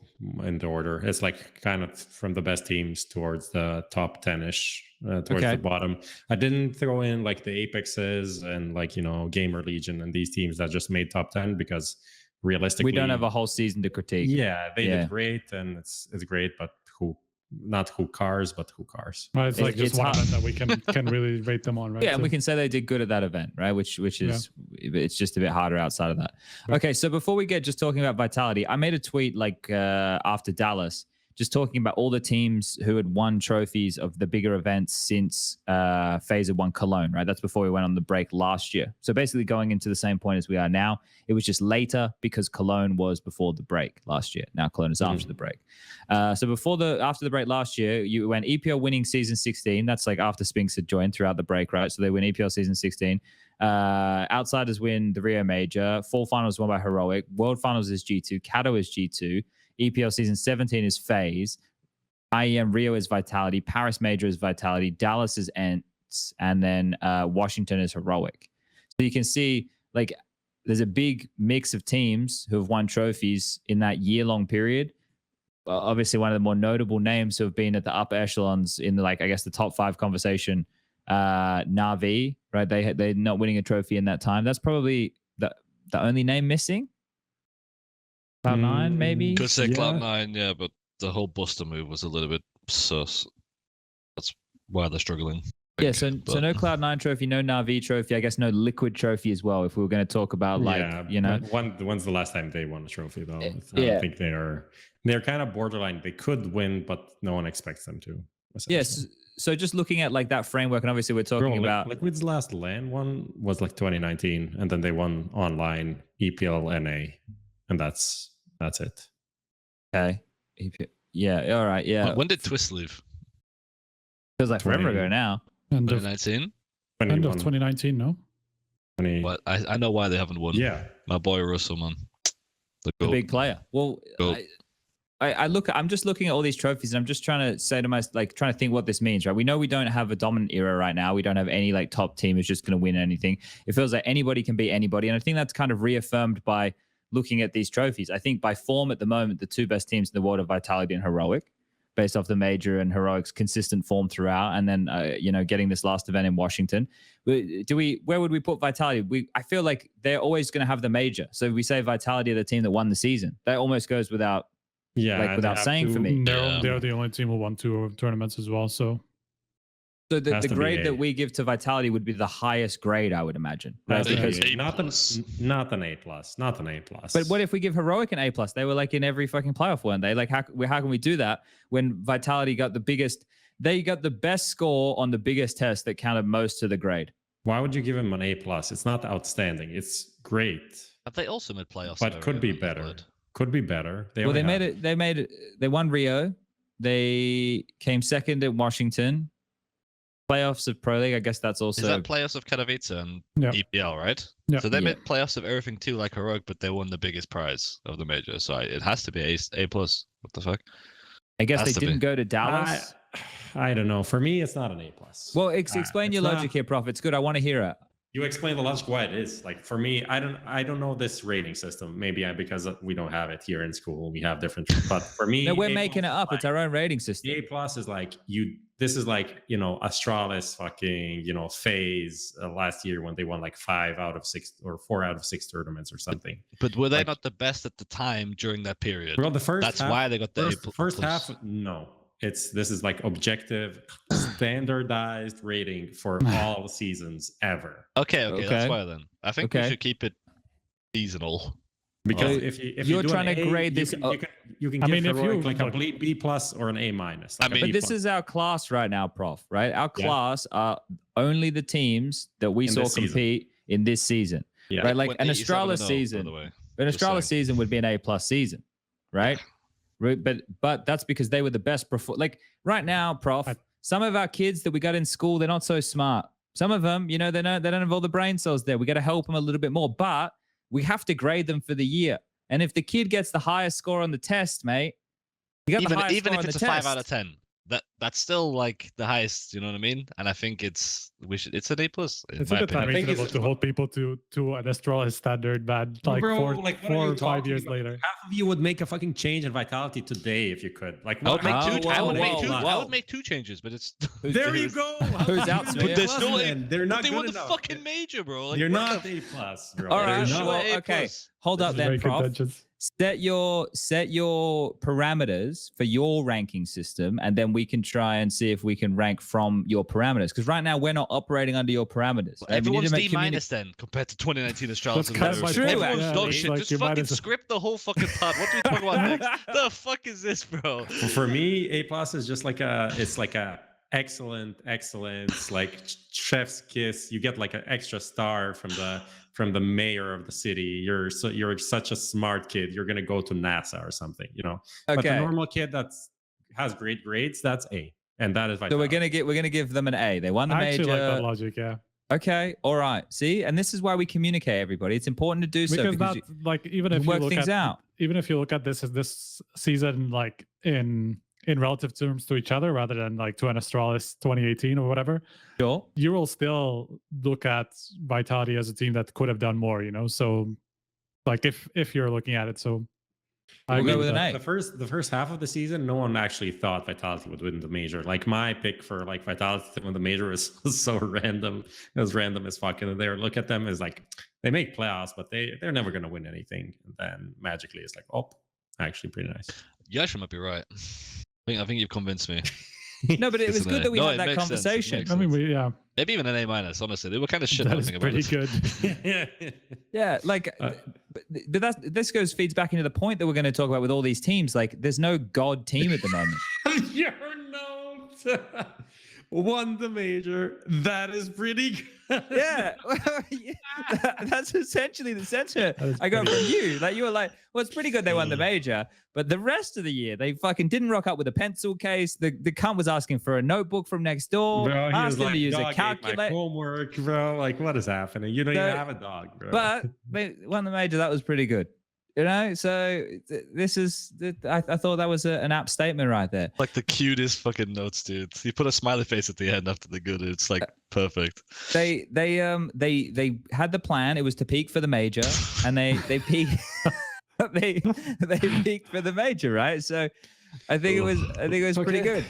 in the order. It's like kind of from the best teams towards the top 10ish, towards the bottom. I didn't throw in like the Apexes and like Gamer Legion and these teams that just made top 10 because realistically We don't have a whole season to critique. Yeah, they did great, and it's great, but not who cars, but who cars. Well, it's like just one hard. event that we can really rate them on, right? Yeah, and So- we can say they did good at that event, right? Which is it's just a bit harder outside of that. Okay, so before we get just talking about Vitality, I made a tweet like after Dallas, just talking about all the teams who had won trophies of the bigger events since FaZe had won Cologne, right? That's before we went on the break last year. So basically going into the same point as we are now, it was just later because Cologne was before the break last year. Now Cologne is after the break. So after the break last year, you went EPL winning season 16. That's like after Spinks had joined throughout the break, right? So they win EPL season 16. Outsiders win the Rio Major. Fall finals won by Heroic. World finals is G2. Kato is G2. EPL season 17 is FaZe. IEM Rio is Vitality. Paris Major is Vitality. Dallas is ENCE. And then Washington is Heroic. So you can see like there's a big mix of teams who have won trophies in that year-long period. Obviously, one of the more notable names who have been at the upper echelons in the, like, I guess the top 5 conversation, NAVI, right? They're not winning a trophy in that time. That's probably the only name missing. Cloud9, maybe? Could say Cloud9, yeah, but the whole Buster move was a little bit sus. That's why they're struggling. Yeah, so no Cloud9 trophy, no NAVI trophy, I guess no Liquid trophy as well, if we were going to talk about, like, you know. When's the last time they won a trophy, though? I don't think they're kind of borderline. They could win, but no one expects them to. Yes. So just looking at, like, that framework, and obviously we're talking about... Liquid's last LAN one was, like, 2019, and then they won online, EPL, NA, and that's it. Okay. Yeah, all right, yeah. When did Twist leave? Feels like forever ago now. 2019? End of 2019, no? What? I know why they haven't won. Yeah. My boy Russell, man. The big player. Well, I'm just looking at all these trophies, and I'm just trying to say to myself, like, trying to think what this means, right? We know we don't have a dominant era right now. We don't have any, like, top team who's just going to win anything. It feels like anybody can beat anybody, and I think that's kind of reaffirmed by looking at these trophies. I think by form at the moment, the two best teams in the world are Vitality and Heroic, based off the Major and Heroic's consistent form throughout, and then getting this last event in Washington. Where would we put Vitality? I feel like they're always going to have the Major. So we say Vitality are the team that won the season. That almost goes without saying for me. They're the only team who won 2 tournaments as well. So the grade that we give to Vitality would be the highest grade, I would imagine. Right? Because not an A+. Not an A+. But what if we give Heroic an A+? They were, like, in every fucking playoff, weren't they? Like, how can we do that when Vitality got the biggest? They got the best score on the biggest test that counted most to the grade. Why would you give them an A+? It's not outstanding. It's great. Have they also made playoffs? But could be better. Could be better. They won Rio. They came second at Washington. Playoffs of Pro League, I guess that's also... Is that playoffs of Katowice and EPL, right? Yeah. So they made playoffs of everything too, like Heroic, but they won the biggest prize of the Major. So it has to be A+. What the fuck? I guess they didn't go to Dallas. I don't know. For me, it's not an A+. Well, explain your logic here, Prof. It's good. I want to hear it. You explain the logic why it is. Like, for me, I don't know this rating system. Maybe because we don't have it here in school. We have different. But for me, no, we're making it up. It's our own rating system. A+ is like this is like, Astralis fucking, FaZe last year when they won like 5 out of 6 or 4 out of 6 tournaments or something. But were they not the best at the time during that period? Well, the first That's why they got the first half. No, this is like objective, standardized rating for all seasons ever. Okay, that's why then. I think we should keep it seasonal. Because if you're trying to grade this, you can give Heroic like a B+ or an A-. But this is our class right now, Prof. Right? Our class are only the teams that we saw compete in this season. Yeah. Right? Like an Astralis season. An Astralis season would be an A+ season, right? But that's because they were the best. Like right now, Prof. Some of our kids that we got in school, they're not so smart. Some of them, they don't have all the brain cells there. We got to help them a little bit more, but we have to grade them for the year. And if the kid gets the highest score on the test, mate, you got the highest score on the test. Even if it's a 5 out of 10, that's still like the highest. You know what I mean? And I think it's an A+. It's a bit unreasonable to hold people to an Astralis standard, man. Like, bro, 4 or 5 years later. Half of you would make a fucking change in Vitality today if you could. Like, I would make 2 changes, but it's there you go. Who's out? But they're still they're not. They good won the enough. fucking Major, bro. Like, you're not A+, bro. All right. Okay. Hold up then, Prof. Set your parameters for your ranking system, and then we can try and see if we can rank from your parameters. Because right now we're not operating under your parameters. Well, everyone's D- then compared to 2019 Astralis. That's true. Everyone's dog shit. Just fucking script the whole fucking pod. What do we talk about next? The fuck is this, bro? For me, A+ is just like a excellent, like chef's kiss. You get like an extra star from the mayor of the city. You're such a smart kid. You're gonna go to NASA or something, Okay. But the normal kid that has great grades, that's A, and that is Vitality. So we're gonna give them an A. They won the Major. I actually like that logic, yeah. Okay, all right. See, and this is why we communicate, everybody. It's important to do so because even if you work things out. Even if you look at this season, like in relative terms to each other, rather than like to an Astralis 2018 or whatever, sure, you will still look at Vitality as a team that could have done more. So, like if you're looking at it, so we'll go with an A. The first half of the season, no one actually thought Vitality would win the Major. Like my pick for like Vitality to win the Major was so random. It was random as fuck. And they look at them as like they make playoffs, but they're never gonna win anything. And then magically, it's like, oh, actually pretty nice. You actually might be right. I think you've convinced me. No, but it was good that we had that makes sense, it conversation. makes I mean, sense. Maybe even an A-. Honestly, they were kind of shit. that is about pretty it. good. Yeah, like, but this feeds back into the point that we're going to talk about with all these teams. Like, there's no god team at the moment. Your note won the major. That is pretty good. Yeah, that's essentially the sentiment I got from you. Like, you were like, well, it's pretty good they won the major, but the rest of the year they fucking didn't rock up with a pencil case. The cunt was asking for a notebook from next door. Bro, he was asking like, to use a dog ate my calculator. homework, bro. Like, what is happening? You don't even have a dog, bro. But they won the major. That was pretty good. You know, so this is, I thought that was an apt statement right there. Like the cutest fucking notes, dude. You put a smiley face at the end after the good. It's like perfect. They had the plan. It was to peak for the major, and they peaked. they peaked for the major, right? So I think it was pretty good.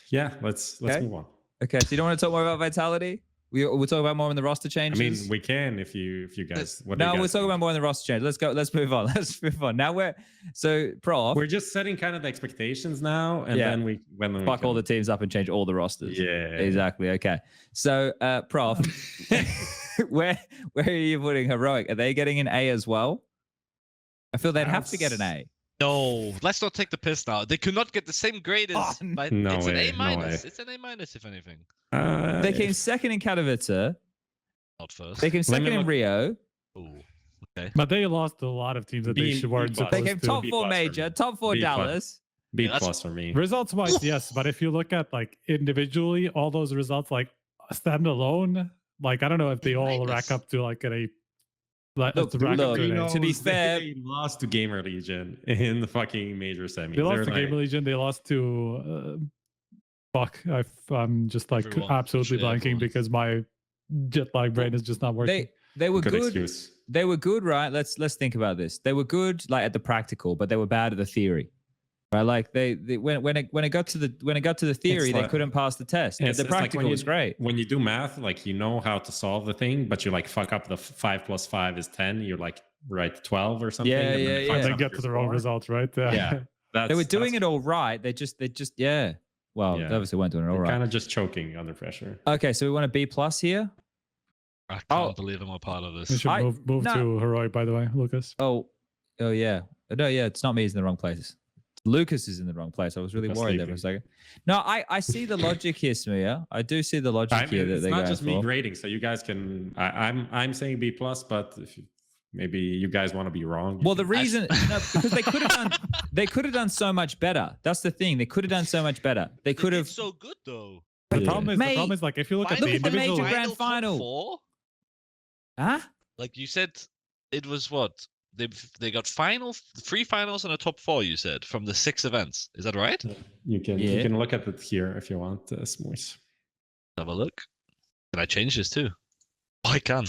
Yeah, let's move on. Okay, so you don't want to talk more about Vitality? We'll talk about more in the roster changes. I mean, we can if you guys. We'll talk about more in the roster change. Let's go. Let's move on. Now Prof. We're just setting kind of the expectations now, and then we fuck all the teams up and change all the rosters. Yeah, exactly. Okay. So, Prof, where are you putting Heroic? Are they getting an A as well? I feel they'd have to get an A. No, let's not take the piss now. They could not get the same grade as. No it's way, an A-. no way. It's an A-, if anything. They came second in Katowice. Not first. They came second in Rio. Ooh, okay. But they lost a lot of teams that they weren't supposed to. They came top 4 major, top 4 Dallas. B+ for me. Results wise, yes. But if you look at like individually, all those results like standalone, like I don't know if they all rack up to like an A. To be fair, they lost to Gamer Legion in the fucking major semis. They lost to Gamer Legion. They lost to I'm just like absolutely blanking because my jet lag brain is just not working. They were good. Excuse. They were good, right? Let's think about this. They were good like at the practical, but they were bad at the theory. Right? Like they when it got to the theory, they couldn't pass the test. The practical was great. When you do math, like you know how to solve the thing, but you like fuck up the 5 + 5 is 10. You're like write 12 or something. Yeah. And then get to the wrong results, right? Yeah. They were doing it all right. They just yeah. Well, they obviously weren't doing it all right. Kind of just choking under pressure. Okay, so we want a B+ here. I can't believe I'm a part of this. We should move to Heroic, by the way, Lucas. Oh yeah. No, yeah, it's not me. He's in the wrong place. Lucas is in the wrong place. I was really worried there for a second. No, I see the logic here, smooya. I do see the logic here. That it's they not just me for. grading, so you guys can. I'm saying B+, but if maybe you guys want to be wrong. Well, the reason because they could have done so much better. That's the thing. They could have done so much better. They could have so good though. The problem is like if you look at the individual major grand final. Huh? Like you said, it was what they got 3 finals and a top 4. You said from the 6 events. Is that right? You can look at it here if you want, smooth. Have a look. Can I change this too? Oh, I can.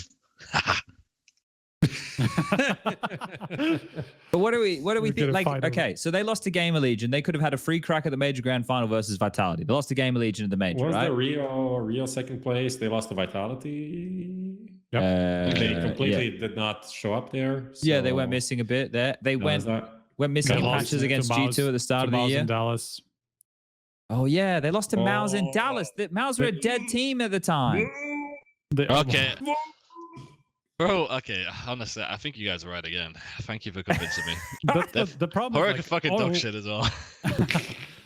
But what do we think? Like, okay, so they lost to Gamer Legion. They could have had a free crack at the major grand final versus Vitality. They lost to Gamer Legion at the major, Was right? the Rio second place? They lost to Vitality. Yep. They completely did not show up there. So yeah, they went missing a bit there. They went missing in matches against G2 at the start of the year. In Dallas. Oh yeah, they lost to MOUZ in Dallas. MOUZ were a dead team at the time. Okay. Bro, okay, honestly, I think you guys are right again. Thank you for convincing me. The problem is like, fucking dog shit as well.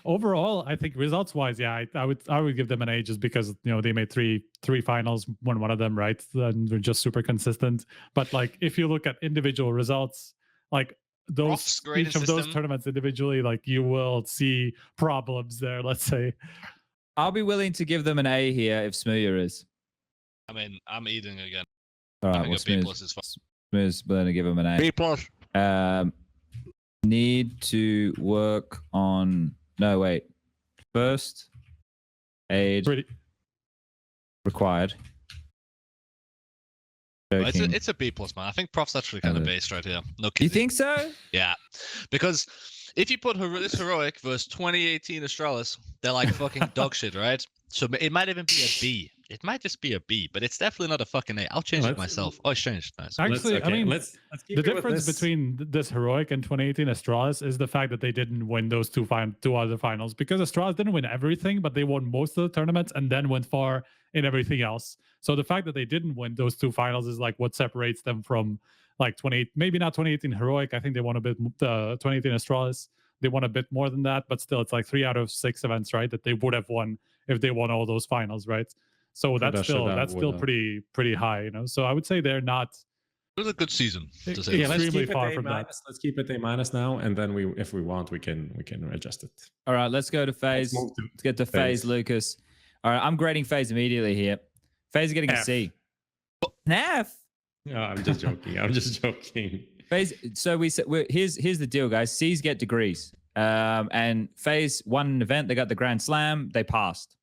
Overall, I think results-wise, yeah, I would give them an A just because they made three finals, won one of them, right? And they're just super consistent. But like, if you look at individual results, like each of those tournaments individually, like you will see problems there. Let's say. I'll be willing to give them an A here if smooya is. I mean, I'm eating again. All right, well, smooth's willing to give him an A. B+. Need to work on. No, wait. First aid required. It's a B+, man. I think Prof's actually kind of based right here. No kidding. You think so? Yeah, because if you put this Heroic versus 2018 Astralis, they're like fucking dog shit, right? So it might even be a B. It might just be a B, but it's definitely not a fucking A. I'll change it myself. Oh, it's changed. Nice. Actually, I mean, let's keep the it with difference this. between this Heroic and 2018 Astralis is the fact that they didn't win those two other finals, because Astralis didn't win everything, but they won most of the tournaments and then went far in everything else. So the fact that they didn't win those two finals is like what separates them from like 28, maybe not 2018 Heroic. I think they won a bit. 2018 Astralis, they won a bit more than that, but still, it's like 3 out of 6 events, right? That they would have won if they won all those finals, right? So that's still pretty high, you know. So I would say they're not. It was a good season. To say Yeah, let's extremely keep it far A from that. minus. Let's keep it A- now, and then if we want, we can adjust it. All right, let's go to FaZe. Let's get to FaZe, Lucas. All right, I'm grading FaZe immediately here. FaZe getting a C. An F. No, I'm just joking. I'm just joking. FaZe. So here's the deal, guys. C's get degrees. And FaZe won an event. They got the Grand Slam. They passed.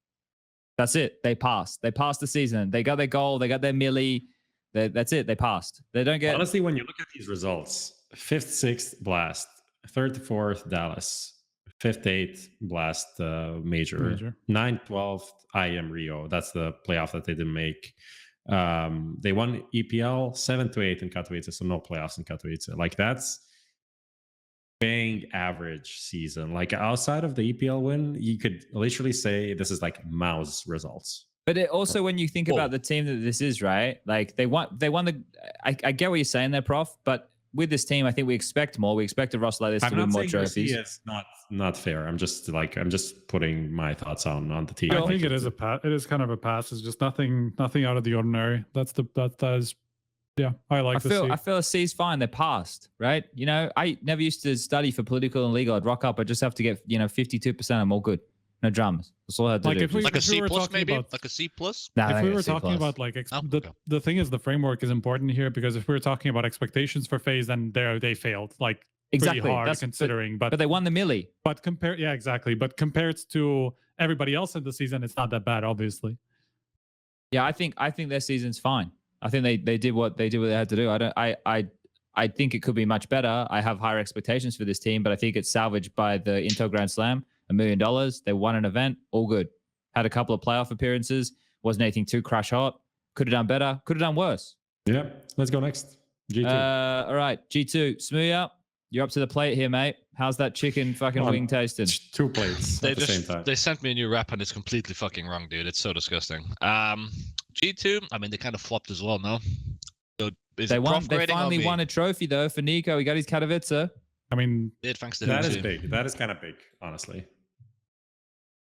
That's it. They passed. They passed the season. They got their goal. They got their milli. That's it. They passed. They don't get. Honestly, when you look at these results, 5th, 6th Blast, 3rd to 4th Dallas, 5th, 8th Blast Major. 9th, 12th IM Rio. That's the playoff that they didn't make. They won EPL 7th to 8th in Katowice, so no playoffs in Katowice. Like, that's bang average season. Like, outside of the EPL win, you could literally say this is like MOUZ results. But it also, when you think about the team that this is, right? Like, they won the. I get what you're saying there, Prof. But with this team, I think we expect more. We expect a roster like this to win more trophies. It's not fair. I'm just putting my thoughts on the team. I think it is a pass. It is kind of a pass. It's just nothing out of the ordinary. That is. Yeah, I feel a C's fine. They're passed, right? You know, I never used to study for political and legal. I'd rock up. I just have to get 52%. I'm all good. No dramas. That's all I had to do. Like a C plus, maybe? Like a C plus? If we were talking about like the thing is, the framework is important here, because if we were talking about expectations for FaZe, then they failed like exactly pretty hard considering. But they won the milli. But exactly. But compared to everybody else in the season, it's not that bad, obviously. Yeah, I think their season's fine. I think they did what they had to do. I think it could be much better. I have higher expectations for this team, but I think it's salvaged by the Intel Grand Slam, $1 million. They won an event, all good. Had a couple of playoff appearances. Wasn't anything too crash hot. Could have done better. Could have done worse. Yeah, let's go next. G2. All right, G2. smooya, you're up to the plate here, mate. How's that chicken fucking wing tasting? 2 plates at the same time. They sent me a new rap and it's completely fucking wrong, dude. It's so disgusting. G2, I mean, they kind of flopped as well, no? So they finally won a trophy, though, for Nico. He got his Katowice. I mean, thanks to that is big. That is kind of big, honestly.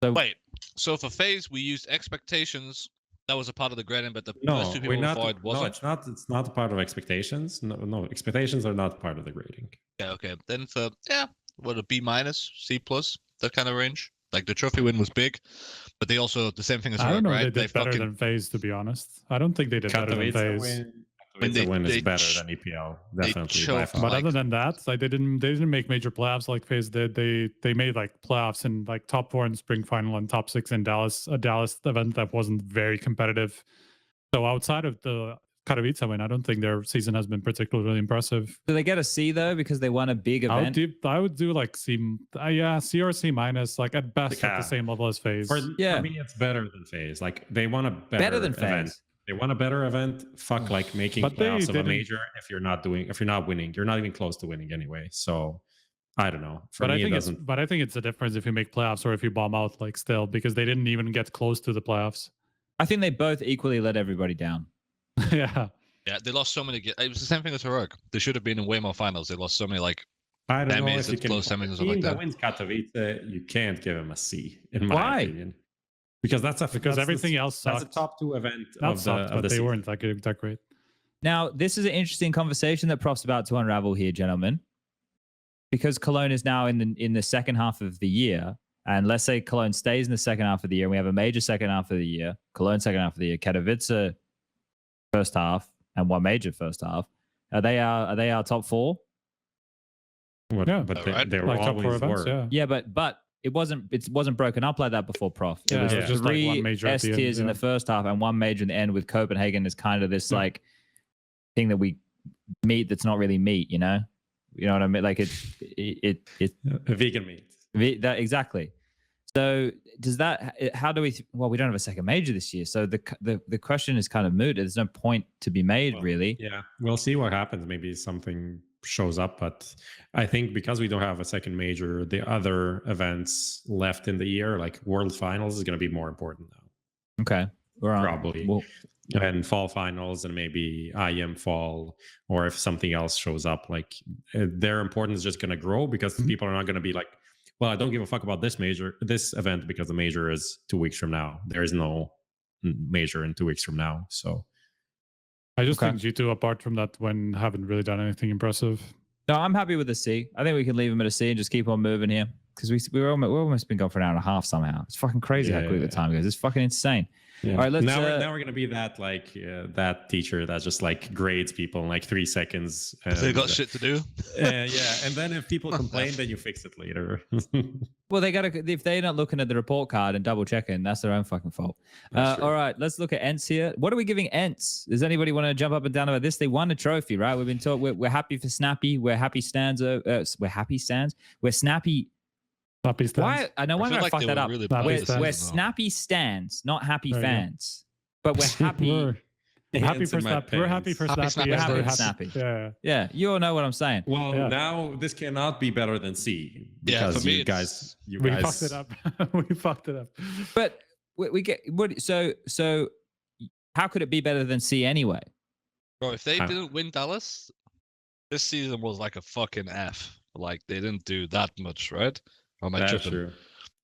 So wait, so for FaZe, we used expectations. That was a part of the grading, but the first 2 people before it wasn't. No, it's not a part of expectations. No, expectations are not part of the grading. Yeah, okay. Then for what, a B minus, C plus, that kind of range. Like, the trophy win was big, but they also the same thing as I don't know. right? They did better than FaZe, to be honest. I don't think they did better than FaZe. The win is better than EPL, definitely. By far. But other than that, like they didn't make major playoffs like FaZe did. They made like playoffs in like top 4 in spring final and top 6 in Dallas, a Dallas event that wasn't very competitive. So outside of the Katowice win, I don't think their season has been particularly impressive. Do they get a C though because they won a big event? I would do like C, C or C minus, like at best at the same level as FaZe. For me, it's better than FaZe. Like, they won a better than event. FaZe. They won a better event. Fuck, like making playoffs of a major. If you're not winning, you're not even close to winning anyway. So I don't know. But I think it's a difference if you make playoffs or if you bomb out, like, still, because they didn't even get close to the playoffs. I think they both equally let everybody down. Yeah, they lost so many. It was the same thing as Heroic. They should have been in way more finals. They lost so many, like, I don't know if you can. Close semis and stuff like that. Wins Katowice, you can't give him a C in my opinion. Because everything else sucked. That's a top 2 event but they season. weren't that great. Now, this is an interesting conversation that Prof's about to unravel here, gentlemen. Because Cologne is now in the second half of the year, and let's say Cologne stays in the second half of the year, and we have a major second half of the year, Cologne second half of the year, Katowice first half, and one major first half. Are they our top 4? Yeah, but they were like always events, were. Yeah, but it wasn't broken up like that before, Prof. It was just 3 like one major S tiers in the first half and 1 major in the end, with Copenhagen as kind of this like thing that we meat that's not really meat, you know what I mean? Like it vegan meat. That exactly. So does that? How do we? Well, we don't have a second major this year, so the question is kind of moot. There's no point to be made, really. Yeah, we'll see what happens. Maybe something shows up, but I think because we don't have a second major, the other events left in the year, like World Finals, is going to be more important now. Okay, probably. Well, and fall finals and maybe IM fall, or if something else shows up, like their importance is just going to grow because people are not going to be like, well, I don't give a fuck about this event because the major is 2 weeks from now. There is no major in 2 weeks from now. So I just think G2, apart from that, haven't really done anything impressive. No, I'm happy with the C. I think we can leave them at a C and just keep on moving here because we've almost been going for an hour and a half somehow. It's fucking crazy how quick the time goes. It's fucking insane. Yeah. All right, let's. Now we're gonna be that that teacher that just like grades people in like 3 seconds. And, they got shit to do. Yeah, and then if people complain, then you fix it later. Well, they gotta if they're not looking at the report card and double checking, that's their own fucking fault. All right, let's look at ENCE here. What are we giving ENCE? Does anybody want to jump up and down about this? They won a trophy, right? We've been told we're happy for Snappy. We're happy stands. We're happy stands. We're Snappy. Snappy stands. Why? I know why I fucked that up. Really we're Snappy stands, not happy fans. But we're happy. We're happy for Snappy. We're happy for Snappy. We're happy for Snappy. Yeah. You all know what I'm saying. Well, now this cannot be better than C because for me, you guys fucked it up. We fucked it up. But we get so how could it be better than C anyway? Bro, if they didn't win Dallas, this season was like a fucking F. Like they didn't do that much, right? That's true.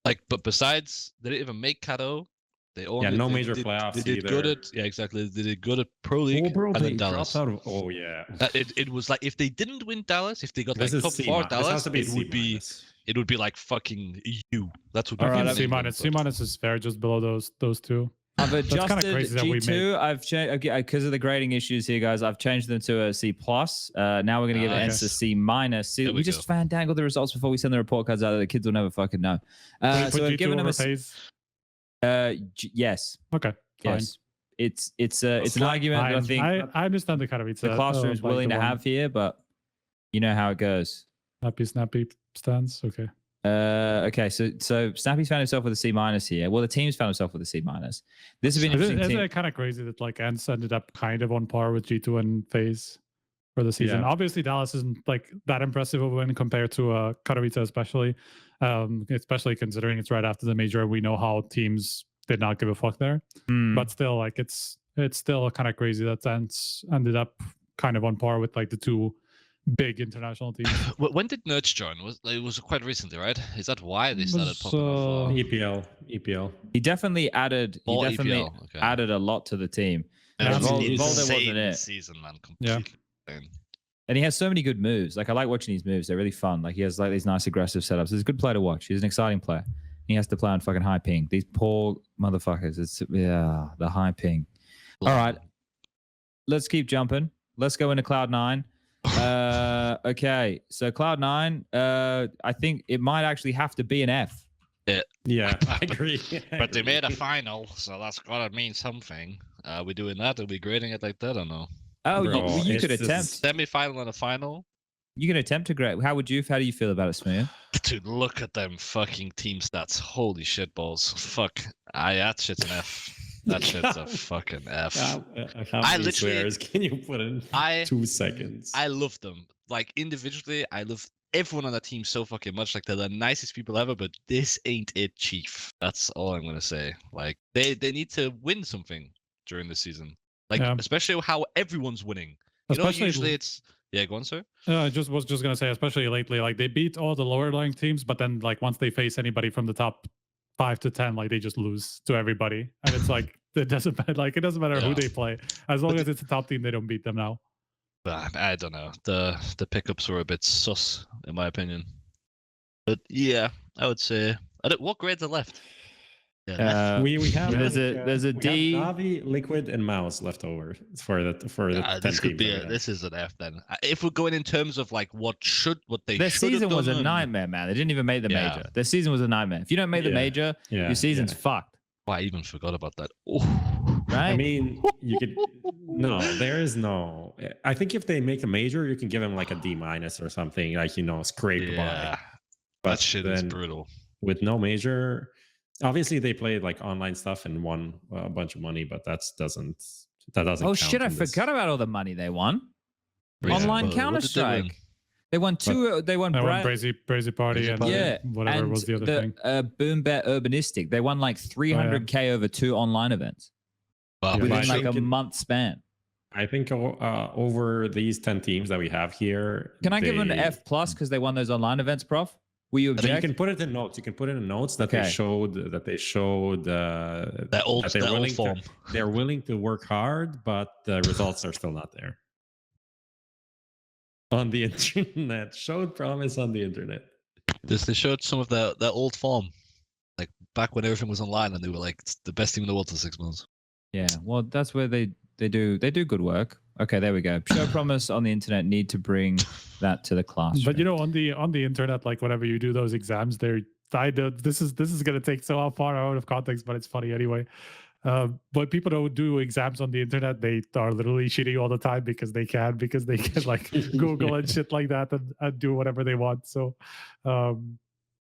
Like, but besides, they didn't even make Kato. They only no major playoffs. They did good at exactly. They did good at Pro League and then Dallas. It was like if they didn't win Dallas, if they got like top 4 Dallas, it would be like fucking U. That's what. I think C minus is fair, just below those two. I've adjusted G2. I've changed because of the grading issues here, guys. I've changed them to a C plus. Now we're gonna give ENCE a C minus. We just fandangled the results before we send the report cards out. The kids will never fucking know. So I've given them a FaZe? Yes. Okay. Fine. Yes. It's an argument that I think I understand the kind of the classroom is willing to have here, but you know how it goes. Snappy stands. Okay. Okay, so Snappy's found himself with a C minus here. Well, the team's found himself with a C minus. This has been interesting. Isn't it kind of crazy that like ENCE ended up kind of on par with G2 and FaZe for the season? Yeah. Obviously, Dallas isn't like that impressive of a win compared to Katowice, especially considering it's right after the major. We know how teams did not give a fuck there, but still, like it's still kind of crazy that ENCE ended up kind of on par with like the two big international teams. When did Nerds join? It was quite recently, right? Is that why they started popping off? EPL. He definitely added. Added a lot to the team. Volder wasn't it. Season, man. Completely. And he has so many good moves. Like I like watching these moves. They're really fun. Like he has like these nice aggressive setups. He's a good player to watch. He's an exciting player. He has to play on fucking high ping. These poor motherfuckers. It's the high ping. All right, let's keep jumping. Let's go into Cloud9. Okay, so Cloud9, I think it might actually have to be an F. Yeah, I agree. But they made a final, so that's gotta mean something. Are we doing that? Are we grading it like that or no? Oh, bro, you could attempt semi-final and a final. You can attempt to grade. How do you feel about it, smooya? Dude, look at them fucking team stats. Holy shit balls. Fuck. That shit's an F. That shit's a fucking F. How many swears can you put in 2 seconds? I love them. Like individually, I love everyone on that team so fucking much. Like they're the nicest people ever, but this ain't it, chief. That's all I'm gonna say. Like they need to win something during the season. Like especially how everyone's winning. Usually it's go on, sir. I was just gonna say, especially lately, like they beat all the lower lying teams, but then like once they face anybody from the top 5 to 10, like they just lose to everybody, and it's like it doesn't matter who they play, as long as it's a top team, they don't beat them now. I don't know. The pickups were a bit sus in my opinion, but yeah, I would say. What grades are left? We have there's a D, NAVI, Liquid, and MOUZ left over for the this could be this is an F then. If we're going in terms of like what they their season was a nightmare, man. They didn't even make the major. Their season was a nightmare. If you don't make the major, your season's fucked. Oh, I even forgot about that. Right? I mean, you could there is no. I think if they make a major, you can give them like a D minus or something, like scrape by. But that shit is brutal. With no major. Obviously, they played like online stuff and won a bunch of money, but that doesn't Oh count shit! I in this. forgot about all the money they won. Yeah. Online What Counter did they win? Strike. They won two. They won. I won Brazy Party and Yeah, whatever and was the other thing. Boom Bet Urbanistic. They won like 300K over 2 online events Wow. Yeah, within I like a think month span. I think over these 10 teams that we have here, Can I give them an F plus because they won those online events, Prof? Will you You object? can put it in notes. You can put it in notes that Okay. they showed That old form. they're willing to work hard, but the results are still not there. On the internet, showed promise on the internet. They showed some of their old form, like back when everything was online, and they were like it's the best team in the world for 6 months. Yeah, well, that's where they do good work. Okay, there we go. Show promise on the internet. Need to bring that to the classroom. But you know, on the internet, like whenever you do those exams, this is gonna take so far out of context, but it's funny anyway. But people don't do exams on the internet. They are literally cheating all the time because they can like Google and shit like that and do whatever they want. So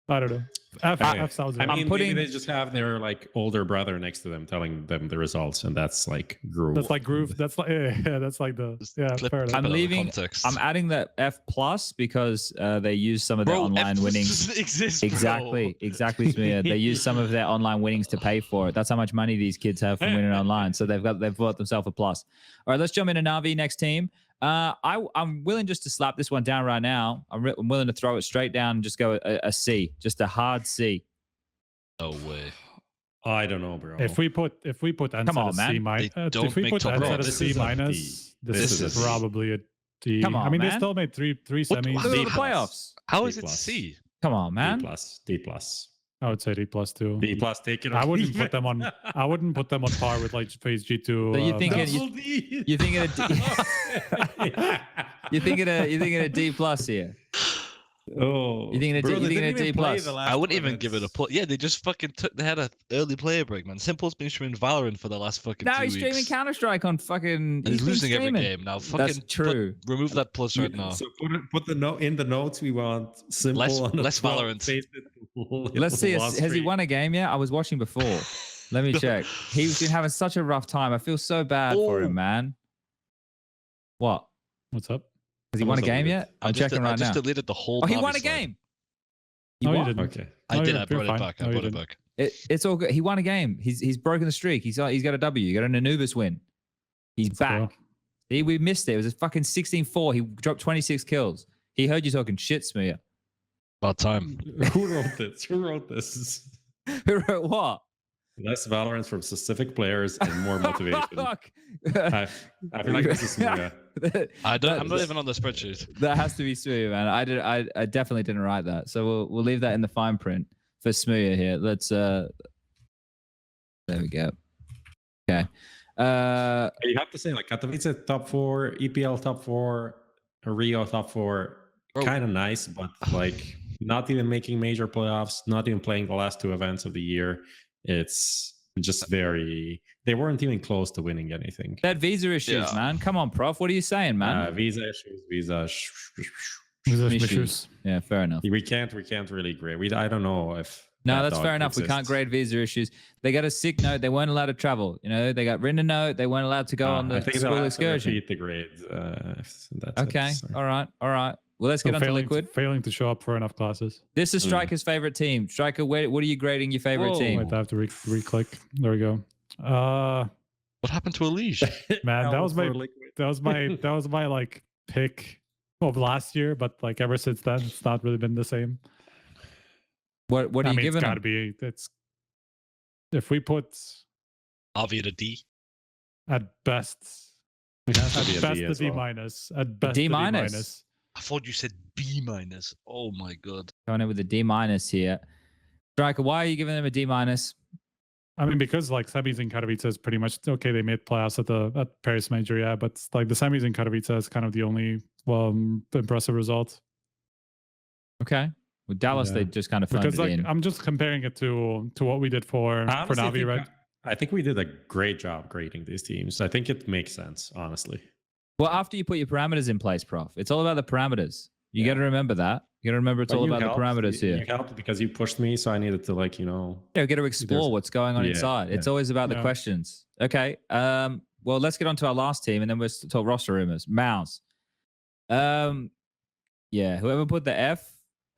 I don't know. F sounds. I mean, putting- maybe they just have their like older brother next to them telling them the results, and that's like groove. That's like groove. That's like yeah. That's like the fair enough. I'm leaving. I'm adding the F plus because they use some of their online winnings. Exactly, smooya. They use some of their online winnings to pay for it. That's how much money these kids have from winning online. So they've bought themselves a plus. All right, let's jump into NAVI next team. I'm willing just to slap this one down right now. I'm willing to throw it straight down and just go a C, just a hard C. No way. I don't know, bro. If we put ENCE Come on, at a man. C minus, don't if we make put top ENCE row. at a This C is a minus, D. this is probably a D. Come on, I mean, man. they still made three semis. Look at D all the plus. playoffs. How D is it plus. C? Come on, man. D plus. I would say D plus too. D plus. Take it. I or wouldn't leave put it. them on. I wouldn't put them on par with like FaZe G2. So you think it- Double D. You think it a D? You think it a D plus here? Oh, You think it a D- bro, you they think it a didn't even D play plus? the last I wouldn't two even give it a events. plus. Yeah, they just fucking took. They had an early player break, man. Simple's been streaming Valorant for the last fucking Now 2 he's weeks. streaming Counter Strike on fucking. And he's been losing every streaming. game now. Fucking That's true. remove that plus right now. So put the note in the notes. We want simple. Less- on the less front, Valorant. paste it Let's see. lost Has he streak. won a game yet? I was watching before. Let me check. He's been having such a rough time. I feel so bad for him, man. What? What's up? Has he won a Almost game deleted. yet? I'm checking I right just now. deleted the whole. Oh, he Navi won a slide. game. He No, you won? didn't. Okay. I No, did. you're- I brought you're it fine. back. No, I you brought it didn't. back. It's all good. He won a game. He's broken the streak. He's got a W. He got an Anubis win. He's Let's go. back. See, we missed it. It was a fucking 16-4. He dropped 26 kills. He heard you talking shit, Smooya. About time. Who wrote this? Who wrote this? Who wrote what? Less Valorant from specific players and more motivation. Fuck. I feel like this is Smooya. I'm not even on the spreadsheet. That has to be Smooya, man. I definitely didn't write that. So we'll leave that in the fine print for Smooya here. Let's there we go. Okay. You have to say like Katowice top 4, EPL top 4, Rio top 4. Bro. Kind of nice, but like not even making major playoffs, not even playing the last 2 events of the year. It's just very. They weren't even close to winning anything. That visa issues, Yeah. man. Come on, Prof. What are you saying, man? Visa issues, Issues. Yeah, fair enough. We can't really grade. I don't know if. No, that that's dog fair enough. We can't exists. grade visa issues. They got a sick note. They weren't allowed to travel. You know, they got written a note. They weren't allowed to go on I the think they'll school have to excursion. repeat the grades. That's Okay. it, so. All right. Well, let's So get on to failing, Liquid. failing to show up for enough classes. This is Striker's favorite team. Striker, what are you grading your favorite Whoa. team? Wait, I have to re-click. There we go. What happened to Elise? Man, that was my For Liquid. that was my like pick of last year, but like ever since then, it's not really been the same. What are I you mean, giving it's got to them? be. It's if we put Avi at a D. at best, It has to at be a best D a as D well. minus, at best D a D minus? minus. I thought you said B minus. Oh my god. Going in with a D minus here. Striker, why are you giving them a D minus? I mean, because like semis in Katowice is pretty much okay. They made playoffs at Paris Major, yeah, but like the semis in Katowice is kind of the only impressive result. Okay. With Dallas, Yeah. they just kind of phoned Because it like in. I'm just comparing it to what we did for Honestly, Navi, right? I think we did a great job grading these teams. I think it makes sense, honestly. Well, after you put your parameters in place, Prof, it's all about the parameters. You got to remember that You gotta remember it's But all you about helped. the parameters here. You helped because you pushed me, so I needed to like, Yeah, we got to explore what's going on inside. It's always about the questions. Okay. Well, let's get on to our last team, and then we'll talk roster rumors. MOUZ. Yeah, whoever put the F,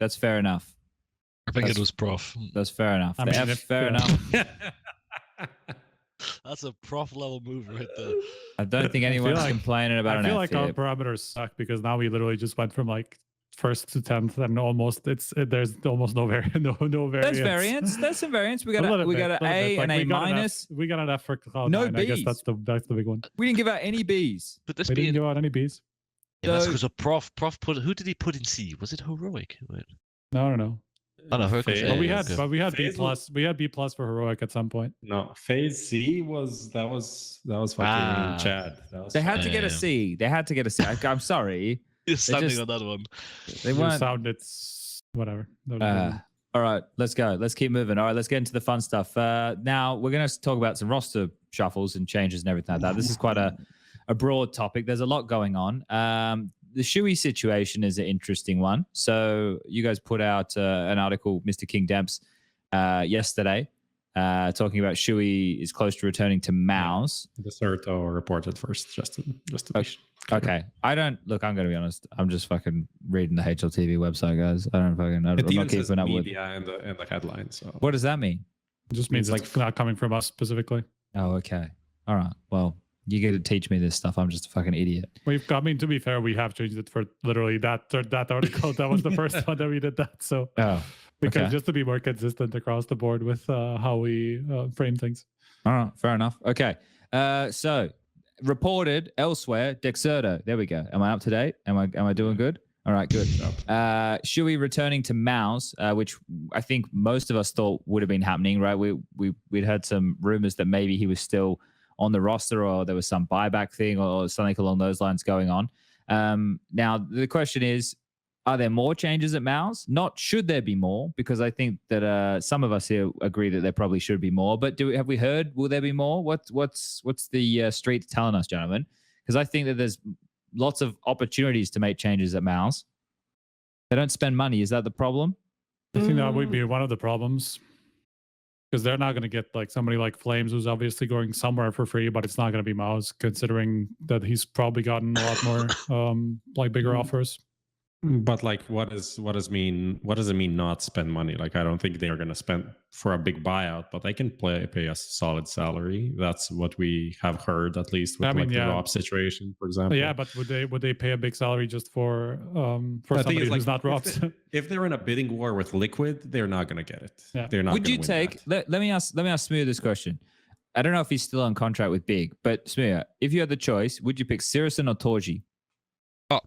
that's fair enough. I think it was Prof. That's fair enough. I The mean, F, fair enough. That's a Prof level move right there. I don't think anyone's complaining about an F. I feel like our parameters suck because now we literally just went from like first to 10th, and almost there's almost no variance. There's variance. There's some variance. We got an A and A minus. We got an F for Cloud9. No I guess Bs. that's the big one. We didn't give out any Bs. But this We didn't give out any Bs. Yeah, that's because of Prof. Prof put. Who did he put in C? Was it Heroic? Wait. No, no. Oh no, Heroic. But we had B plus. We had B plus for Heroic at some point. No, FaZe was fucking Chad. They had to get a C. They had to get a C. I'm sorry. You're standing on that one. They weren't. It's whatever. All right, let's go. Let's keep moving. All right, let's get into the fun stuff. Now we're going to talk about some roster shuffles and changes and everything like that. This is quite a broad topic. There's a lot going on. The siuhy situation is an interesting one. So you guys put out an article, Mr. King Demps, yesterday, talking about siuhy is close to returning to MOUZ. The Certo reported first, just to Okay. I don't look. I'm going to be honest. I'm just fucking reading the HLTV website, guys. I'm not keeping up with media and the headline. So what does that mean? It just means it's not coming from us specifically. Oh, okay. All right. Well, you get to teach me this stuff. I'm just a fucking idiot. I mean, to be fair, we have changed it for literally that article. That was the first one that we did that. So because just to be more consistent across the board with how we frame things. All right. Fair enough. Okay. So reported elsewhere, dexter. There we go. Am I up to date? Am I doing good? All right, good. siuhy returning to MOUZ, which I think most of us thought would have been happening, right? We'd heard some rumors that maybe he was still on the roster, or there was some buyback thing, or something along those lines going on. Now the question is, are there more changes at MOUZ? Not should there be more, because I think that some of us here agree that there probably should be more. But have we heard? Will there be more? What's the street telling us, gentlemen? Because I think that there's lots of opportunities to make changes at MOUZ. They don't spend money. Is that the problem? I think that would be one of the problems, because they're not going to get like somebody like flameZ, who's obviously going somewhere for free, but it's not going to be MOUZ, considering that he's probably gotten a lot more like bigger offers. But like, what does it mean not spend money? Like, I don't think they're going to spend for a big buyout, but they can pay a solid salary. That's what we have heard, at least with the Rob situation, for example. Yeah, but would they pay a big salary just for somebody who's not Rob? If they're in a bidding war with Liquid, they're not going to get it. Yeah. They're not. Would you take? Let me ask smooya this question. I don't know if he's still on contract with Big, but smooya, if you had the choice, would you pick syrsoN or torzsi? Oh.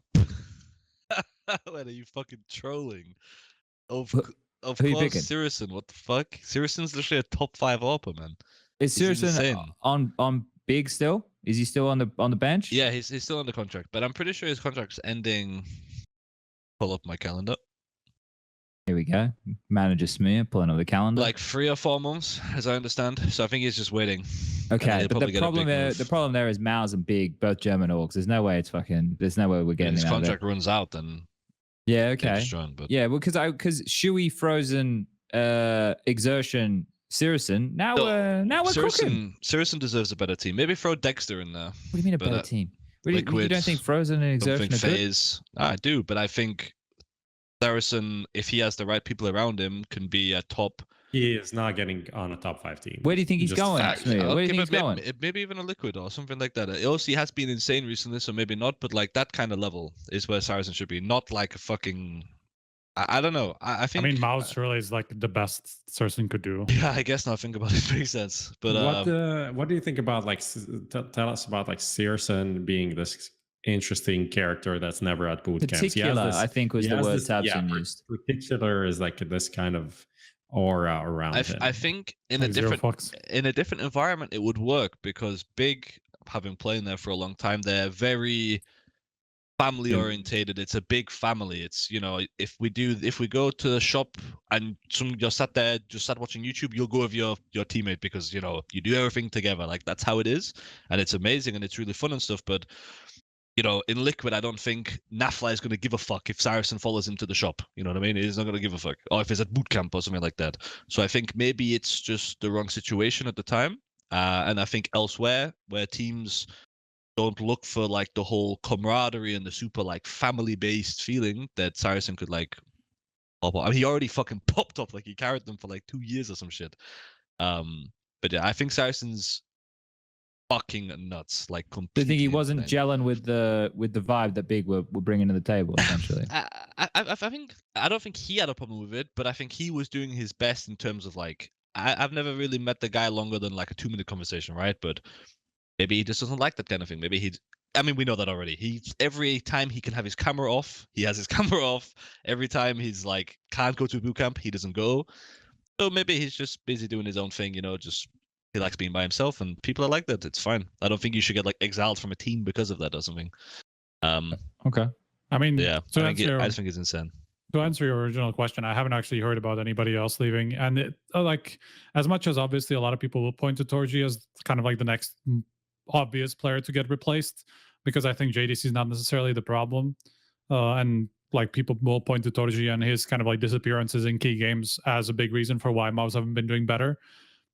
What are you fucking trolling? Of course, syrsoN. What the fuck? syrsoN's literally a top 5 AWPer, man. Is syrsoN on Big still? Is he still on the bench? Yeah, he's still on the contract, but I'm pretty sure his contract's ending. Pull up my calendar. Here we go. Manager smooya pulling up the calendar. Like 3 or 4 months, as I understand. So I think he's just waiting. Okay, but the problem there is MOUZ and Big, both German orgs. There's no way we're getting his contract runs out, then. Yeah, okay. Strong, but... Yeah, because siuhy, frozen, exertion, syrsoN. Now we're cooking. syrsoN deserves a better team. Maybe throw dexter in there. What do you mean a better team? You don't think frozen and exertion are FaZe. I do, but I think syrsoN, if he has the right people around him, can be a top. He is not getting on a top 5 team. Where do you think he's going? Where do you think he's going? Maybe even a Liquid or something like that. He has been insane recently, so maybe not. But like that kind of level is where syrsoN should be, not like a fucking. I don't know. I think. I mean, MOUZ surely is like the best syrsoN could do. Yeah, I guess now I think about it, makes sense. But what do you think about like? Tell us about like syrsoN being this interesting character that's never at boot camps. Particular, I think was the word Tabson used. Particular is like this kind of aura around him. I think in a different environment it would work, because Big, having played there for a long time, they're very family orientated. It's a big family. It's, if we go to the shop and you're sat there just watching YouTube, you'll go with your teammate, because you do everything together. Like that's how it is, and it's amazing and it's really fun and stuff. But you know, in Liquid, I don't think Nafla is going to give a fuck if syrsoN follows him to the shop. You know what I mean? He's not going to give a fuck. Or if he's at boot camp or something like that. So I think maybe it's just the wrong situation at the time. And I think elsewhere, where teams don't look for like the whole camaraderie and the super like family-based feeling that syrsoN could like pop up. I mean, he already fucking popped up. Like he carried them for like 2 years or some shit. But yeah, I think syrsoN's fucking nuts, like completely. Do you think he wasn't insane. gelling with the vibe that Big were bringing to the table essentially? I don't think he had a problem with it, but I think he was doing his best in terms of like I've never really met the guy longer than like a 2-minute conversation, right? But maybe he just doesn't like that kind of thing. Maybe I mean, we know that already. Every time he can have his camera off, he has his camera off. Every time he's like can't go to boot camp, he doesn't go. So maybe he's just busy doing his own thing, you know, just he likes being by himself, and people are like that. It's fine. I don't think you should get like exiled from a team because of that or something. Okay. I mean, Yeah, I just think it's insane. To answer your original question, I haven't actually heard about anybody else leaving, and it, like as much as obviously a lot of people will point to torzsi as kind of like the next obvious player to get replaced, because I think JDC is not necessarily the problem, and like people will point to torzsi and his kind of like disappearances in key games as a big reason for why MOUZ haven't been doing better.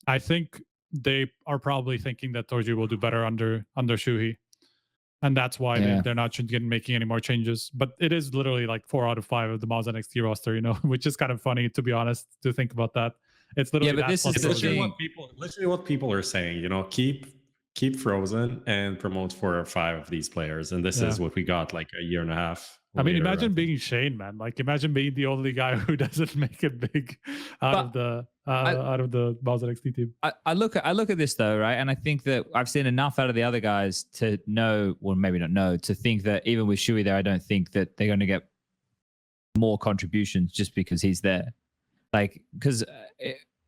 I think they are probably thinking that torzsi will do better under siuhy. And that's why they're not making any more changes. But it is literally like 4 out of 5 of the MOUZ NXT roster, you know, which is kind of funny, to be honest, to think about that. It's literally but this is literally what people are saying, you know, keep frozen and promote 4 or 5 of these players. And this is what we got like a year and a half. I mean, imagine being Shane, man. Like, imagine being the only guy who doesn't make it big out of the MOUZ NXT team. I look at this though, right? And I think that I've seen enough out of the other guys to know, or maybe not know, to think that even with siuhy there, I don't think that they're going to get more contributions just because he's there. Like, because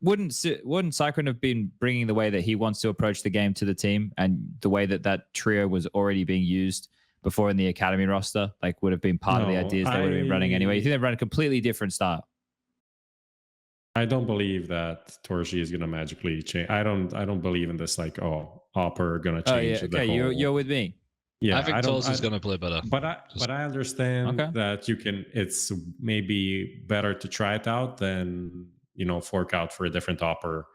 wouldn't syrsoN have been bringing the way that he wants to approach the game to the team, and the way that trio was already being used before in the academy roster, like would have been part of the ideas they would have been running anyway? You think they'd run a completely different style? I don't believe that torzsi is gonna magically change. I don't believe in this like Opper gonna change. Okay, you're with me. Yeah, I think torzsi is gonna play better. But I understand that you can. It's maybe better to try it out than, you know, fork out for a different Opper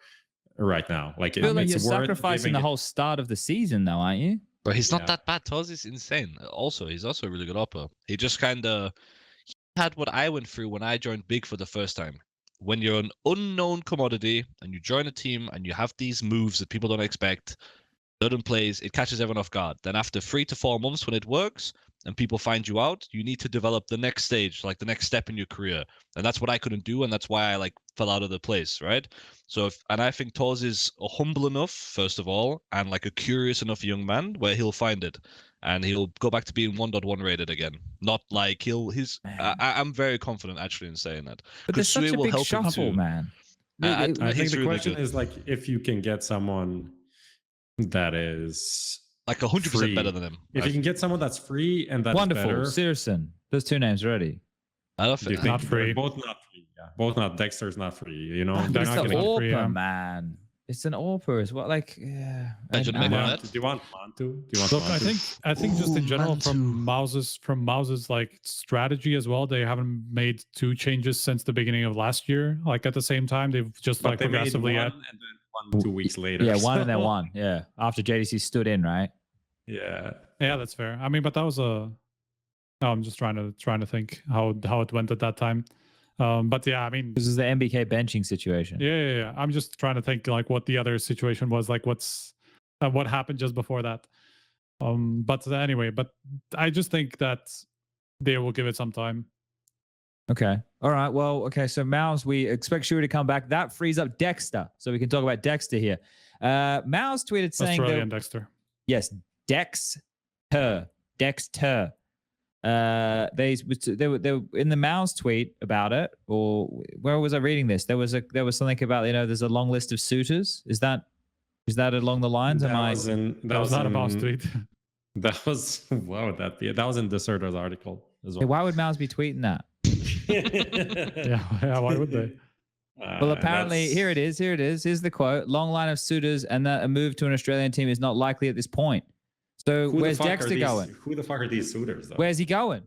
right now. Like, I feel like you're sacrificing the whole start of the season, though, aren't you? But he's not that bad. torzsi's insane. He's also a really good Opper. He just kind of had what I went through when I joined Big for the first time. When you're an unknown commodity and you join a team and you have these moves that people don't expect, certain plays, it catches everyone off guard. Then after 3 to 4 months, when it works and people find you out, you need to develop the next stage, like the next step in your career. And that's what I couldn't do, and that's why I like fell out of the place, right? So I think torzsi is humble enough, first of all, and like a curious enough young man where he'll find it. And he'll go back to being 1.1 rated again. Not like I'm very confident actually in saying that. But there's such a big shuffle, man. I think the question is like if you can get someone that is like 100% better than him. If you can get someone that's free and that's wonderful, better. syrsoN. There's 2 names already. I don't think not free. Both not free. Yeah, both not. Dexter's not free. You know, they're not getting AWPer, man. It's an AWPer as well. Like, yeah. Do you want Mantu? Look, I think just in general from MOUZ's like strategy as well, they haven't made 2 changes since the beginning of last year. Like at the same time, they've just but like they progressively made 1 and then 1 2 weeks later. Yeah, 1 and then 1. Yeah, after JDC stood in, right? Yeah, that's fair. I mean, but that was I'm just trying to think how it went at that time. But yeah, I mean, this is the MBK benching situation. Yeah. I'm just trying to think like what the other situation was, like what happened just before that. But anyway, but I just think that they will give it some time. Okay. All right. Well, okay. So MOUZ, we expect siuhy to come back. That frees up Dexter, so we can talk about Dexter here. MOUZ tweeted saying Australian Dexter. Yes, Dexter. They were in the MOUZ tweet about it, or where was I reading this? There was something about, you know, there's a long list of suitors. Is that along the lines? That was not a MOUZ tweet. That was, what would that be? That was in Deserter's article as well. Why would MOUZ be tweeting that? yeah, why would they? Well, apparently, here it is. Here's the quote: "Long line of suitors, and that a move to an Australian team is not likely at this point. So Who where's the fuck are Dexter these- going? Who the fuck are these suitors, though? Where's he going?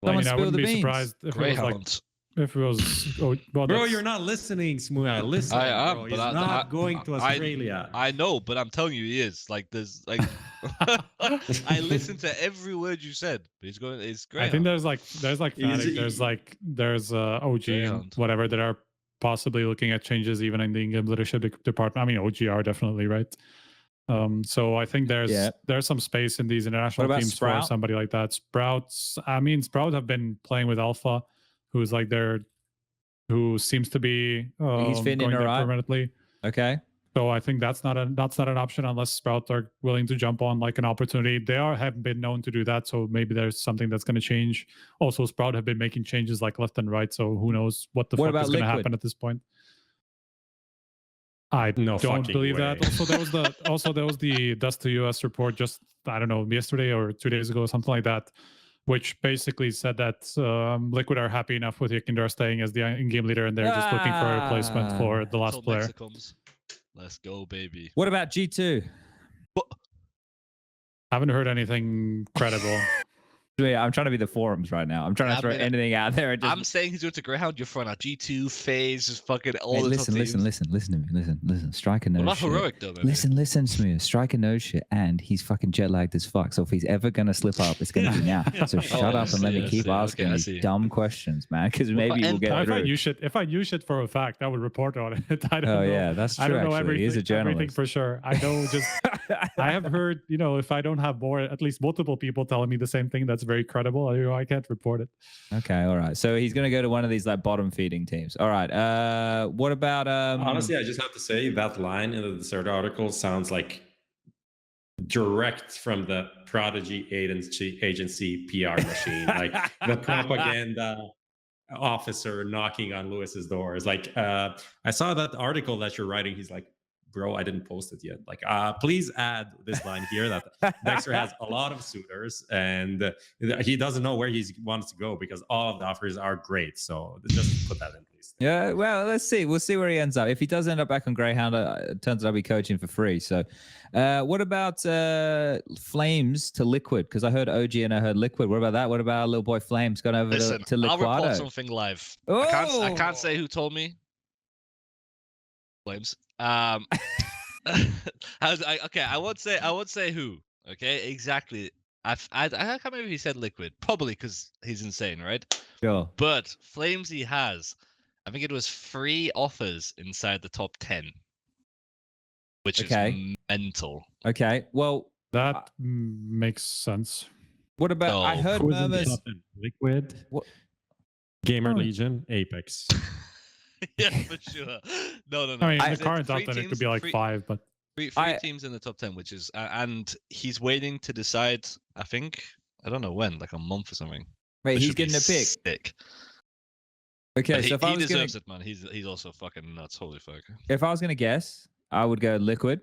I Someone mean, I spill wouldn't the be beans. surprised if it was like Greyhound. if it was. Oh, well, Bro, that's- you're not listening, Smooya. Listen, I am, bro. but He's I- not going to I- Australia. I know, but I'm telling you, he is. Like, there's like, I listened to every word you said. But he's going. It's great. I think there's like Easy. Fnatic, there's OG and Greyhound. whatever that are possibly looking at changes even in the in-game leadership department. I mean, OG are definitely right. So I think there's some space in these international What about teams Sprout? for somebody like that. Sprout have been playing with Alpha, who's like who seems to be He's fitting going in there alright. permanently. Okay. So I think that's not an option unless Sprout are willing to jump on like an opportunity. They have been known to do that, so maybe there's something that's going to change. Also, Sprout have been making changes like left and right, so who knows what the fuck about is going to Liquid? happen at this point. I No don't fucking believe way. that. Also, there was the Dust to US report just I don't know yesterday or 2 days ago, something like that, which basically said that Liquid are happy enough with Yekindar staying as the in-game leader, and they're just looking for a replacement for the last Until player. Nexa comes. Let's go, baby. What about G2? Haven't heard anything credible. Yeah, I'm trying to be the forums right now. I'm trying to Yeah, throw I mean, anything out there. And just... I'm saying he's going to Greyhound. You're throwing out G2, FaZe, just fucking all Hey, the listen, top listen to me. Listen. Striker knows What about shit. Heroic though, man? Listen, Smooya. Striker knows shit, and he's fucking jet lagged as fuck. So if he's ever gonna slip up, it's gonna be now. So shut up and let me keep asking I see. these dumb questions, man. Because maybe we'll get If I through. knew shit for a fact, I would report on it. I don't Oh know. yeah, that's true. I don't know Actually, he is a everything journalist. for sure. I know just I have heard, if I don't have at least multiple people telling me the same thing that's very credible, I can't report it. Okay, all right. So he's gonna go to one of these like bottom feeding teams. All right. What about Honestly, I just have to say that line in the third article sounds like direct from the Prodigy agency PR machine, like the propaganda officer knocking on Lewis's doors. Like, I saw that article that you're writing. He's like, bro, I didn't post it yet. Like, please add this line here that Dexter has a lot of suitors and he doesn't know where he wants to go because all of the offers are great. So just put that in, please. Yeah, well, let's see. We'll see where he ends up. If he does end up back on Greyhound, it turns out I'll be coaching for free. So, what about Flames to Liquid? Because I heard OG and I heard Liquid. What about that? What about our little boy Flames gone over Listen, to Liquado? I'll report something live. I can't say who told me. Flames. Okay, I won't say who. Okay, exactly. I can't remember if he said Liquid. Probably because he's insane, right? Sure. But flameZ has, I think it was 3 offers inside the top 10, which is mental. Okay. Well, that makes sense. What about? I heard murmurs. Liquid. What? Gamer Legion, Apex. Yeah, for sure. No. I mean, I the said current 3 top 10, it teams, could be like 3 5, but three teams in the top 10, which is and he's waiting to decide. I think I don't know when, like a month or something. Wait, Which he's should be getting a pick. Sick. Okay, But so he deserves it, man. He's also fucking nuts. Holy fuck. If I was gonna guess, I would go Liquid.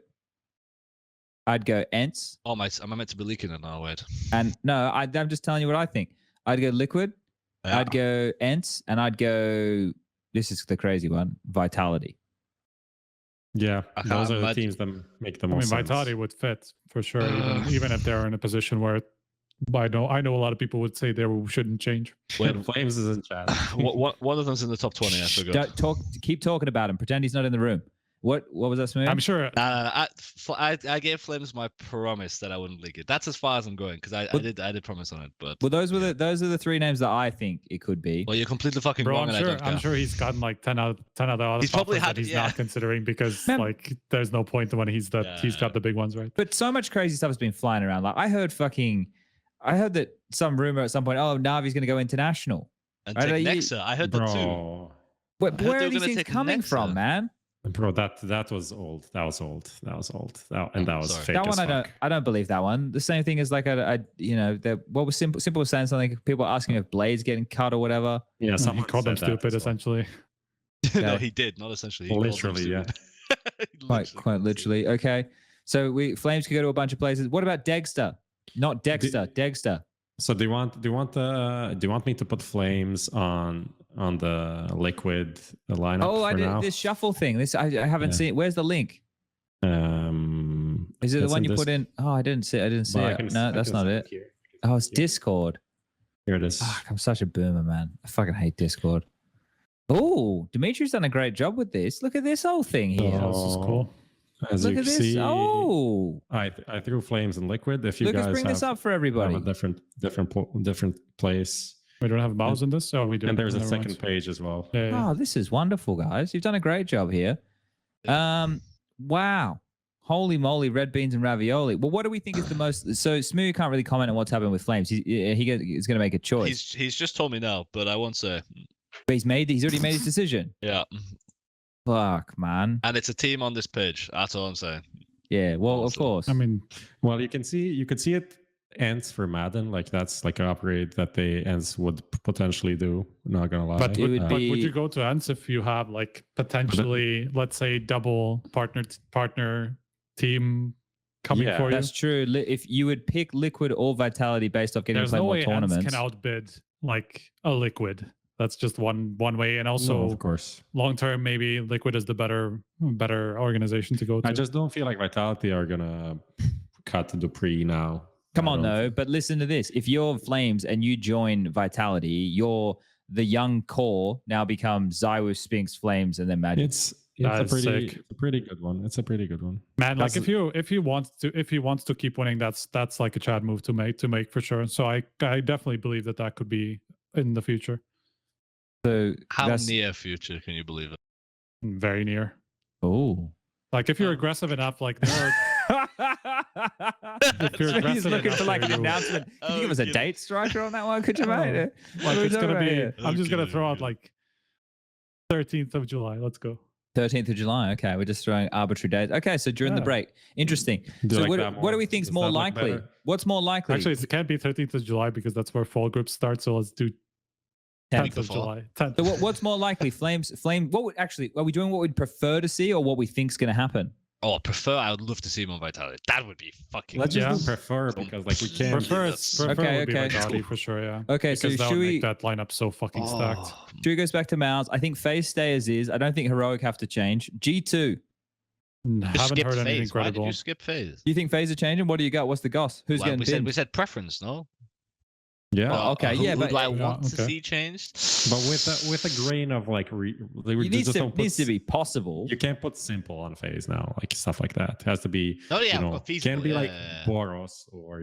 I'd go ENCE. Oh my! Am I meant to be leaking it now? Wait. And no, I'm just telling you what I think. I'd go Liquid. Yeah. I'd go ENCE, and I'd go. This is the crazy one. Vitality. Yeah, I those can't are the imagine- teams that make the I mean, most sense. Vitality would fit for sure, even if they're in a position where I know a lot of people would say they shouldn't change. When Flames is in chat. One of them's in the top 20. I forgot. Keep talking about him. Pretend he's not in the room. What was that, Smooya? I'm sure. I gave Flames my promise that I wouldn't leak it. That's as far as I'm going because I did promise on it. But well, those are the 3 names that I think it could be. Well, you're completely fucking Bro, wrong. I'm sure he's gotten like 10 other He's probably offers had- that he's yeah. not considering because Man. like there's no point when he's got the big ones, right? But so much crazy stuff has been flying around. Like I heard that some rumor at some point. Oh, Navi's going to go international. And Right, take like, Nexa. I heard that too. Bro, Where I heard they are were these gonna things take coming Nexa. from, man? bro, that was old. That was old. That was Sorry. fake That as one fuck. I don't believe that one. The same thing as like what was simple was saying something. People were asking if Blade's getting cut or whatever. Yeah, He someone called them said that stupid as well. essentially. No, Yeah. he did. Not essentially. He called them Literally, yeah. stupid. Quite literally. Okay, so Flames could go to a bunch of places. What about Dexter? Not Dexter. Dexter. So do you want me to put Flames on the Liquid lineup? Oh, I for did now? this shuffle thing. This I haven't seen. Where's the link? Is it the It's one in you put this- in? Oh, I didn't see it. I didn't see But I it. can- No, I that's can not send it. here. Oh, it's Here. Discord. Here it is. Fuck, I'm such a boomer, man. I fucking hate Discord. Oh, Dimitri's done a great job with this. Look at this whole thing here. This is cool. As Look you at this. see, Oh, I threw flames in liquid. If you Lucas, guys bring this have, up for everybody. have a different place, We don't have MOUZ in this? Oh, we do. and there's a Never mind. second page as well. Yeah. Oh, this is wonderful, guys. You've done a great job here. Wow. Holy moly, red beans and ravioli. Well, what do we think is the most? So Smooya can't really comment on what's happening with flames. He's going to make a choice. He's just told me no, but I won't say. But he's already made his decision. Yeah. Fuck, man. And it's a team on this page. That's all I'm saying. Yeah, well, of Honestly. course. I mean, Well, you could see it ENCE for Madden. Like that's like an upgrade that the ENCE would potentially do. Not gonna lie. but It would would be- you go to ENCE if you have like potentially, let's say, double partner team coming Yeah, for you? That's true. If you would pick Liquid or Vitality based off getting There's to play no more way ENCE tournaments. can outbid like a Liquid. That's just one way, and No, also of course. long term, maybe Liquid is the better organization to go to. I just don't feel like Vitality are gonna cut to Dupree now. Come I on, don't- though. But listen to this. If you're Flames and you join Vitality, the young core now becomes Zywu, Spinks, Flames, and then Magic. It's That a is pretty sick. it's a pretty good one. It's a pretty good one. Man, like That's- if he wants to keep winning, that's like a Chad move to make for sure. So I definitely believe that could be in the future, So How that's- near future can you believe it? very near. Oh. Like if you're aggressive enough, like there are If you're He's aggressive looking enough, for like an there you- announcement. Can you give us a kidding. date striker on that one? Could you, mate? What like are we it's talking gonna about be. here? I'm just gonna Okay, throw out okay. like 13th of July. Let's go. 13th of July. Okay, we're just throwing arbitrary dates. Okay, so during the Yeah. break. Interesting. Do you So like what that do more? we think is Does more that look likely? better? What's more likely? Actually, it can't be 13th of July because that's where fall groups start. So let's do 10th of before. July. 10th. So what's more likely? Flame. What would actually? Are we doing what we'd prefer to see, or what we think's going to happen? Oh, I would love to see him on Vitality. That would be fucking. Let's Yeah. just do prefer because like we can't. Prefer that's- would be Okay. Vitality for sure. Yeah. Okay, so Because that should would we? make that lineup so fucking stacked. Oh, Should we goes back to MOUZ? I think FaZe stay as is. I don't think Heroic have to change. G2. Haven't skip heard anything phase. Why did incredible. you skip phase? Do you think FaZe are changing? What do you got? What's the goss? Who's Well, getting we pinned? said preference, no? Yeah, Oh, okay, who, yeah, who but- do I Yeah, want to okay. see changed? but with a grain of like they It just don't put needs to be possible. You can't put simple on FaZe now, like stuff like that. It has to be. Oh yeah, you know, but feasible. can't be yeah, like yeah, yeah. Boros or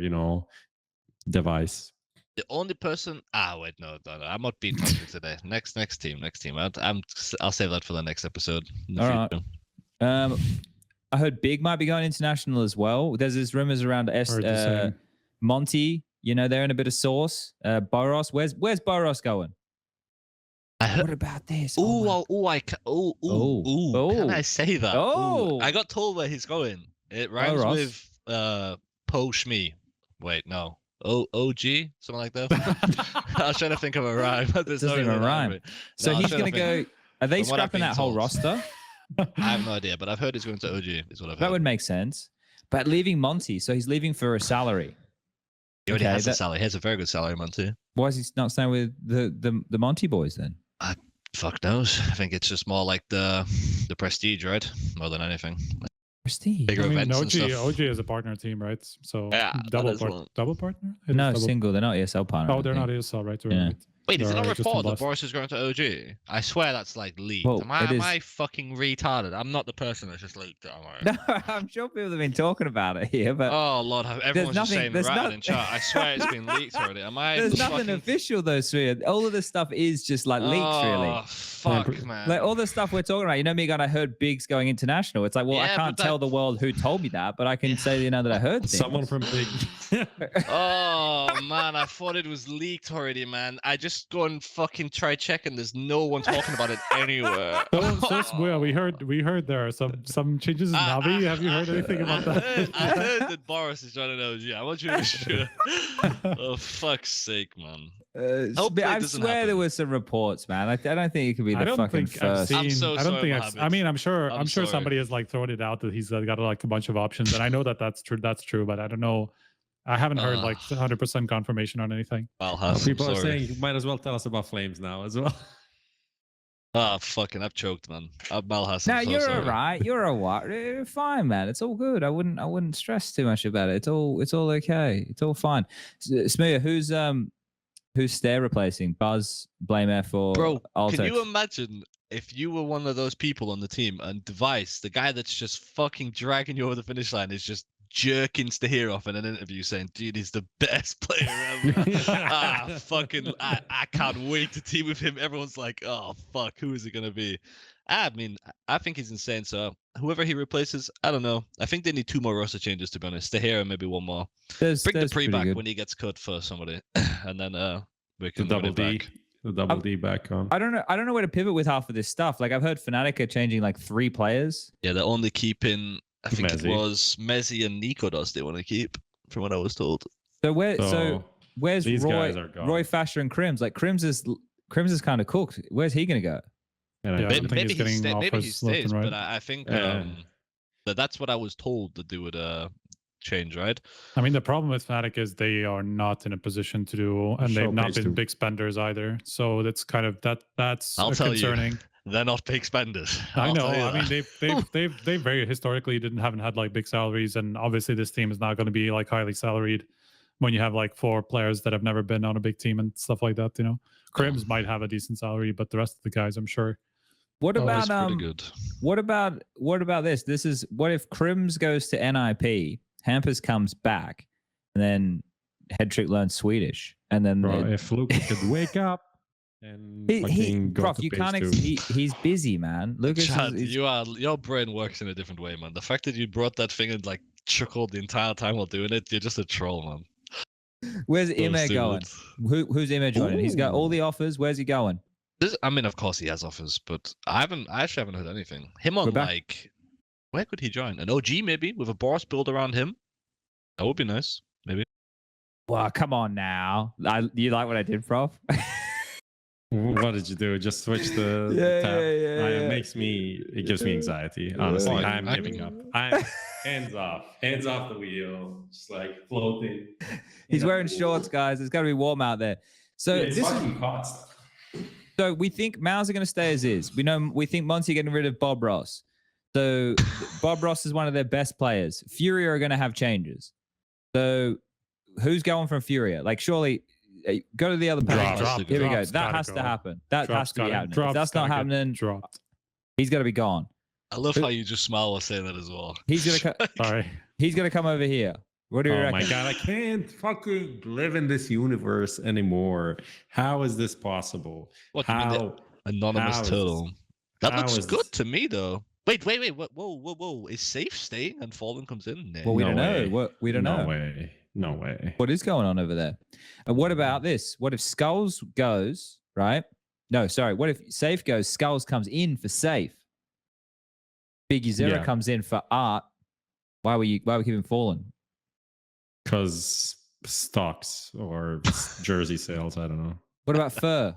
device. The only person. Wait, no, I'm not being toxic today. Next team. I'll save that for the next episode. In the All right. future. I heard Big might be going international as well. There's this rumors around Heard the same. Monty. You know, they're in a bit of sauce. Boros. Where's Boros going? I heard. What about this? Oh, my- Can I say that? Oh. I got told where he's going. It rhymes Ross. with Po Shmi. Wait, no. OG, something like that. I was trying to think of a rhyme. But there's Doesn't not even really a rhyme. with it. So No, I was he's trying going to to go. think. Are they From what I've scrapping been that whole told. roster? I have no idea, but I've heard he's going to OG. Is what I've That heard. would make sense. But leaving Monty, so he's leaving for a salary. He already okay, has a that- salary. He has a very good salary, man, too. Why is he not staying with the Monty boys then? Fuck knows. I think it's just more like the prestige, right? More than anything. Prestige. Bigger I mean, events and OG, stuff. OG is a partner team, right? So Yeah, that double is one. double partner. It is No, double- single. They're not ESL partner. Oh, I they're think. not ESL, right? Yeah. Right. Wait, is it They're not just report that unblessed. Boris is going to OG? I swear that's like leaked. Well, am it is. I fucking retarded? I'm not the person that's just leaked it. Am I? No, I'm sure people have been talking about it here, but Oh lord, everyone's just nothing- saying there's ratted not- in chat. I swear it's been leaked already. Am I? there's just nothing fucking... official though, Surya. All of this stuff is just like leaks, really. Oh fuck, man. Like all the stuff we're talking about, you know, me going, I heard Big's going international. It's like, well, I Yeah, can't but tell the world who told me that, but I can say, you know, that I heard things. Someone from Big. Oh man, I thought it was leaked already, man. I just go and fucking try checking. There's no one talking about it anywhere. So Smooya, we heard there are some changes in Navi. Have you heard anything about that? I heard that Boris is trying to know. Yeah, I want you to be sure. Oh fuck's sake, man. Hopefully it I doesn't swear there happen. were some reports, man. I don't think it could be I the don't fucking think I've first. seen. I'm so I don't sorry, think. Mohammed. I mean, I'm sure I'm sorry. somebody has like thrown it out that he's got like a bunch of options, and I know that that's true. That's true, but I don't know. I haven't heard like 100% confirmation on anything. Well, People are sorry. saying you might as well tell us about Flames now as well. Ah, fucking, I've choked, man. Malhas, No, I'm so you're sorry. all right. You're all right. You're fine, man. It's all good. I wouldn't stress too much about it. It's all okay. It's all fine. Smooya, who's Stair replacing? Buzz, Blame F, or Bro, Altex? can you imagine if you were one of those people on the team and Device, the guy that's just fucking dragging you over the finish line, is just jerking Stahir off in an interview saying, dude, he's the best player ever. Fucking, I can't wait to team with him. Everyone's like, oh, fuck, who is it going to be? I mean, I think he's insane. So whoever he replaces, I don't know. I think they need 2 more roster changes, to be honest. Stahir and maybe 1 more. Bring the pre back when he gets cut for somebody. And then we can double D. back. The double D back on. I don't know where to pivot with half of this stuff. Like I've heard Fnatic are changing like 3 players. Yeah, they're only keeping, I think Mezzi. it was Mezzi and Nikodos they want to keep, from what I was told. So where's these Roy, guys are gone. Roy Fasher and KRIMZ? Like KRIMZ is kind of cooked. Where's he gonna go? And I Yeah, I think don't think he's getting maybe he offers left stays, and right. but I think Yeah. that's what I was told that they would change, right? I mean, the problem with Fnatic is they are not in a position to do, and they've not Showcase been too. big spenders either. So that's kind of that's I'll tell you. concerning. They're not big spenders. I I'll know. tell you I mean, that. they very historically haven't had like big salaries, and obviously this team is not going to be like highly salaried when you have like 4 players that have never been on a big team and stuff like that. You know, KRIMZ might have a decent salary, but the rest of the guys, I'm sure. What about Pretty good. what about this? This is what if KRIMZ goes to NIP, Hampers comes back, and then Headtrick learns Swedish, and then Bro, if Luke could wake up and he fucking go Prof, to you base can't. too. He's busy, man. Lucas, Chad, is, your brain works in a different way, man. The fact that you brought that thing and like chuckled the entire time while doing it, you're just a troll, man. where's So Ime going? stupid. Who's Ime joining? He's got all the offers. Where's he going? I mean, of course he has offers, but I actually haven't heard anything. Him on We're back. like, where could he join? An OG maybe with a BOROS build around him. That would be nice, maybe. Well, come on now. You like what I did, Prof? What did you do? Just switch the tab? It gives me anxiety. Honestly, Fine. I'm I giving can- up. I'm hands off the wheel, just like floating. He's wearing shorts, guys. It's got to be warm out there. So It's this fucking hot. So we think MOUZ are going to stay as is. We think Monty getting rid of Bob Ross. So Bob Ross is one of their best players. FURIA are going to have changes. So who's going from FURIA? Like surely go to the other page. Here we go. That has to happen. That has to be happening. If that's not happening, he's got to be gone. I love how you just smile while saying that as well. He's gonna Sorry. He's gonna come over here. What do you reckon? Oh my god, I can't fucking live in this universe anymore. How is this possible? What, you mean the How? anonymous how is turtle? That how looks is good this- to me though. Wait. Whoa. Is Safe staying and Fallen comes in? Nah. Well, we No don't way. know. We don't know. No way. No way. What is going on over there? And what about this? What if Skulls goes, right? No, sorry. What if Safe goes, Skulls comes in for Safe? Biggie Zero Yeah. comes in for Art. Why we keeping Fallen? Because stocks or jersey sales, I don't know. What about Fur?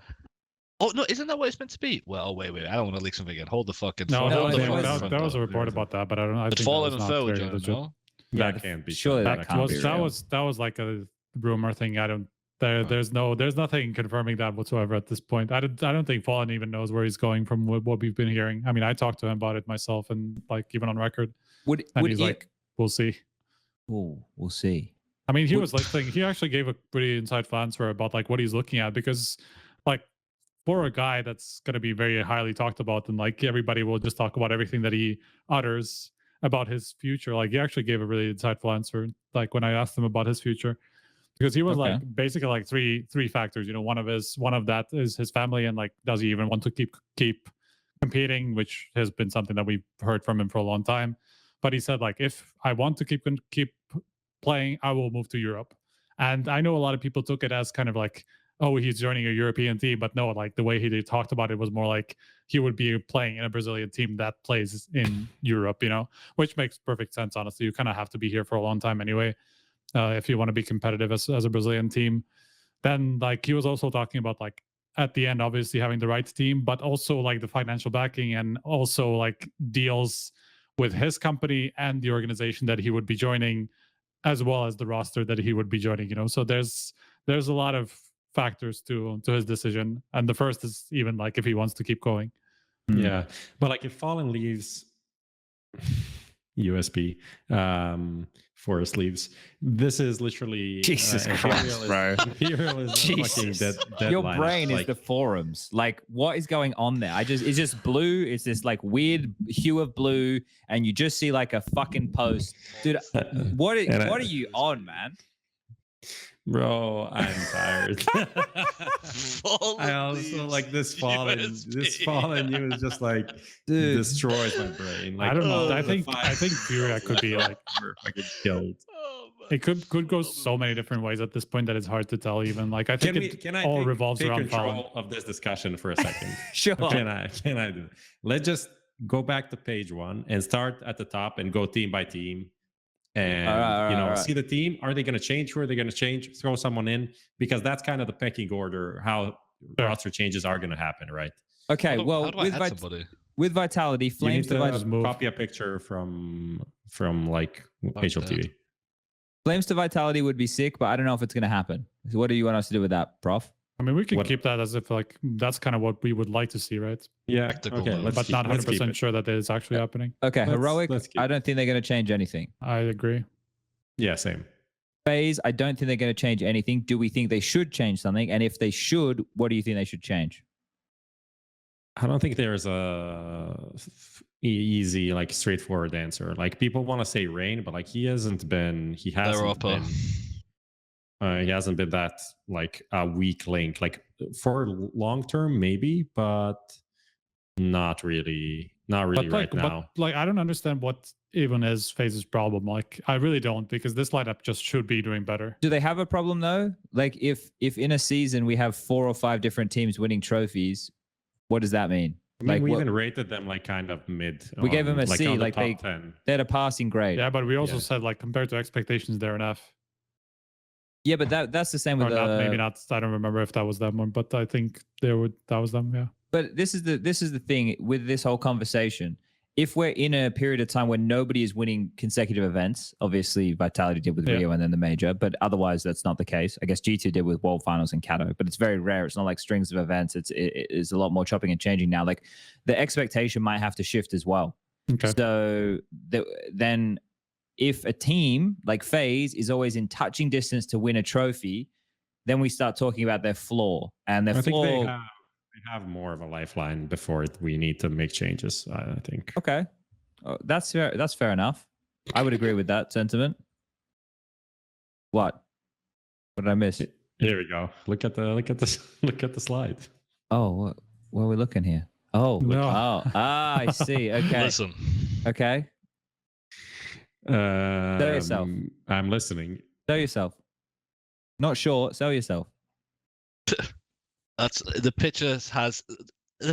Oh no, isn't that what it's meant to be? Well, wait. I don't want to leak something again. Hold the fucking. No, No, that, it was- was, that was a report about that, but I don't know. I But think Fallen that and was Fur not would very join, legit. no? Yeah, That can't be. surely true. that can't be that real. was like a rumor thing. I don't. There's nothing confirming that whatsoever at this point. I don't think Fallen even knows where he's going from what we've been hearing. I mean, I talked to him about it myself, and like even on record, and he's like, "We'll see." Oh, we'll see. I mean, he was like saying he actually gave a pretty insightful answer about like what he's looking at because, like, for a guy that's going to be very highly talked about and like everybody will just talk about everything that he utters about his future. Like he actually gave a really insightful answer. Like when I asked him about his future, because he was Okay. like basically like three factors. You know, one of that is his family and like does he even want to keep competing, which has been something that we've heard from him for a long time. But he said like if I want to keep playing, I will move to Europe. And I know a lot of people took it as kind of like, oh, he's joining a European team, but no, like the way he talked about it was more like he would be playing in a Brazilian team that plays in Europe, you know, which makes perfect sense. Honestly, you kind of have to be here for a long time anyway, if you want to be competitive as a Brazilian team. Then like he was also talking about like at the end, obviously having the right team, but also like the financial backing and also like deals with his company and the organization that he would be joining, as well as the roster that he would be joining, you know. So there's a lot of factors to his decision, and the first is even like if he wants to keep going. Yeah, but like if Fallen leaves USB Forest leaves, this is literally Jesus Christ, bro. Imperial is a fucking dead Your lineup. brain is Like, the forums. Like, what is going on there? It's just blue. It's this like weird hue of blue, and you just see like a fucking post, dude. What are you on, man? bro, I'm tired. I also like this Fallen. This Fallen news just like destroys my brain. Like, I don't know. I the think FURIA could be like fucking killed. it could go so many different ways at this point that it's hard to tell. Even like I think Can I all revolves take around Fallen. control of this discussion for a second? Sure. Can I do it? Let's just go back to page 1 and start at the top and go team by team. And see the team. Are they going to change? Who are they going to change? Throw someone in, because that's kind of the pecking order. How roster changes are going to happen, right? Okay. Well, with Vitality, Flames you need to copy a picture from like HLTV. Flames to Vitality would be sick, but I don't know if it's going to happen. So what do you want us to do with that, Prof? I mean, we can keep that as if like that's kind of what we would like to see, right? Yeah. Okay. But not 100% sure that it is actually happening. Okay. Heroic. I don't think they're going to change anything. I agree. Yeah. Same. FaZe. I don't think they're going to change anything. Do we think they should change something? And if they should, what do you think they should change? I don't think there's a easy, like, straightforward answer. Like, people want to say Rain, but like he hasn't been that like a weak link. Like for long term maybe, but not really right now. But like I don't understand what even is FaZe's problem. Like I really don't, because this lineup just should be doing better. Do they have a problem though? Like if in a season we have 4 or 5 different teams winning trophies, what does that mean? I mean, we even rated them like kind of mid. We gave them a like C, like they had a passing grade. Yeah, but we also said like compared to expectations, they're an F. Yeah, but that's the same with maybe not. I don't remember if that was them one, but I think that was them. Yeah. But this is the thing with this whole conversation. If we're in a period of time where nobody is winning consecutive events, obviously Vitality did with Rio and then the Major, but otherwise that's not the case. I guess G2 did with World Finals and Kato, but it's very rare. It's not like strings of events. It's a lot more chopping and changing now. Like the expectation might have to shift as well. Okay. So then if a team like FaZe is always in touching distance to win a trophy, then we start talking about their flaw. And their flaw... think they have more of a lifeline before we need to make changes, I think. Okay. That's fair enough. I would agree with that sentiment. What did I miss? Here we go. Look at the slide. Oh, what are we looking here? Oh, no. I see. Okay. Listen. Okay. Sell yourself. I'm listening. Sell yourself. Not sure. Sell yourself. That's the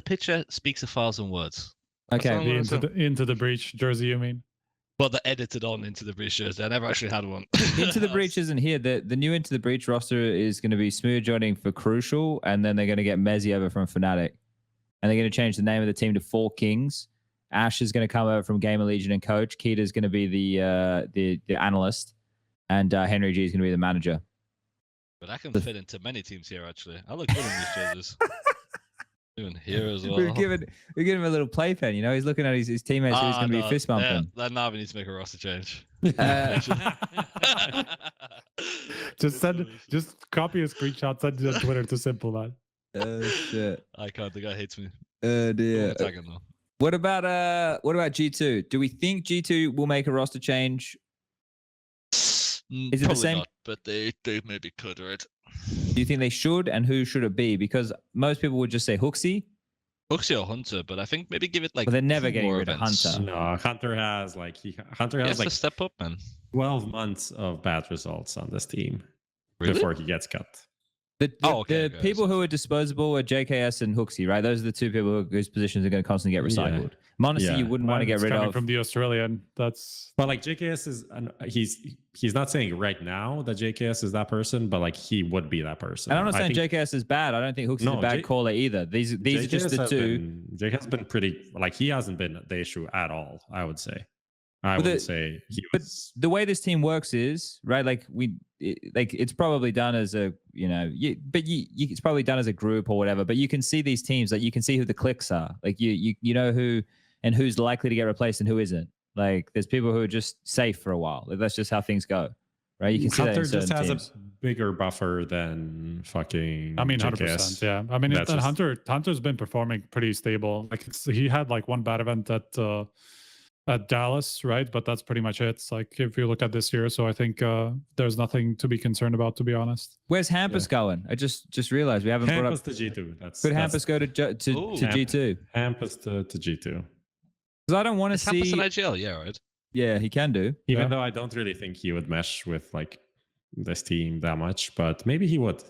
picture speaks 1,000 words. Okay. Into the breach jersey, you mean? Well, the edited on Into the Breach jersey. I never actually had one. Into the Breach isn't here. The new Into the Breach roster is going to be smooya joining for Crucial, and then they're going to get MOUZ over from Fnatic, and they're going to change the name of the team to 4 Kings. Ash is going to come over from Gamer Legion and coach. Keita is going to be the analyst, and Henry G is going to be the manager. But I can fit into many teams here, actually. I look good in these jerseys. Even here as well. We've given him a little playpen, you know. He's looking at his teammates who's going to be fist bumping. That NAVI needs to make a roster change. Just copy a screenshot, send it on Twitter to Simple, man. Oh shit! I can't. The guy hates me. Oh dear. What about G2? Do we think G2 will make a roster change? Is it the same? Not, but they maybe could, right? Do you think they should, and who should it be? Because most people would just say HooXi. HooXi or Hunter, but I think maybe give it like. But they're never getting rid of Hunter. No, Hunter has to step up, man. 12 months of bad results on this team before he gets cut. The people who are disposable are JKS and HooXi, right? Those are the 2 people whose positions are going to constantly get recycled. Monacy, you wouldn't want to get rid of. From the Australian, that's. But like JKS is, he's not saying right now that JKS is that person, but like he would be that person. And I'm not saying JKS is bad. I don't think HooXi is a bad caller either. These are just the 2. JKS has been pretty, like he hasn't been the issue at all, I would say. I would say he was. But the way this team works is, right, like it's probably done as a, you know, it's probably done as a group or whatever, but you can see these teams, like you can see who the clicks are. Like you know who and who's likely to get replaced and who isn't. Like there's people who are just safe for a while. Like, that's just how things go. Right? You can see Hunter that in just has teams. a bigger buffer than fucking. I mean, 100%. JKS. Yeah. I mean, That's Hunter's been performing pretty stable. Like he had like one bad event at Dallas, right? But that's pretty much it. It's like if you look at this year, so I think there's nothing to be concerned about, to be honest. Where's Hampus going? I just realized we haven't brought up. Hampus to G2. Could Hampus go to G2? Hampus to G2. Because I don't want to see. Hampus in IGL, yeah, right. Yeah, he can do. Even though I don't really think he would mesh with like this team that much, but maybe he would.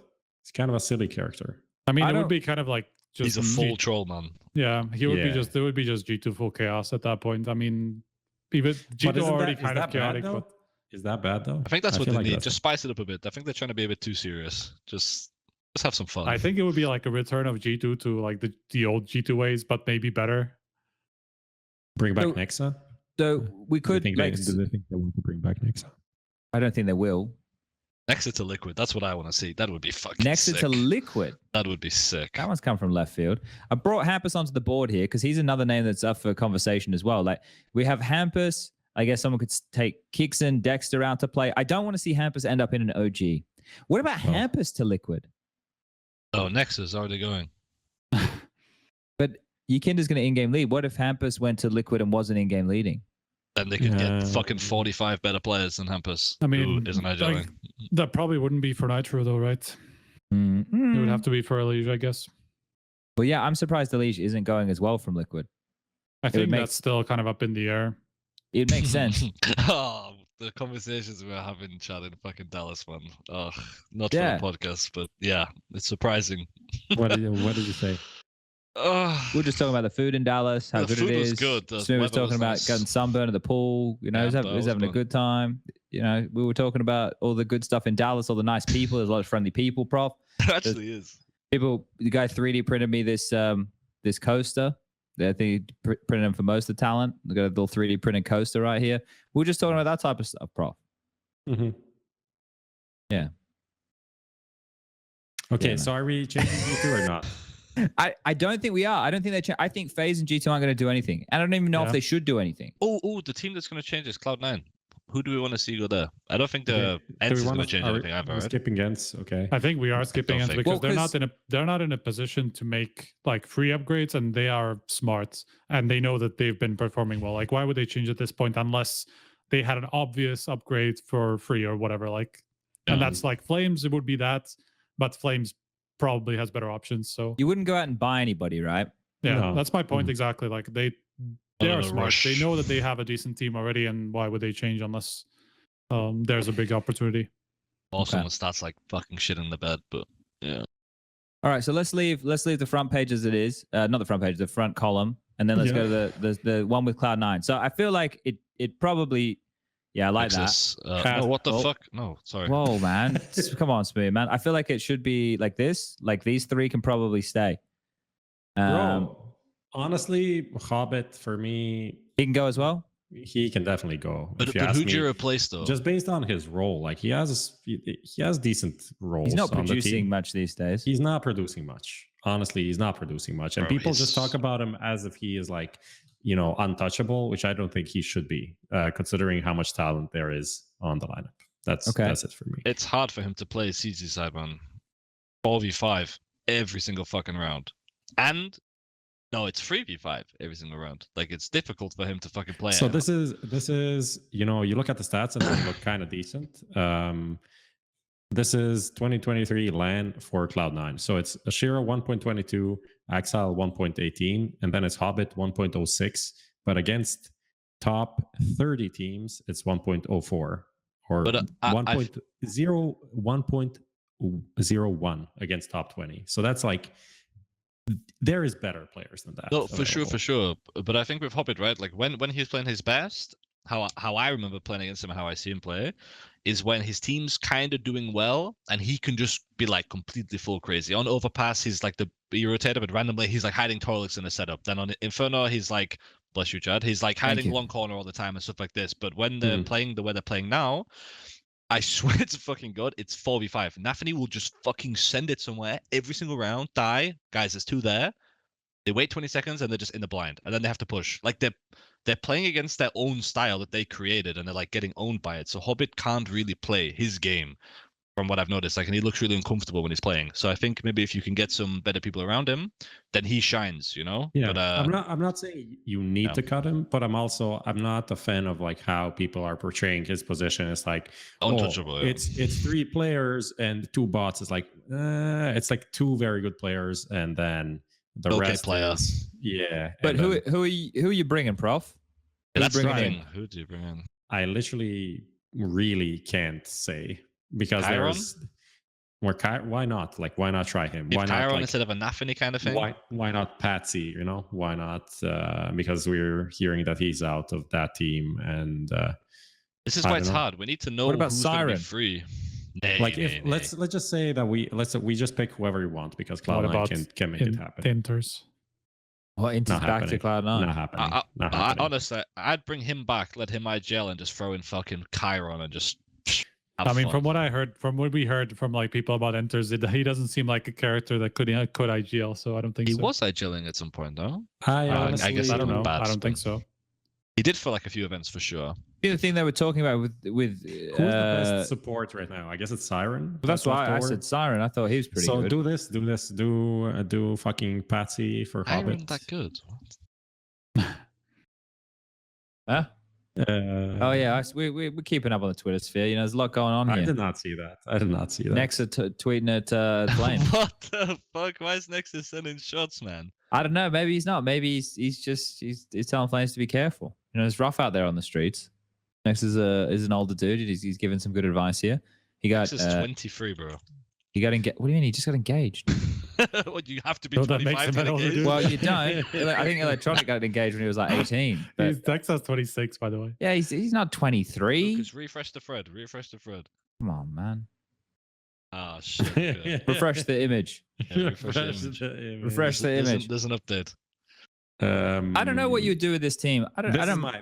He's kind of a silly character. I mean, it would be kind of like just he's a full troll man. Yeah, he would be just. It would be just G2 full chaos at that point. I mean, even G2 already kind of chaotic. But is that bad though? I think that's what they need. Just spice it up a bit. I think they're trying to be a bit too serious. Just have some fun. I think it would be like a return of G2 to like the old G2 ways, but maybe better. Bring back Nexa. So we could. Do they think they want to bring back Nexa? I don't think they will. Nexa to Liquid. That's what I want to see. That would be fucking Nexa sick. to Liquid. That would be sick. That one's come from left field. I brought Hampus onto the board here because he's another name that's up for conversation as well. Like we have Hampus. I guess someone could take Kixon, Dexter out to play. I don't want to see Hampus end up in an OG. What about Hampus to Liquid? Oh, Nexa's already going. But Yikinder's going to in-game lead. What if Hampus went to Liquid and wasn't in-game leading? Then they could get fucking 45 better players than Hampus. I mean, isn't like, that probably wouldn't be for Nitro though, right? Mm-hmm. It would have to be for Elige, I guess. Well, yeah, I'm surprised Elige isn't going as well from Liquid. I think that's still kind of up in the air. It makes sense. Oh, the conversations we were having in chat in fucking Dallas, man. Oh, not for the podcast, but yeah, it's surprising. What did you say? We're just talking about the food in Dallas, how good it is. Good. Smooya was talking about getting sunburn at the pool. You know, he was having a good time. You know, we were talking about all the good stuff in Dallas, all the nice people. There's a lot of friendly people, Prof. There actually is. The guy 3D printed me this this coaster. I think he printed them for most of the talent. We got a little 3D printed coaster right here. We're just talking about that type of stuff, Prof. Mm-hmm. Yeah. Okay, so are we changing G2 or not? I don't think we are. I don't think they. I think FaZe and G2 aren't going to do anything. I don't even know if they should do anything. Oh, the team that's going to change is Cloud9. Who do we want to see go there? I don't think the ENCE is going to change anything either. Right? Skipping ENCE, okay. I think we are skipping ENCE because they're not in a position to make like free upgrades, and they are smart and they know that they've been performing well. Like, why would they change at this point unless they had an obvious upgrade for free or whatever? Like, and that's like flameZ. It would be that, but flameZ probably has better options. So you wouldn't go out and buy anybody, right? Yeah, that's my point exactly. Like they are smart. Rush. They know that they have a decent team already, and why would they change unless there's a big opportunity? Also, when stats like fucking shit in the bed, but yeah. All right, so let's leave the front page as it is. Not the front page, the front column, and then let's go to the one with Cloud9. So I feel like it probably. Yeah, I like that. No, what the fuck? No, sorry. Whoa, man. Come on, Smooya, man. I feel like it should be like this. Like these three can probably stay. Bro, honestly, Hobbit for me. He can go as well? He can definitely go. But who'd you replace though? Just based on his role. Like he has decent roles. He's not on producing much these days. He's not producing much. Honestly, he's not producing much. And people just talk about him as if he is like, you know, untouchable, which I don't think he should be, considering how much talent there is on the lineup. That's it for me. It's hard for him to play CZ side on 4v5 every single fucking round. And no, it's 3v5 every single round. Like it's difficult for him to fucking play. So this is, you know, you look at the stats and they look kind of decent. This is 2023 LAN for Cloud9. So it's Ashira 1.22, Axile 1.18, and then it's Hobbit 1.06. But against top 30 teams, it's 1.04 or 1.01 against top 20. So that's like, there is better players than that. No, for sure. But I think with Hobbit, right? Like when he's playing his best, how I remember playing against him and how I see him play is when his team's kind of doing well and he can just be like completely full crazy. On Overpass, he's like he rotated but randomly, he's like hiding Torlix in a setup. Then on Inferno, he's like, bless you, Chad, he's like hiding one corner all the time and stuff like this. But when they're playing the way they're playing now, I swear it's fucking good. It's 4v5. NAVI will just fucking send it somewhere every single round. Die. Guys, there's 2 there. They wait 20 seconds and they're just in the blind. And then they have to push. Like they're playing against their own style that they created and they're like getting owned by it. So Hobbit can't really play his game from what I've noticed. Like, and he looks really uncomfortable when he's playing. So I think maybe if you can get some better people around him, then he shines, you know? Yeah, but, I'm not saying you need to cut him, but I'm not a fan of like how people are portraying his position. It's like untouchable. It's 3 players and 2 bots. It's like 2 very good players and then the rest players. Yeah. But who are you bringing, Prof? That's the thing. Who do you bring in? I literally really can't say because Chiron? there's more. Why not? Like, why not try him? Why not Chiron instead of a NAVI kind of thing? Why not Patsy? You know, why not? Because we're hearing that he's out of that team, and this is why it's hard. We need to know what about who's going to be free. Let's just say that we just pick whoever we want because Cloud9 can make it happen. Inters. What Inters back to Cloud9? Not happening. Not happening. Honestly, I'd bring him back, let him IGL, and just throw in fucking Chiron and just. I mean, from what we heard from like people about Inters, he doesn't seem like a character that could IGL. So I don't think he was IGLing at some point, though. I guess I don't know. I don't think so. He did for like a few events for sure. The thing they were talking about with who's the best support right now? I guess it's Siren. That's why I said Siren. I thought he was pretty good. So do fucking Patsy for Hobbit. That good. Huh? Oh yeah, we're keeping up on the Twitter sphere. You know, there's a lot going on here. I did not see that. Nexa tweeting at Flame. What the fuck? Why is Nexa sending shots, man? I don't know. Maybe he's not. Maybe he's telling Flames to be careful. You know, it's rough out there on the streets. Nexa is an older dude. He's giving some good advice here. He got. This is 23, bro. He got engaged. What do you mean? He just got engaged. What, you have to be 25 to get engaged? Well, you don't. I think Electronic got engaged when he was like 18. His Dexter's 26, by the way. Yeah, he's not 23. Just refresh the thread. Come on, man. Oh, shit. Refresh the image. Yeah, refresh the image. There's an update. I don't know what you would do with this team.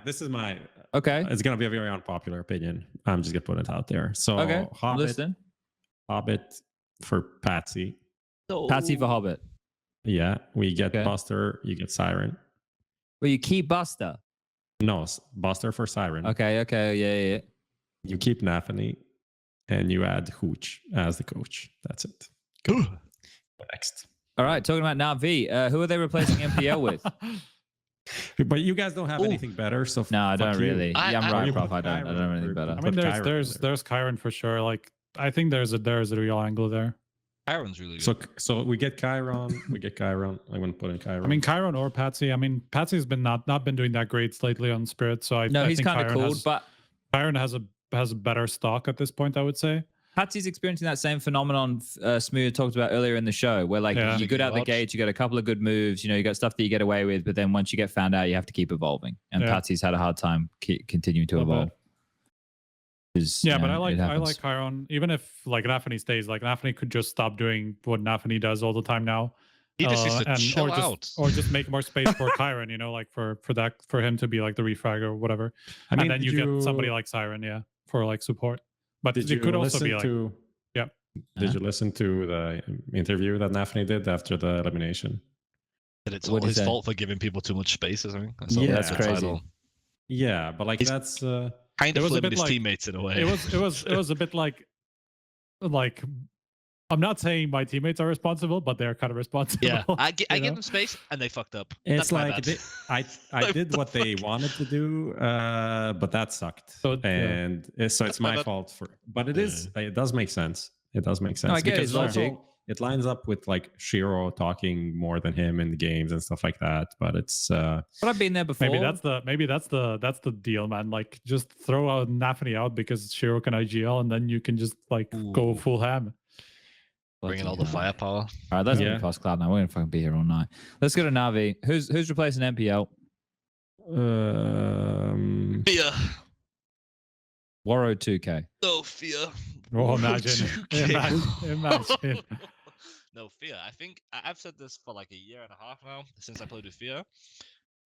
This is my. Okay. It's gonna be a very unpopular opinion. I'm just gonna put it out there. So okay. Hobbit for Patsy. Patsy for Hobbit. Yeah, we get Buster. You get Siren. Well, you keep Buster. No, Buster for Siren. Okay. Yeah. You keep NAVI, and you add Hooch as the coach. That's it. Go. Next. All right, talking about NAVI, who are they replacing MPL with? But you guys don't have anything better, so no, I don't really. Yeah, I'm right, Prof. I don't have anything better. I mean, there's Chiron for sure. Like, I think there's a real angle there. Chiron's really good. So we get Chiron. I'm gonna put in Chiron. I mean, Chiron or Patsy. I mean, Patsy's been not been doing that great lately on Spirit. So I he's think kind of cool, but Chiron has a better stock at this point, I would say. Patsy's experiencing that same phenomenon smooya talked about earlier in the show, where like you're good out the gate, you got a couple of good moves, you know, you got stuff that you get away with, but then once you get found out, you have to keep evolving. And Patsy's had a hard time continuing to evolve. But I like Chiron. Even if like NAVI stays, like NAVI could just stop doing what NAVI does all the time now. He just needs to chill out. Or just make more space for Chiron, you know, like for him to be like the refrag or whatever. And then you get somebody like Siren, for like support. But it could also be like, Did you listen to the interview that NAVI did after the elimination? That it's all his fault for giving people too much space or something. That's crazy. Title. Yeah, but like that's kind of flipping his teammates in a way. It was a bit like I'm not saying my teammates are responsible, but they're kind of responsible. Yeah, I give them space and they fucked up. It's like I did what they wanted to do, but that sucked. So it's my fault but it does make sense. It does make sense. No, I get his logic. It lines up with like Shiro talking more than him in the games and stuff like that. But it's but I've been there before. Maybe that's the deal, man. Like just throw out NAVI out because Shiro can IGL and then you can just like go full ham. Bringing all the firepower. All right, let's get past Cloud9. We're gonna fucking be here all night. Let's go to NAVI. Who's replacing MPL? Fear. Waro 2K. No fear. Oh, imagine. No fear. I think I've said this for like a year and a half now since I played with fear.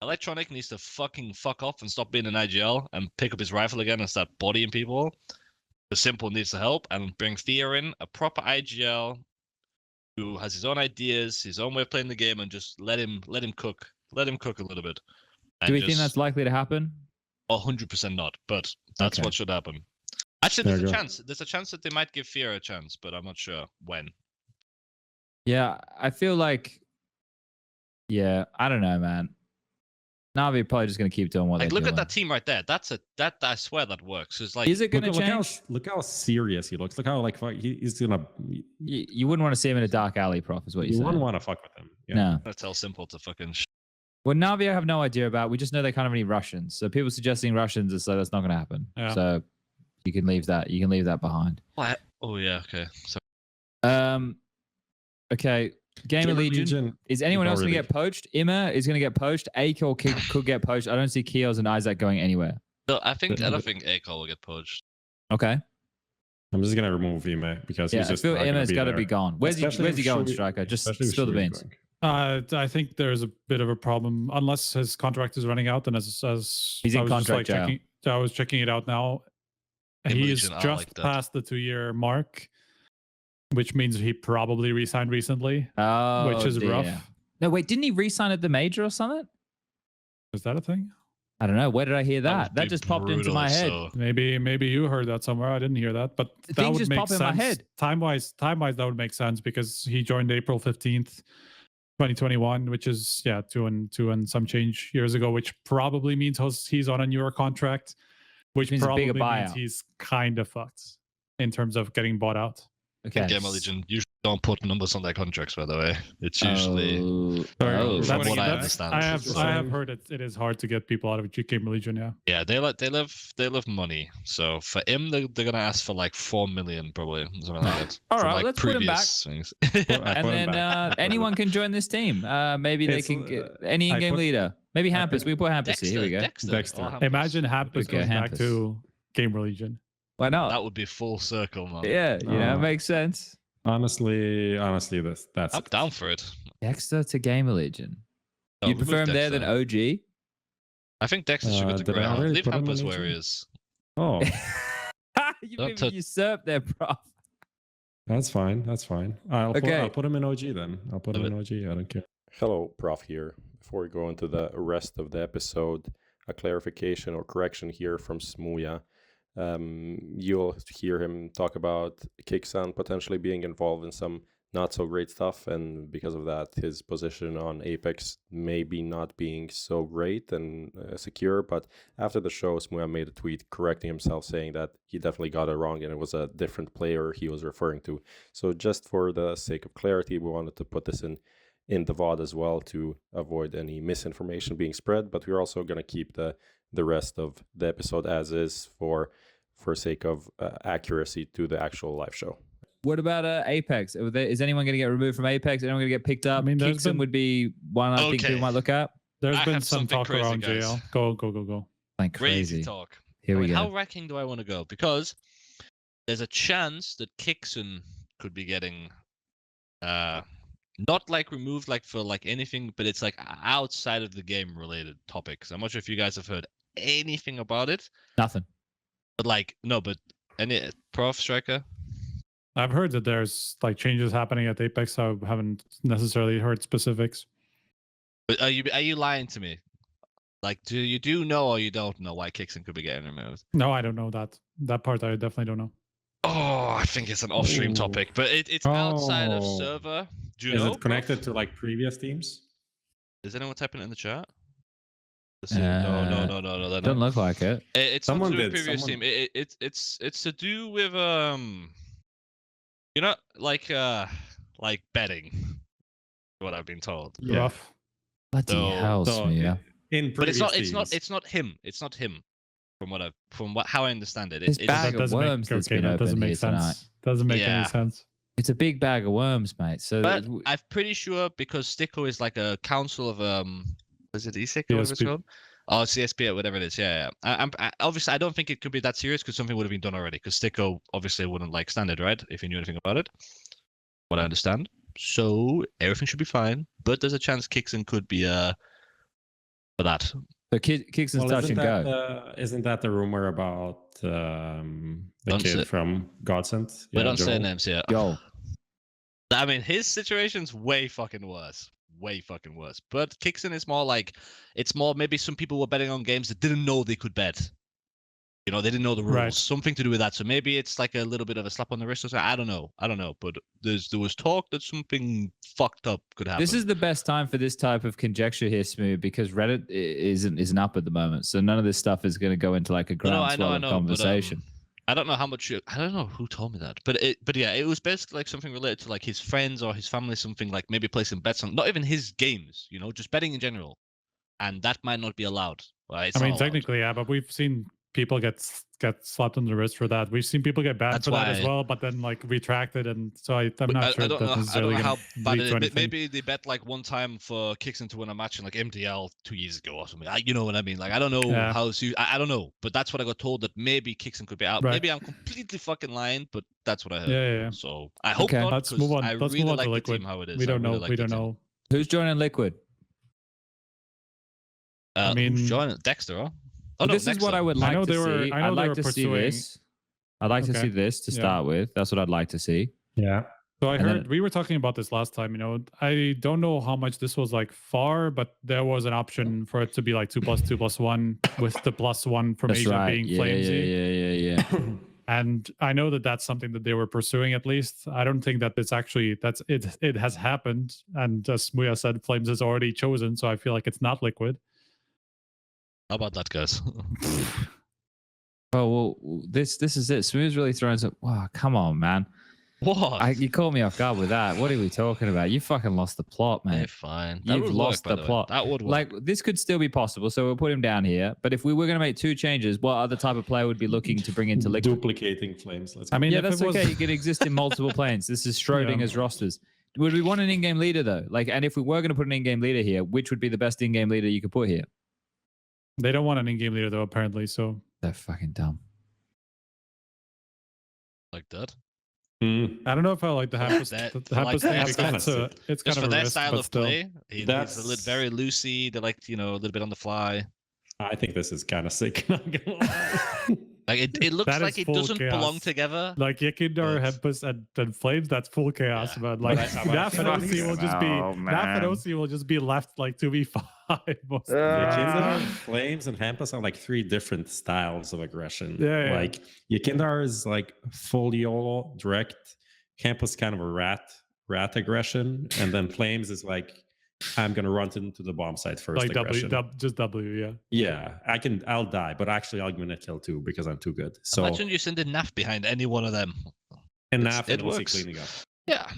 Electronic needs to fucking fuck off and stop being an IGL and pick up his rifle again and start bodying people. The simple needs to help and bring Thea in, a proper IGL who has his own ideas, his own way of playing the game, and just let him cook. Let him cook a little bit. Do we think that's likely to happen? 100% not, but that's what should happen. Actually, there's a chance. There's a chance that they might give Thea a chance, but I'm not sure when. Yeah, I feel like. Yeah, I don't know, man. Navi probably just gonna keep doing what they're doing. Look at that team right there. That I swear that works. It's like, is it gonna change? Look how serious he looks. Look how like he's gonna. You wouldn't want to see him in a dark alley, Prof. Is what you saying? You wouldn't want to fuck with him. Yeah. No. That's how simple to fucking. Well, Navi, I have no idea about. We just know they kind of need Russians. So people suggesting Russians is so that's not gonna happen. Yeah. So you can leave that. You can leave that behind. What? Oh yeah. Okay. So. Okay. Gamer Legion. Is anyone else going to get poached? Ima is going to get poached. Akol could get poached. I don't see Kios and Isaac going anywhere. No, I don't think Akol will get poached. Okay. I'm just going to remove Ima because he's just. I feel Ima's got to be gone. Where's he going, Striker? Just spill the beans. I think there's a bit of a problem unless his contract is running out. And as he's in contract jail. I was checking it out now. He is just past the 2-year mark. Which means he probably re-signed recently, which is rough. No, wait, didn't he re-sign at the major or something? Is that a thing? I don't know. Where did I hear that? That just popped into my head. So. Maybe you heard that somewhere. I didn't hear that, but that would make sense. In my head. Time-wise, that would make sense because he joined April 15th, 2021, which is 2 and some change years ago, which probably means he's on a newer contract, which means probably means he's kind of fucked in terms of getting bought out. Okay. Gamer Legion usually don't put numbers on their contracts, by the way. It's usually from what I understand. I have heard it is hard to get people out of Gamer Legion, yeah. Yeah, they love money. So for him, they're gonna ask for like 4 million probably, something like that. All right, let's put him back. And then anyone can join this team. Maybe they can get any in-game leader. Maybe Hampus. We put Hampus here. Here we go. Dexter. Imagine Hampus goes back to Gamer Legion. Why not? That would be full circle, man. Yeah, it makes sense. Honestly, that's. I'm down for it. Dexter to Gamer Legion. You prefer him there than OG? I think Dexter should go to ground. Leave Hampus where he is. Oh. You've been usurped there, Prof. That's fine. I'll put him in OG then. I'll put him in OG. I don't care. Hello, Prof here. Before we go into the rest of the episode, a clarification or correction here from smooya. You'll hear him talk about KRIMZ potentially being involved in some not so great stuff, and because of that his position on Apex maybe not being so great and secure. But after the show, smooya made a tweet correcting himself, saying that he definitely got it wrong and it was a different player he was referring to. So just for the sake of clarity, we wanted to put this in the VOD as well to avoid any misinformation being spread, but we're also going to keep the rest of the episode as is for sake of accuracy to the actual live show. What about Apex? Is anyone going to get removed from Apex? Anyone going to get picked up? I mean, KRIMZ would be one I think people might look at. There's been some talk around JL. Go. Like crazy talk. Here we go. How wrecking do I want to go? Because there's a chance that KRIMZ could be getting not like removed like for like anything, but it's like outside of the game related topics. I'm not sure if you guys have heard anything about it. Nothing. But like but any Prof Striker? I've heard that there's like changes happening at Apex. I haven't necessarily heard specifics. But are you lying to me? Like, do you know or you don't know why KRIMZ could be getting removed? No, I don't know that. That part I definitely don't know. Oh, I think it's an off-stream topic, but it's outside of server. Do you know? Is it connected to like previous teams? Is anyone typing it in the chat? No. Don't look like it. It's not to do with previous team. It's to do with you know, like betting. What I've been told. Yeah. Rough. Bloody hell, yeah. But it's not him. It's not him. From how I understand it. This bag of worms that's been opened here tonight. Doesn't make any sense. It's a big bag of worms, mate. So, but I'm pretty sure because Sticko is like a council of is it ESIC or whatever it's called? Oh, CSP or whatever it is. Yeah. Obviously, I don't think it could be that serious because something would have been done already. Because Sticko obviously wouldn't like stand it, right? If he knew anything about it, what I understand. So everything should be fine. But there's a chance KRIMZ could be for that. So Kixon's touch and go. Isn't that the rumor about the kid from Godsend? We don't say names yet. Yo. I mean, his situation's way fucking worse. Way fucking worse. But Kixon is more like, it's more maybe some people were betting on games that didn't know they could bet. You know, they didn't know the rules. Right. Something to do with that. So maybe it's like a little bit of a slap on the wrist or something. I don't know. But there was talk that something fucked up could happen. This is the best time for this type of conjecture here, Smooth, because Reddit isn't up at the moment. So none of this stuff is going to go into like a groundswell of conversation. But, I don't know how much. I don't know who told me that, but yeah, it was basically like something related to like his friends or his family, something like maybe placing bets on not even his games, you know, just betting in general, and that might not be allowed. Right? I mean, technically, yeah, but we've seen people get slapped on the wrist for that. We've seen people get banned for that as well, but then like retracted, and so I'm not sure that necessarily how bad it is. Anything. Maybe they bet like one time for Kixon to win a match in like MDL 2 years ago or something. You know what I mean? Like I don't know how. I don't know, but that's what I got told, that maybe Kixon could be out. Right. Maybe I'm completely fucking lying, but that's what I heard. Yeah. So I hope not. Let's move on. I Let's really move on like to the Liquid. team how it is. We don't know. We don't know. Who's joining Liquid? I mean, who's joining Dexter? Huh? Oh, no, this is what I would like to see. I'd like to see this. I'd like to see this to start with. That's what I'd like to see. Yeah. So I heard we were talking about this last time. You know, I don't know how much this was like far, but there was an option for it to be like 2+2+1 with the +1 from Asia being flameZ. Yeah. And I know that that's something that they were pursuing at least. I don't think that it's actually it has happened. And as smooya said, flameZ is already chosen, so I feel like it's not Liquid. How about that, guys? Oh well, this is it. Smooth's really throwing some. Wow, come on, man. What? You caught me off guard with that. What are we talking about? You fucking lost the plot, man. Hey, fine. You've lost the plot. That would work. Like this could still be possible, so we'll put him down here. But if we were going to make 2 changes, what other type of player would be looking to bring into Liquid? Duplicating flames. I mean, yeah, that's okay. You can exist in multiple planes. This is Schrodinger's rosters. Would we want an in-game leader though? Like, and if we were going to put an in-game leader here, which would be the best in-game leader you could put here? They don't want an in-game leader though, apparently. So they're fucking dumb. Like that. I don't know if I like the Hampus thing because it's kind of for their risk, style of still. play. He's a little very loosey. They like, you know, a little bit on the fly. I think this is kind of sick. Not gonna lie. Like it looks like it doesn't belong together. Like Yekindar, Hampus, and flameZ, that's full chaos. Yeah. But like Nafadosi will just be Nafadosi will just be left like 2v5. Flames and Hampus are like 3 different styles of aggression. Yeah. Like Yekindar is like full YOLO direct. Hampus kind of a rat aggression, and then Flames is like, I'm gonna run into the bomb site first. Like aggression. just W, yeah. Yeah, I'll die, but actually I'm gonna kill too because I'm too good. So imagine you send a NAF behind any one of them. And NAF it and works. cleaning up. Yeah,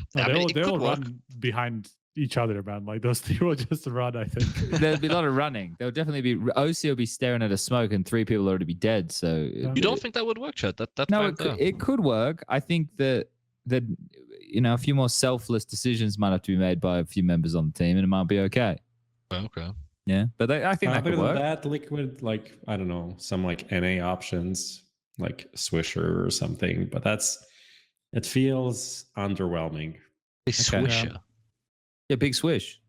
they'll run behind each other, man. Like those 3 will just run, I think. There'll be a lot of running. There'll definitely be OC will be staring at a smoke and 3 people will already be dead. So you don't think that would work, Chad? No, it could work. I think that you know, a few more selfless decisions might have to be made by a few members on the team, and it might be okay. Okay. Yeah, but I think that could work. That Liquid, like I don't know, some like NA options, like Swisher or something, but it feels underwhelming. A Swisher. Yeah, big swish.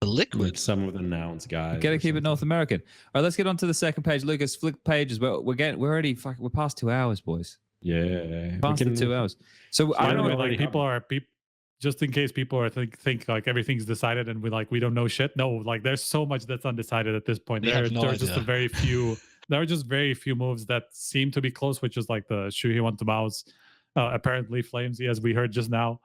The Liquid. Like some of the nouns guys. You gotta keep it North American. All right, let's get on to the second page. Lucas, flick pages. We're past 2 hours, boys. Yeah, past the 2 hours. So I don't know. Like people just in case people are think like everything's decided and we don't know shit. No, like there's so much that's undecided at this point. There are just very few. There are just very few moves that seem to be close, which is like the siuhy one to MOUZ. Apparently flameZ, as we heard just now.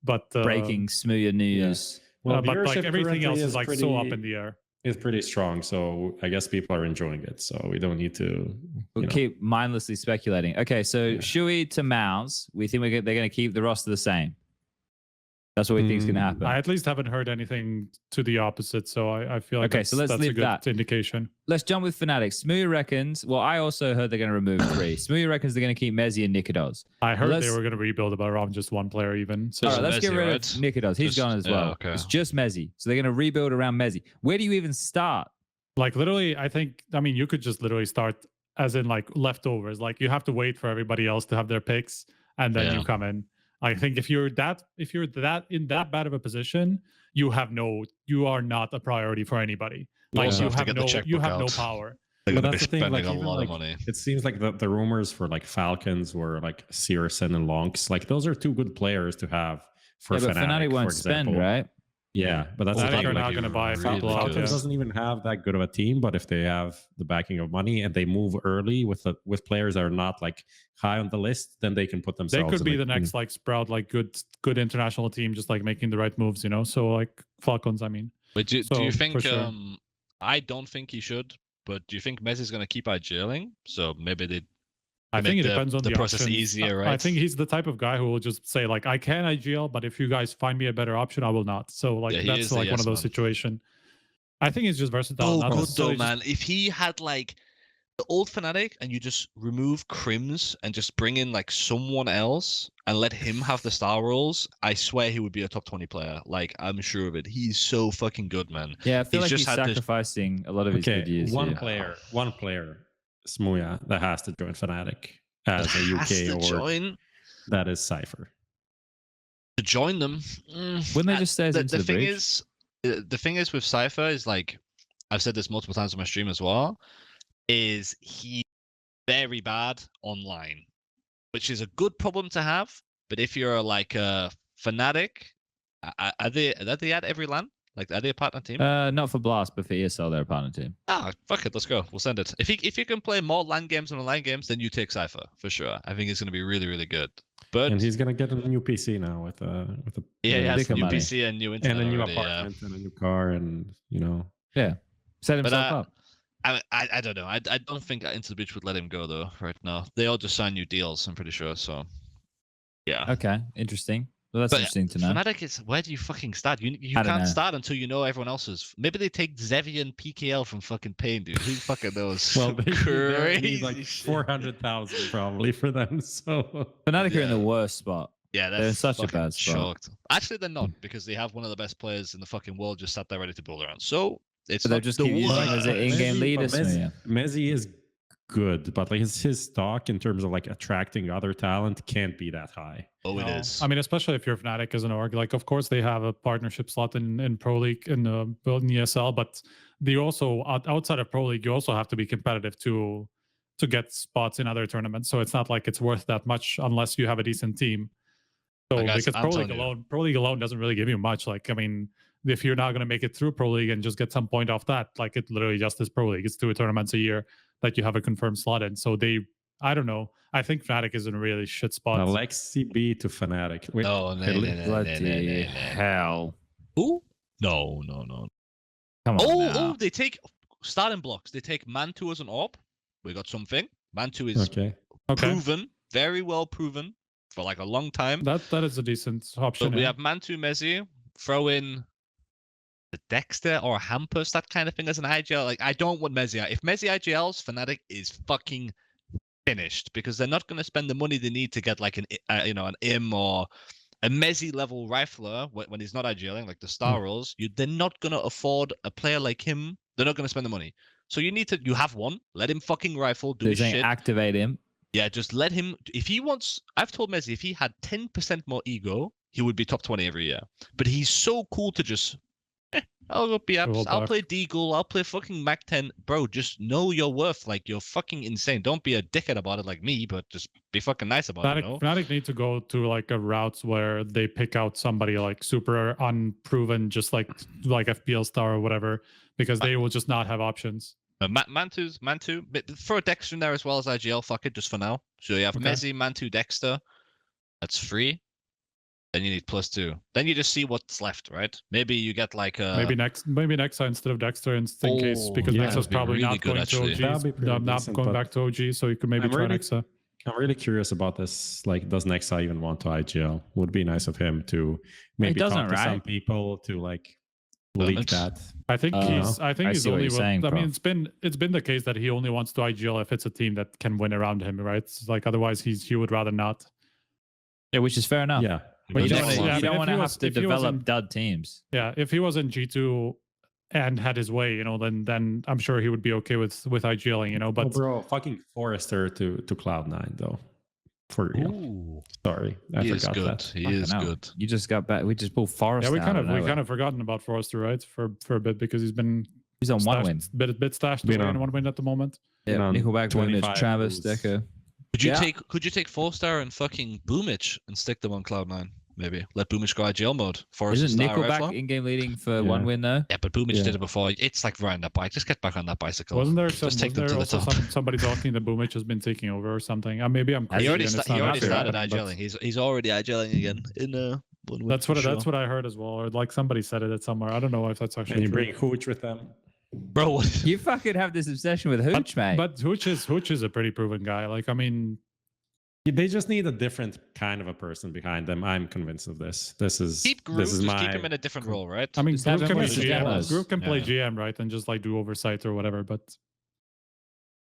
But breaking smooya news. Yeah. Well, but like everything else is like so up in the air. It's pretty strong, so I guess people are enjoying it. So we don't need to. We'll keep mindlessly speculating. Okay, so siuhy to MOUZ, we think they're going to keep the roster the same. That's what we think is going to happen. I at least haven't heard anything to the opposite, so I feel like so let's that's leave a good that indication. Let's jump with Fanatics. smooya reckons. Well, I also heard they're going to remove 3. smooya reckons they're going to keep Mezi and Nikodos. I heard they were going to rebuild about around just 1 player even. So all right, let's get rid of Nikodos. He's gone as well. Okay. It's just Mezi. So they're going to rebuild around Mezi. Where do you even start? Like literally, you could just literally start as in like leftovers. Like you have to wait for everybody else to have their picks, and then you come in. I think if you're that in that bad of a position, you are not a priority for anybody. Like also you have to have get the no checkbook no out. power. They're But going to be that's the thing, spending like, a even, lot like, of money. it seems like the rumors for like Falcons were like syrsoN and Lonks. Like those are two good players to have for Yeah, but Fnatic, Fnatic for won't example. spend, right? Yeah, but that's the Fnatic thing. are Like, not going to buy really people out. good. Falcons Yeah. doesn't even have that good of a team, but if they have the backing of money and they move early with players that are not like high on the list, then they can put They themselves. could be in the next like Sprout, like good international team, just like making the right moves, you know. So like Falcons, I mean. But do you think? Sure. I don't think he should. But do you think Messi is going to keep IGLing? So maybe they. I think it depends on the process options. easier, right? I think he's the type of guy who will just say like, I can IGL, but if you guys find me a better option, I will not. So like that's like one of those situations. I think he's just versatile. Oh, good though, man. If he had like the old Fnatic and you just remove KRIMZ and just bring in like someone else and let him have the star roles, I swear he would be a top 20 player. Like, I'm sure of it. He's so fucking good, man. Yeah, I feel like he's sacrificing a lot of his good years. One player, smooya, that has to join Fnatic as a UK award. That is Cypher. To join them, when they just stays into the thing bridge? is, the thing is with Cypher is like, I've said this multiple times on my stream as well, is he very bad online, which is a good problem to have. But if you're like a Fnatic, are they at every LAN? Like, are they a partner team? Not for Blast, but for ESL, they're a partner team. Ah, fuck it, let's go. We'll send it. If you can play more LAN games than online games, then you take Cypher for sure. I think it's going to be really, really good. But and he's going to get a new PC now with a he has a new money. PC and new internet and a new already, apartment and a new car, and set himself up. I don't know. I don't think Into the Beach would let him go though right now. They all just sign new deals, I'm pretty sure. So yeah. Okay, interesting. Well, that's interesting to know. Fnatic is, where do you fucking start? You can't start until you know everyone else's. Maybe they take Zevi and PKL from fucking Pain, dude. Who fucking knows? Well, they crazy need like 400,000 probably for them. So Fnatic are in the worst spot. Yeah, they're in such a bad spot. Shocked. Actually, they're not, because they have one of the best players in the fucking world just sat there ready to build around. So it's they'll just keep using him as an in-game leader. Messi is good, but like his stock in terms of like attracting other talent can't be that high. Oh, it is. I mean, especially if you're Fnatic as an org. Like, of course, they have a partnership slot in Pro League and in ESL, but they also outside of Pro League, you also have to be competitive to get spots in other tournaments. So it's not like it's worth that much unless you have a decent team. So because Pro League alone doesn't really give you much. Like, I mean, if you're not going to make it through Pro League and just get some point off that, like it literally just is Pro League. It's 2 tournaments a year that you have a confirmed slot in. So I don't know. I think Fnatic is in a really shit spot. Alexi B to Fnatic. Wait, bloody hell. Who? No. Come on. They take starting blocks. They take Mantu as an AWP. We got something. Mantu is proven, very well proven for like a long time. That is a decent option. So we have Mantu, Messi, throw in the Dexter or Hampus, that kind of thing as an IGL. Like, I don't want Messi. If Messi IGLs, Fnatic is fucking finished, because they're not going to spend the money they need to get like an IM or a Messi level rifler when he's not IGLing, like the star rolls. They're not going to afford a player like him. They're not going to spend the money. So you have one, let him fucking rifle, do his shit. Activate him. Yeah, just let him. If he wants, I've told Messi, if he had 10% more ego, he would be top 20 every year. But he's so cool to just, I'll go BAPS, I'll play Deagle, I'll play fucking Mac 10. Bro, just know your worth. Like, you're fucking insane. Don't be a dickhead about it like me, but just be fucking nice about it. Fnatic need to go to like a route where they pick out somebody like super unproven, just like FPL star or whatever, because they will just not have options. Mantu, but throw a Dexter in there as well as IGL. Fuck it, just for now. So you have Messi, Mantu, Dexter. That's 3. Then you need +2. Then you just see what's left, right? Maybe you get like maybe Nexa instead of Dexter in case, because Nexa's probably really not going to OG. Not going back to OG, so you could maybe try Nexa. I'm really curious about this. Like, does Nexa even want to IGL? Would be nice of him to maybe talk to some people to like leak that. I think he's only. Saying, I mean, it's been the case that he only wants to IGL if it's a team that can win around him, right? It's like otherwise he would rather not. Yeah, which is fair enough. Yeah. But you don't want to have to develop dud teams. Yeah, if he was in G2 and had his way, then I'm sure he would be okay with IGLing, But bro, fucking Forrester to Cloud9 though. For real. Ooh. Sorry, I forgot that. He is good. You just got back. We just pulled Forrester. Yeah, we kind of forgotten about Forrester, right? For a bit, because he's been He's on one win. Bit stashed away in one win at the moment. Yeah, Nickelback, Boomich, Travis, Deco. Could you take 4-star and fucking Boomich and stick them on Cloud9? Maybe let Boomich go IGL mode. Isn't Nickelback in-game leading for one win though? Yeah, but Boomich did it before. It's like riding that bike. Just get back on that bicycle. Wasn't there somebody talking that Boomich has been taking over or something? Maybe I'm crazy. He already started IGLing. He's already IGLing again in one win. That's what I heard as well. Or like somebody said it somewhere. I don't know if that's actually. And you true. bring Hooch with them. Bro, what? You fucking have this obsession with Hooch, mate. But Hooch is a pretty proven guy. Like, I mean, they just need a different kind of a person behind them. I'm convinced of this. This is keep him in a different role, right? I mean, Group can play Yeah. GM, right, and just like do oversight or whatever. But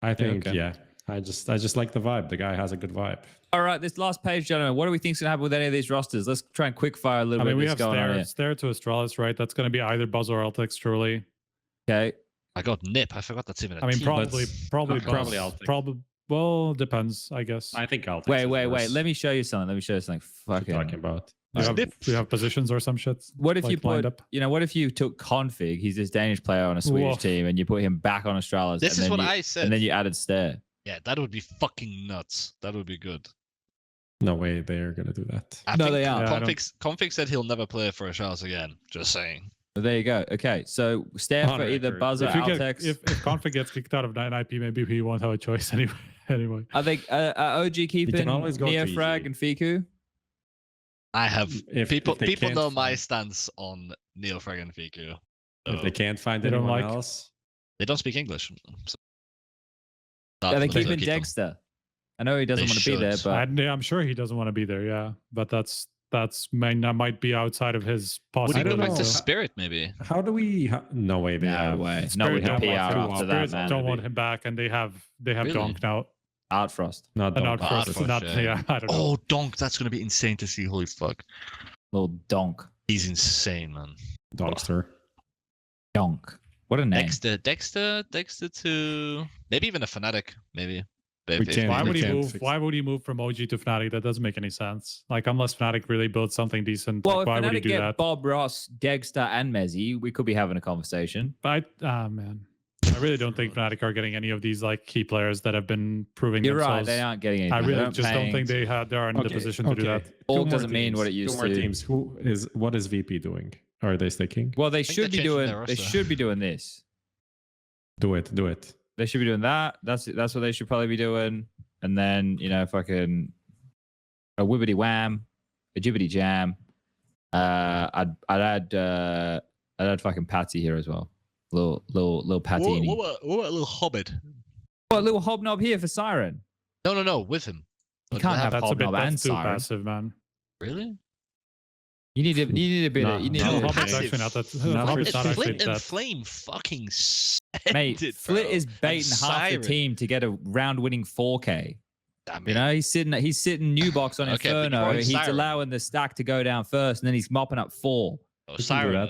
I think, I just like the vibe. The guy has a good vibe. All right, this last page, gentlemen. What do we think is going to happen with any of these rosters? Let's try and quick fire a little bit. I mean, we have going on here. Stare to Astralis, right? That's going to be either Buzz or Altix, truly. Okay. I got Nip. I forgot that's even a I mean, team. probably Buzz. Altix. Probably. Well, depends, I guess. I think Altix. Wait. Let me show you something. Fucking. Talking about. We have positions or some shit. What if like, you put, what if you took Config, he's this Danish player on a Swedish team, and you put him back on Astralis? This is what I said. And then you added Stare. Yeah, that would be fucking nuts. That would be good. No way they're going to do that. No, they are. Config said he'll never play for Astralis again. Just saying. There you go. Okay, so Stare for either Buzz or Altix. If Config gets kicked out of 9IP, maybe he won't have a choice anyway. I think OG keeping Neofrag and Fiku. I have people can't know my stance on Neofrag and Fiku. If they can't find anyone else, they don't speak English. So are they keeping Dexter? I know he doesn't want to be there, but I'm sure he doesn't want to be there. Yeah, but that might be outside of his possible. I don't know. The Spirit, maybe. How do we? No way. No way. Not with the PR after that, man. Don't want him back, and they have Donk now. Outfrost. Not Donk. Yeah, I don't know. Oh, Donk. That's gonna be insane to see. Holy fuck. Little Donk. He's insane, man. Donkster. Donk. What a name. Dexter to maybe even a Fnatic, maybe. Why would he move from OG to Fnatic? That doesn't make any sense. Like, unless Fnatic really builds something decent, well, why if would he Fnatic do get that? Bob Ross, Dexter, and Mezzy, we could be having a conversation. But man, I really don't think Fnatic are getting any of these like key players that have been proving You're themselves. right, they aren't getting anything. I really just don't think they are in the position to do that. All doesn't mean what it used to. Teams. What is VP doing? Are they sticking? Well, they should be doing. They should be doing this. Do it. They should be doing that. That's what they should probably be doing. And then, fucking a wibbity wham, a jibbity jam. I'd add fucking Patsy here as well. Little Patini. What a little Hobbit. What, a litlittle Hobnob here for Siren? No, with him. You can't have Hobnob and too Siren. passive, man. Really? You need a bit of. Hobbit's actually not that. Hobbit's not actually Flint and that. Flame fucking Mate, Flit is baiting half the team to get a round-winning 4K. He's sitting new box on Inferno. He's allowing the stack to go down first, and then he's mopping up 4.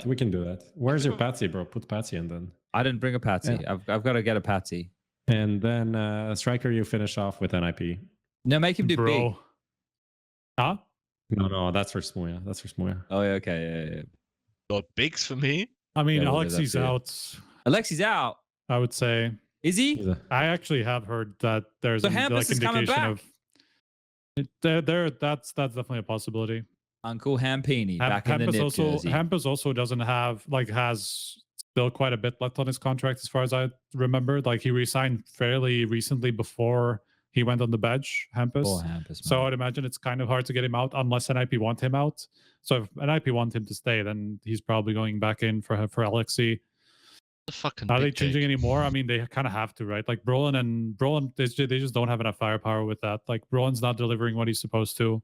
We can do that. Where's your Patsy, bro? Put Patsy in then. I didn't bring a Patsy. Yeah. I've got to get a Patsy. And then Striker, you finish off with NIP. No, make him do big. Huh? No, that's for smooya. Oh, yeah, okay, yeah. Got bigs for me. I mean, Alexi's out. Alexi's out. I would say. Is he? I actually have heard that there's an indication of. That's definitely a possibility. Uncle Hampini back in the nip jersey. Hampus also doesn't have has still quite a bit left on his contract as far as I remember. Like, he resigned fairly recently before he went on the bench, Hampus. So I'd imagine it's kind of hard to get him out unless NIP want him out. So if NIP want him to stay, then he's probably going back in for Alexi. Are they changing anymore? I mean, they kind of have to, right? Like Brolin, they just don't have enough firepower with that. Like, Brolin's not delivering what he's supposed to.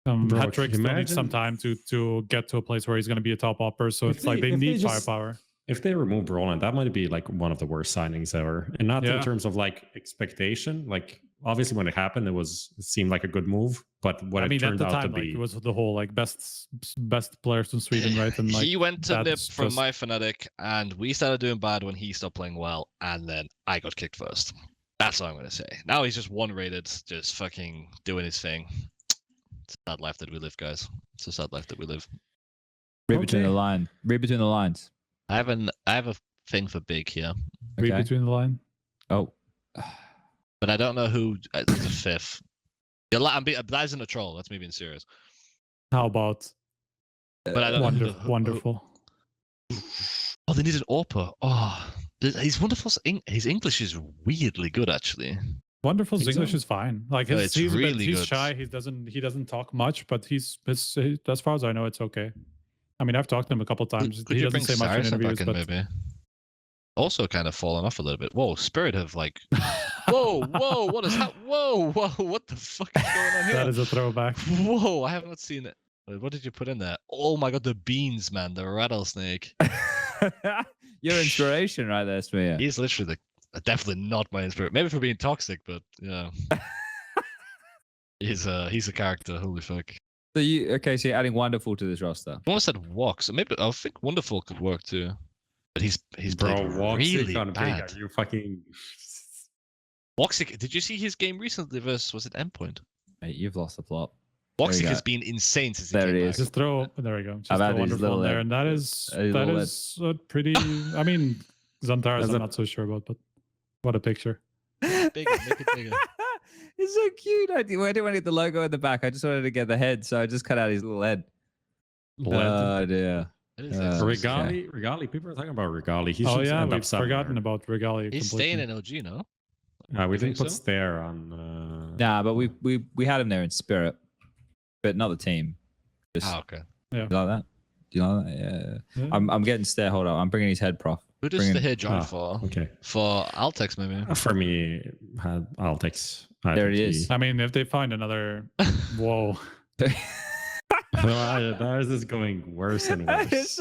Patrick still needs some time to get to a place where he's going to be a top opper. So it's like they need firepower. If they remove Brolin, that might be like one of the worst signings ever, and not in terms of like expectation. Like, obviously, when it happened, it seemed like a good move, but what it turned out to be, it was the whole like best players from Sweden, right? And like, he went to nip from my Fnatic, and we started doing bad when he stopped playing well, and then I got kicked first. That's all I'm gonna say. Now he's just 1-rated, just fucking doing his thing. It's a sad life that we live, guys. It's a sad life that we live. Read between the lines. I have a thing for big here, Read between the line. Oh. but I don't know who is the fifth. That isn't a troll. That's me being serious. How about But I don't know wonderful. Oh, they need an AWPer. Oh, he's wonderful. His English is weirdly good, actually. Wonderful's English is fine. Like it's he's really he's good. shy. He doesn't talk much, but he's as far as I know, it's okay. I mean, I've talked to him a couple times. Could he you doesn't bring say much in syrsoN interviews, back in, but maybe? Also, kind of fallen off a little bit. Whoa, Spirit have like. Whoa, what is that? Whoa, what the fuck is going on here? that is a throwback. Whoa, I have not seen it. Wait, what did you put in there? Oh my god, the beans, man, the rattlesnake. Your inspiration right there, smooya. He's literally definitely not my inspiration. Maybe for being toxic, but yeah. he's a character. Holy fuck. So you're adding Wonderful to this roster. I almost said Wox. Maybe I think Wonderful could work too. But he's played really bad. Are you fucking Woxic, did you see his game recently versus, was it Endpoint? Mate, you've lost the plot. Woxic has been insane since he There came it back. is. Just throw. There we go. Just I've throw added his wonderful little in there, head. and that is little a pretty. I mean, Xantares, I'm not so sure about, but what a picture. Bigger, make it bigger. It's so cute. I didn't want to get the logo in the back. I just wanted to get the head, so I just cut out his little head. Oh dear. It is excellent. Regali. People are talking about Regali. He Oh should yeah, end up we've somewhere. forgotten about Regali. He's staying in OG, no? We You didn't think put so? Stare on. Nah, but we had him there in spirit, but not the team. Just, okay. Do you like that? Do you like that? Yeah. Yeah. I'm getting Stare. Hold on. I'm bringing his head, prof. Who does the hair join for? Okay. For Altex, maybe? For me, Altex. There it is. I mean, if they find another, whoa. How is this going worse and worse? It's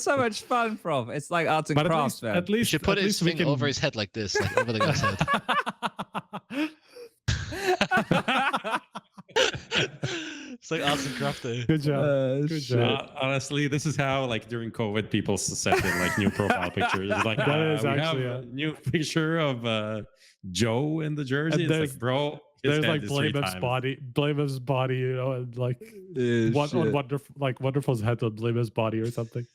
so much fun, prof. It's like arts and But crafts, man. at You least should put at his least we thing can... over his head like this, like over the guy's head. It's like arts and craft day. Good job. Good job. Honestly, this is how like during COVID people set in like new profile pictures. It's like That is we actually have a new picture of Joe in the jersey. And It's like, bro, his There's head like is three times. Blame's body, you know, and like Wonderful's head on Blame's body or something.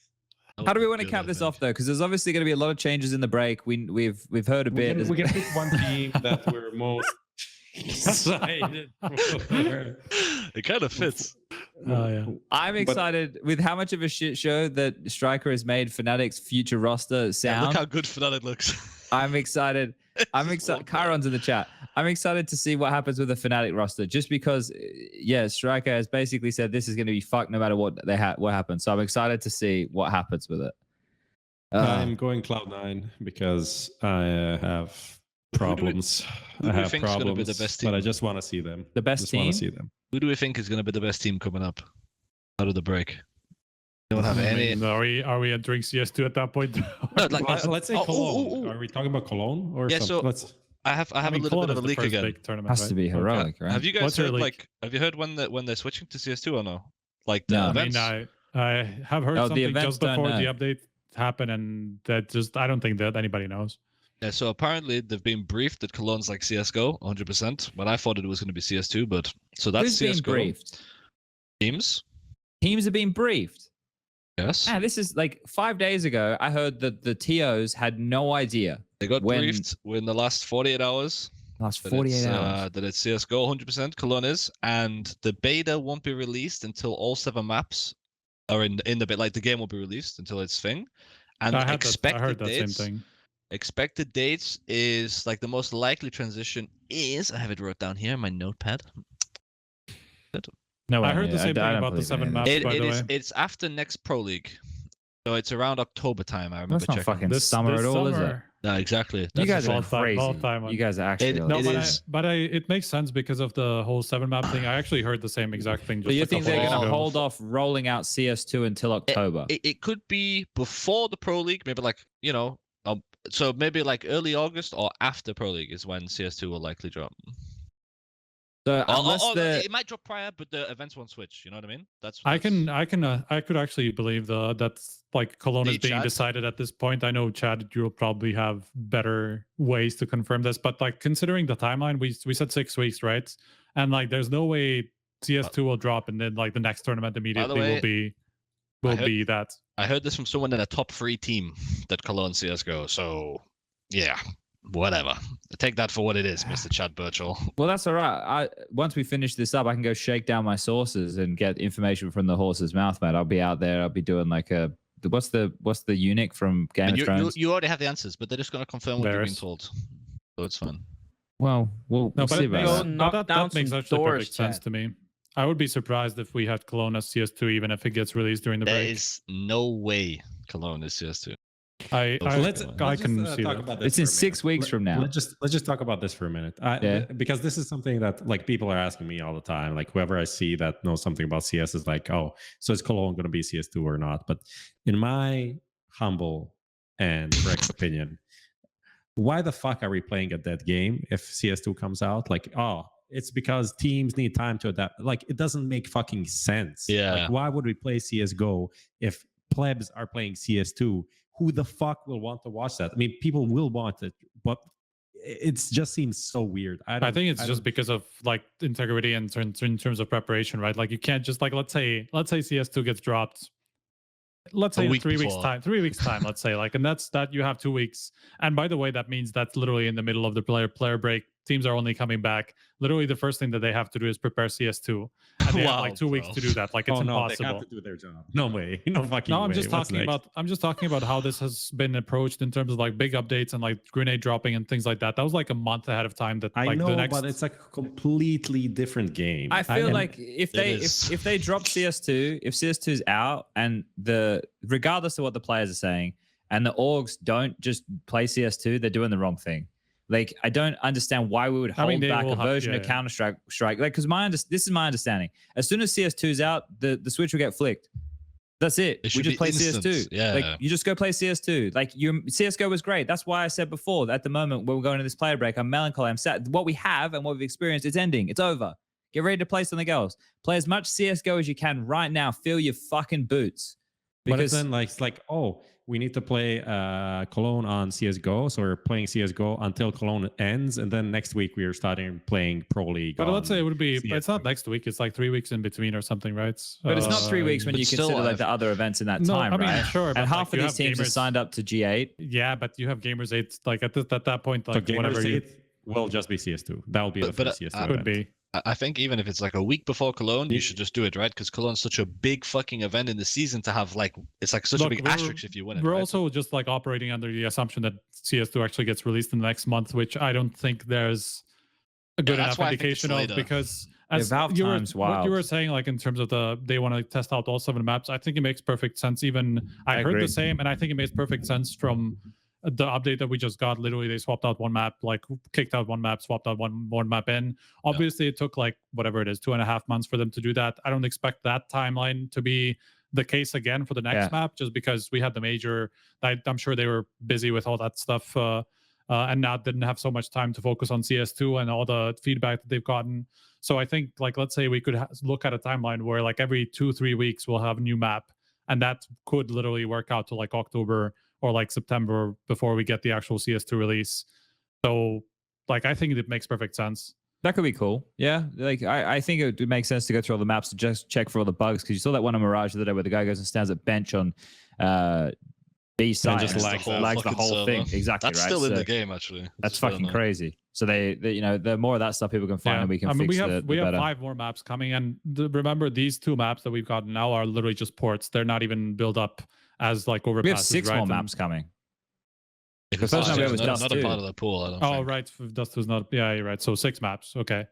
How do we want to cap this off though? Because there's obviously going to be a lot of changes in the break. We've heard a bit. We can pick one team that we're most excited for. It kind of fits. Oh yeah. I'm excited with how much of a shit show that Striker has made Fnatic's future roster sound. Yeah, look how good Fnatic looks. I'm excited. Chiron's in the chat. I'm excited to see what happens with the Fnatic roster, just because, yeah, Striker has basically said this is going to be fucked no matter what what happens. So I'm excited to see what happens with it. I'm going Cloud9 because I have problems. I have problems, be the best team? but I just want to see them. The best just team? want to see them. Who do we think is going to be the best team coming up out of the break? Don't have any. Are we entering CS2 at that point? No, like, Let's say Cologne. Are we talking about Cologne or yeah? something? So I have a little bit of a leak again. Has to be heroic, right? Have you guys What's your heard leak? have you heard when they're switching to CS2 or no? Like No. events? I mean, I have heard something events just before don't the know. update happened, and that just I don't think that anybody knows. Yeah, so apparently they've been briefed that Cologne's like CSGO 100%, but I thought it was going to be CS2, but so that's Who's CSGO. been briefed? Teams? Teams have been briefed. Yes. This is like 5 days ago. I heard that the TOs had no idea. They got briefed in the last 48 hours. Last 48 hours. That it's CSGO 100%, Cologne is, and the beta won't be released until all 7 maps are in the bit. Like the game won't be released until it's thing. And I heard that dates, same thing. Expected dates is like the most likely transition is, I have it wrote down here in my notepad. No, I heard the same thing about the 7 maps, by the way. It's after next Pro League. So it's around October time, I remember That's not checking. fucking summer at all, is it? No, exactly. You guys the are fall crazy. time one. You guys are actually. It makes sense because of the whole 7 map thing. I actually heard the same exact thing. So you think they're going to hold off rolling out CS2 until October? It could be before the Pro League, maybe like, you know, so maybe like early August or after Pro League is when CS2 will likely drop. So it might drop prior, but the events won't switch. You know what I mean? I could actually believe that's like Cologne is being decided at this point. I know Chad, you'll probably have better ways to confirm this, but like considering the timeline, we said 6 weeks, right? And like, there's no way CS2 will drop and then like the next tournament immediately will be. will be that. I heard this from someone in a top 3 team that Cologne CSGO. So, yeah, whatever. Take that for what it is, Mr. Chad Birchall. Well, that's all right. Once we finish this up, I can go shake down my sources and get information from the horse's mouth, mate. I'll be out there. I'll be doing like a what's the eunuch from Game of Thrones? You already have the answers, but they're just going to confirm what you're being told. So it's fine. Well, we'll see about that. That makes actually perfect sense to me. I would be surprised if we had Cologne as CS2, even if it gets released during the break. There is no way Cologne is CS2. I can see talk that. about this. It's in 6 weeks from now. Let's just talk about this for a minute. Because this is something that like people are asking me all the time. Like whoever I see that knows something about CS is like, oh, so is Cologne going to be CS2 or not? But in my humble and correct opinion, why the fuck are we playing a dead game if CS2 comes out? Like, oh, it's because teams need time to adapt. Like, it doesn't make fucking sense. Yeah. Like, why would we play CSGO if plebs are playing CS2? Who the fuck will want to watch that? I mean, people will want it, but it just seems so weird. I think it's just because of like integrity and in terms of preparation, right? Like you can't just like let's say CS2 gets dropped. Let's say in 3 weeks time, 3 weeks time, let's say like, and that's that you have 2 weeks. And by the way, that means that's literally in the middle of the player break. Teams are only coming back. Literally, the first thing that they have to do is prepare CS2, and they have like 2 weeks to do that. Like it's impossible. They have to do their job. No way. No fucking way. I'm just talking about. I'm just talking about how this has been approached in terms of like big updates and like grenade dropping and things like that. That was like a month ahead of time. That I like know, the next... but it's a completely different game. I feel like if they drop CS2, if CS2 is out and regardless of what the players are saying, and the orgs don't just play CS2, they're doing the wrong thing. Like, I don't understand why we would hold back a version of Counter-Strike. Like, because this is my understanding. As soon as CS2 is out, the switch will get flicked. That's it. We just play CS2. Yeah. Like, you just go play CS2. Like, CSGO was great. That's why I said before, that at the moment, when we're going to this player break, I'm melancholy. I'm sad. What we have and what we've experienced, it's ending. It's over. Get ready to play something else. Play as much CSGO as you can right now. Feel your fucking boots. Because then, like, it's like, oh, we need to play Cologne on CSGO, so we're playing CSGO until Cologne ends, and then next week we are starting playing Pro League. But let's say it would be, but it's not next week. It's like 3 weeks in between or something, right? But it's not 3 weeks when you consider like the other events in that time, right? Sure. And half of these teams are signed up to G8. Yeah, but you have Gamers 8. Like at that point, like so whatever you will just be CS2. That will be the first CS2. Could be. I think even if it's like a week before Cologne, you should just do it, right? Because Cologne's such a big fucking event in the season to have like, it's like such a big asterisk if you win it. We're also just like operating under the assumption that CS2 actually gets released in the next month, which I don't think there's a good enough indication of, because as what you were saying, like in terms of they want to test out all 7 maps, I think it makes perfect sense. Even I heard the same, and I think it makes perfect sense from the update that we just got. Literally, they swapped out one map, like kicked out one map, swapped out one map in. Obviously, it took like whatever it is, 2.5 months for them to do that. I don't expect that timeline to be the case again for the next map, just because we had the major. I'm sure they were busy with all that stuff, and now didn't have so much time to focus on CS2 and all the feedback that they've gotten. So I think, like, let's say we could look at a timeline where like every 2-3 weeks we'll have a new map, and that could literally work out to like October or like September before we get the actual CS2 release. So, like, I think it makes perfect sense. That could be cool. Yeah, like I think it would make sense to go through all the maps to just check for all the bugs, because you saw that one on Mirage the other day where the guy goes and stands at bench on B side and just lags the whole thing. Exactly. That's still in the game, actually. That's fucking crazy. So they you know, the more of that stuff people can find, and we can fix we have 5 more maps coming, and remember, these 2 maps that we've got now are literally just ports. They're not even built up as like overpasses. We have 6 more maps coming. Because not a part of the pool. I don't think. Right. Dust was not. Yeah, you're right. So 6 maps. Okay.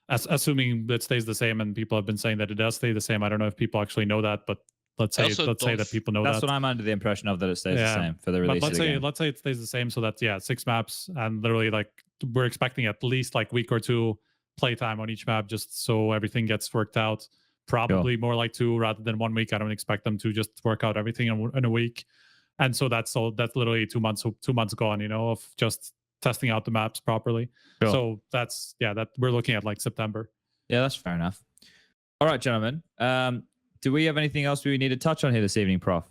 Assuming it stays the same, and people have been saying that it does stay the same. I don't know if people actually know that, but let's say that people know that. That's what I'm under the impression of, that it stays the same for the release. But let's say it stays the same. So that's 6 maps, and literally like we're expecting at least like week or 2 playtime on each map, just so everything gets worked out. Probably more like 2 rather than 1 week. I don't expect them to just work out everything in a week. And so that's literally 2 months gone, you know, of just testing out the maps properly. So that's that we're looking at like September. Yeah, that's fair enough. All right, gentlemen. Do we have anything else we need to touch on here this evening, Prof?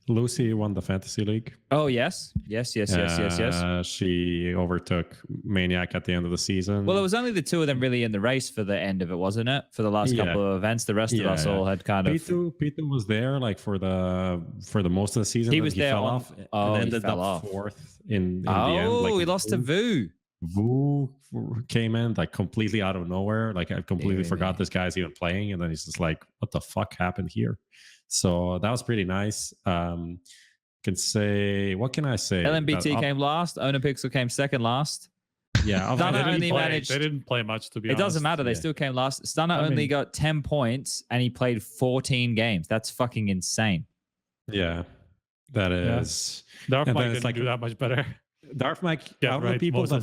Lucy won the fantasy league. Oh yes. She overtook Maniac at the end of the season. Well, it was only the two of them really in the race for the end of it, wasn't it? For the last couple of events, the rest of us all had kind of. Pitu was there like for the most of the season. He was there fell off. Oh, and he ended fell up off. fourth in the end. Oh, Like, he lost to Vu. Vu came in like completely out of nowhere. Like I completely forgot this guy's even playing, and then he's just like, "What the fuck happened here?" So that was pretty nice. Can say, what can I say? LMBT came last. OhnePixel came second last. Yeah, Stunner only managed. They didn't play much, to be honest. It doesn't matter. They still came last. Stunner only got 10 points, and he played 14 games. That's fucking insane. Yeah, that is. Darth Mike didn't do that much better. Darth Mike, out of the people that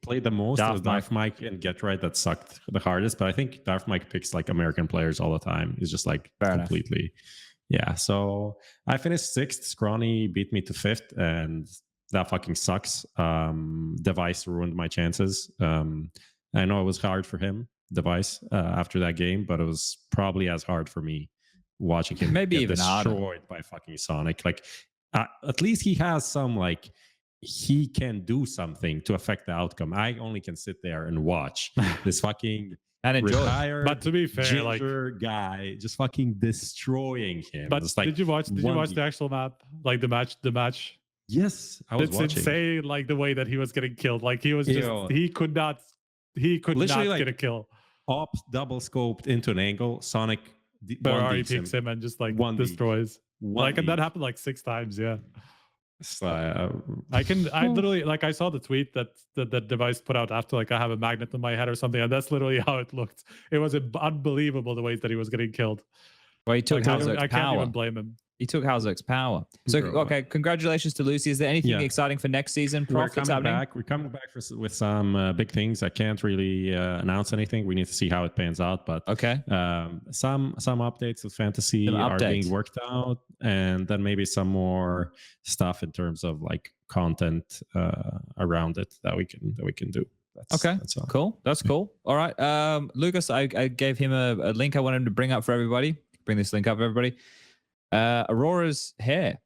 played the most, it was Darth Mike and Get Right that sucked the hardest. But I think Darth Mike picks like American players all the time. He's just like completely. Yeah, so I finished 6th. Scrawny beat me to 5th, and that fucking sucks. Device ruined my chances. I know it was hard for him, Device, after that game, but it was probably as hard for me watching him maybe get even destroyed by fucking Sonic. Like, at least he has some like. He can do something to affect the outcome. I only can sit there and watch this fucking and enjoy. Retired, but to be fair, like guy just fucking destroying him. But like, did you watch the actual map, like the match? Yes, I was watching. It's insane, like the way that he was getting killed. Like he was just he could not get a kill. Op double scoped into an angle. Sonic Ferrari picks him and just like destroys. And that happened like 6 times. Yeah. I literally, like, I saw the tweet that the Device put out after, like, I have a magnet in my head or something, and that's literally how it looked. It was unbelievable the ways that he was getting killed. Well, he took Halzok's power. I can't even blame him. He took Halzok's power. So, okay, congratulations to Lucy. Is there anything exciting for next season? We're coming back with some big things. I can't really announce anything. We need to see how it pans out. But some updates with fantasy are being worked out, and then maybe some more stuff in terms of like content around it that we can do. That's all. Cool. That's cool. All right, Lucas, I gave him a link I wanted him to bring up for everybody. Bring this link up for everybody. Aurora's hair.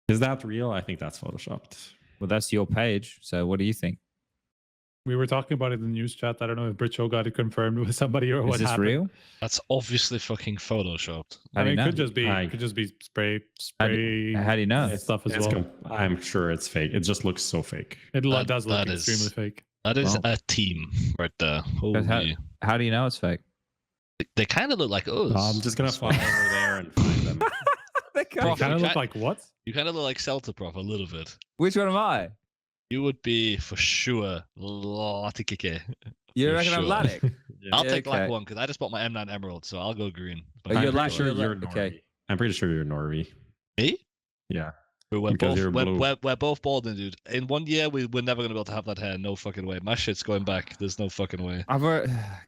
Is that real? I think that's photoshopped. Well, that's your page. So what do you think? We were talking about it in the news chat. I don't know if Britcho got it confirmed with somebody or what happened. Is this real? That's obviously fucking photoshopped. It could just be spray. How do you know? Stuff as well. I'm sure it's fake. It just looks so fake. It does look extremely fake. That is a team right there. How do you know it's fake? They kind of look like us. I'm just gonna fly over there and find them. They kind of look like what? You kind of look like Celtaprof a little bit. Which one am I? You would be for sure Latikike. You reckon I'm Latic? I'll take black one because I just bought my M9 Emerald, so I'll go green. I'm pretty sure you're Norby. Me? Yeah. We're both balding, dude. In 1 year, we're never gonna be able to have that hair. No fucking way. My shit's going back. There's no fucking way.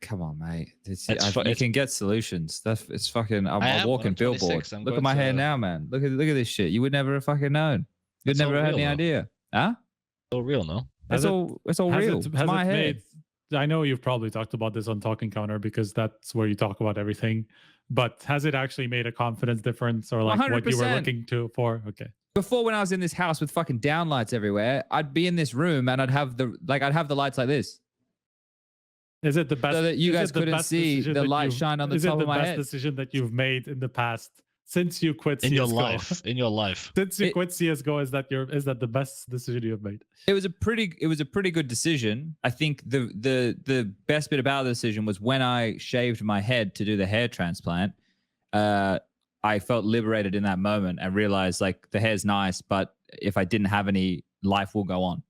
Come on, mate. You can get solutions. It's fucking. I'm a walking billboard. Look at my hair now, man. Look at this shit. You would never have fucking known. You'd never had any idea. Huh? It's all real, no? It's all real. It's my hair. I know you've probably talked about this on Talking Counter because that's where you talk about everything. But has it actually made a confidence difference or like 100%. What you were looking for? Okay. Before, when I was in this house with fucking downlights everywhere, I'd be in this room and I'd have the lights like this. Is it the best? So that you guys couldn't see the light shine on the top of my head. Is it the best decision that you've made in the past since you quit CSGO? In your life. Since you quit CSGO, is that the best decision you've made? It was a pretty good decision. I think the best bit about the decision was when I shaved my head to do the hair transplant. I felt liberated in that moment and realized like the hair's nice, but if I didn't have any, life will go on.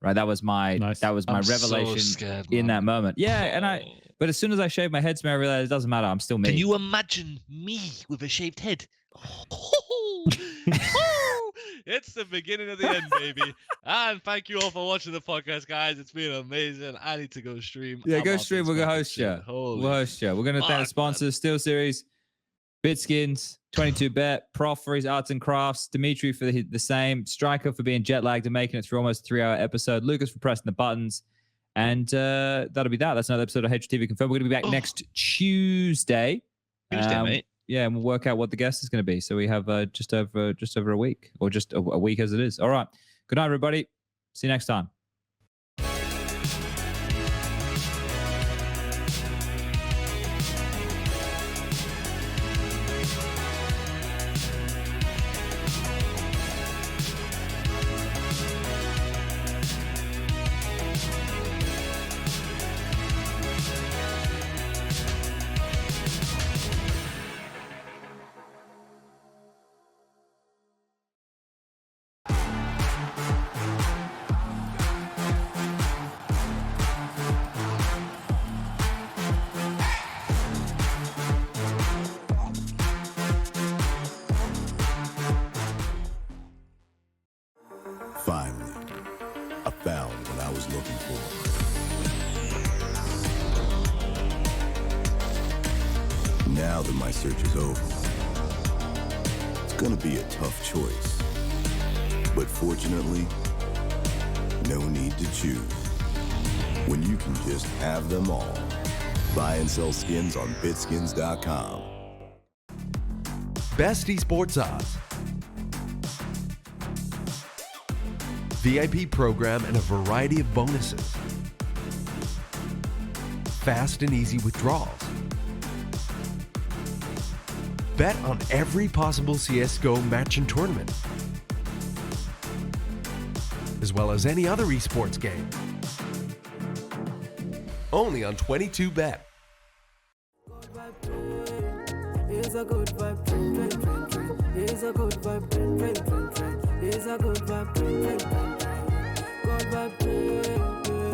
Right? That was my revelation so scared, in that moment. Yeah, but as soon as I shaved my head, I realized it doesn't matter. I'm still me. Can you imagine me with a shaved head? It's the beginning of the end, baby. And thank you all for watching the podcast, guys. It's been amazing. I need to go stream. Yeah, go stream. We're gonna host you. We'll host you. We're gonna thank the sponsors: SteelSeries, BitSkins, 22Bet, Prof for his arts and crafts, Dimitri for the same, Striker for being jet lagged and making it through almost a 3-hour episode, Lucas for pressing the buttons, and that'll be that. That's another episode of HLTV Confirmed. We're going to be back next Tuesday. Mate. yeah, and we'll work out what the guest is going to be. So we have just over a week, or just a week as it is. All right. Good night, everybody. See you next time. Finally, I found what I was looking for. Now that my search is over, it's gonna be a tough choice. But fortunately, no need to choose. When you can just have them all. Buy and sell skins on BitSkins.com. Best esports odds. VIP program and a variety of bonuses. Fast and easy withdrawals. Bet on every possible CSGO match and tournament, as well as any other esports game. Only on 22Bet. Here's a good vibe, trend, trend, trend, trend. Here's a good vibe, trend, trend, trend, trend. Here's a good vibe, trend, trend, trend, trend. Good vibe, trend, trend.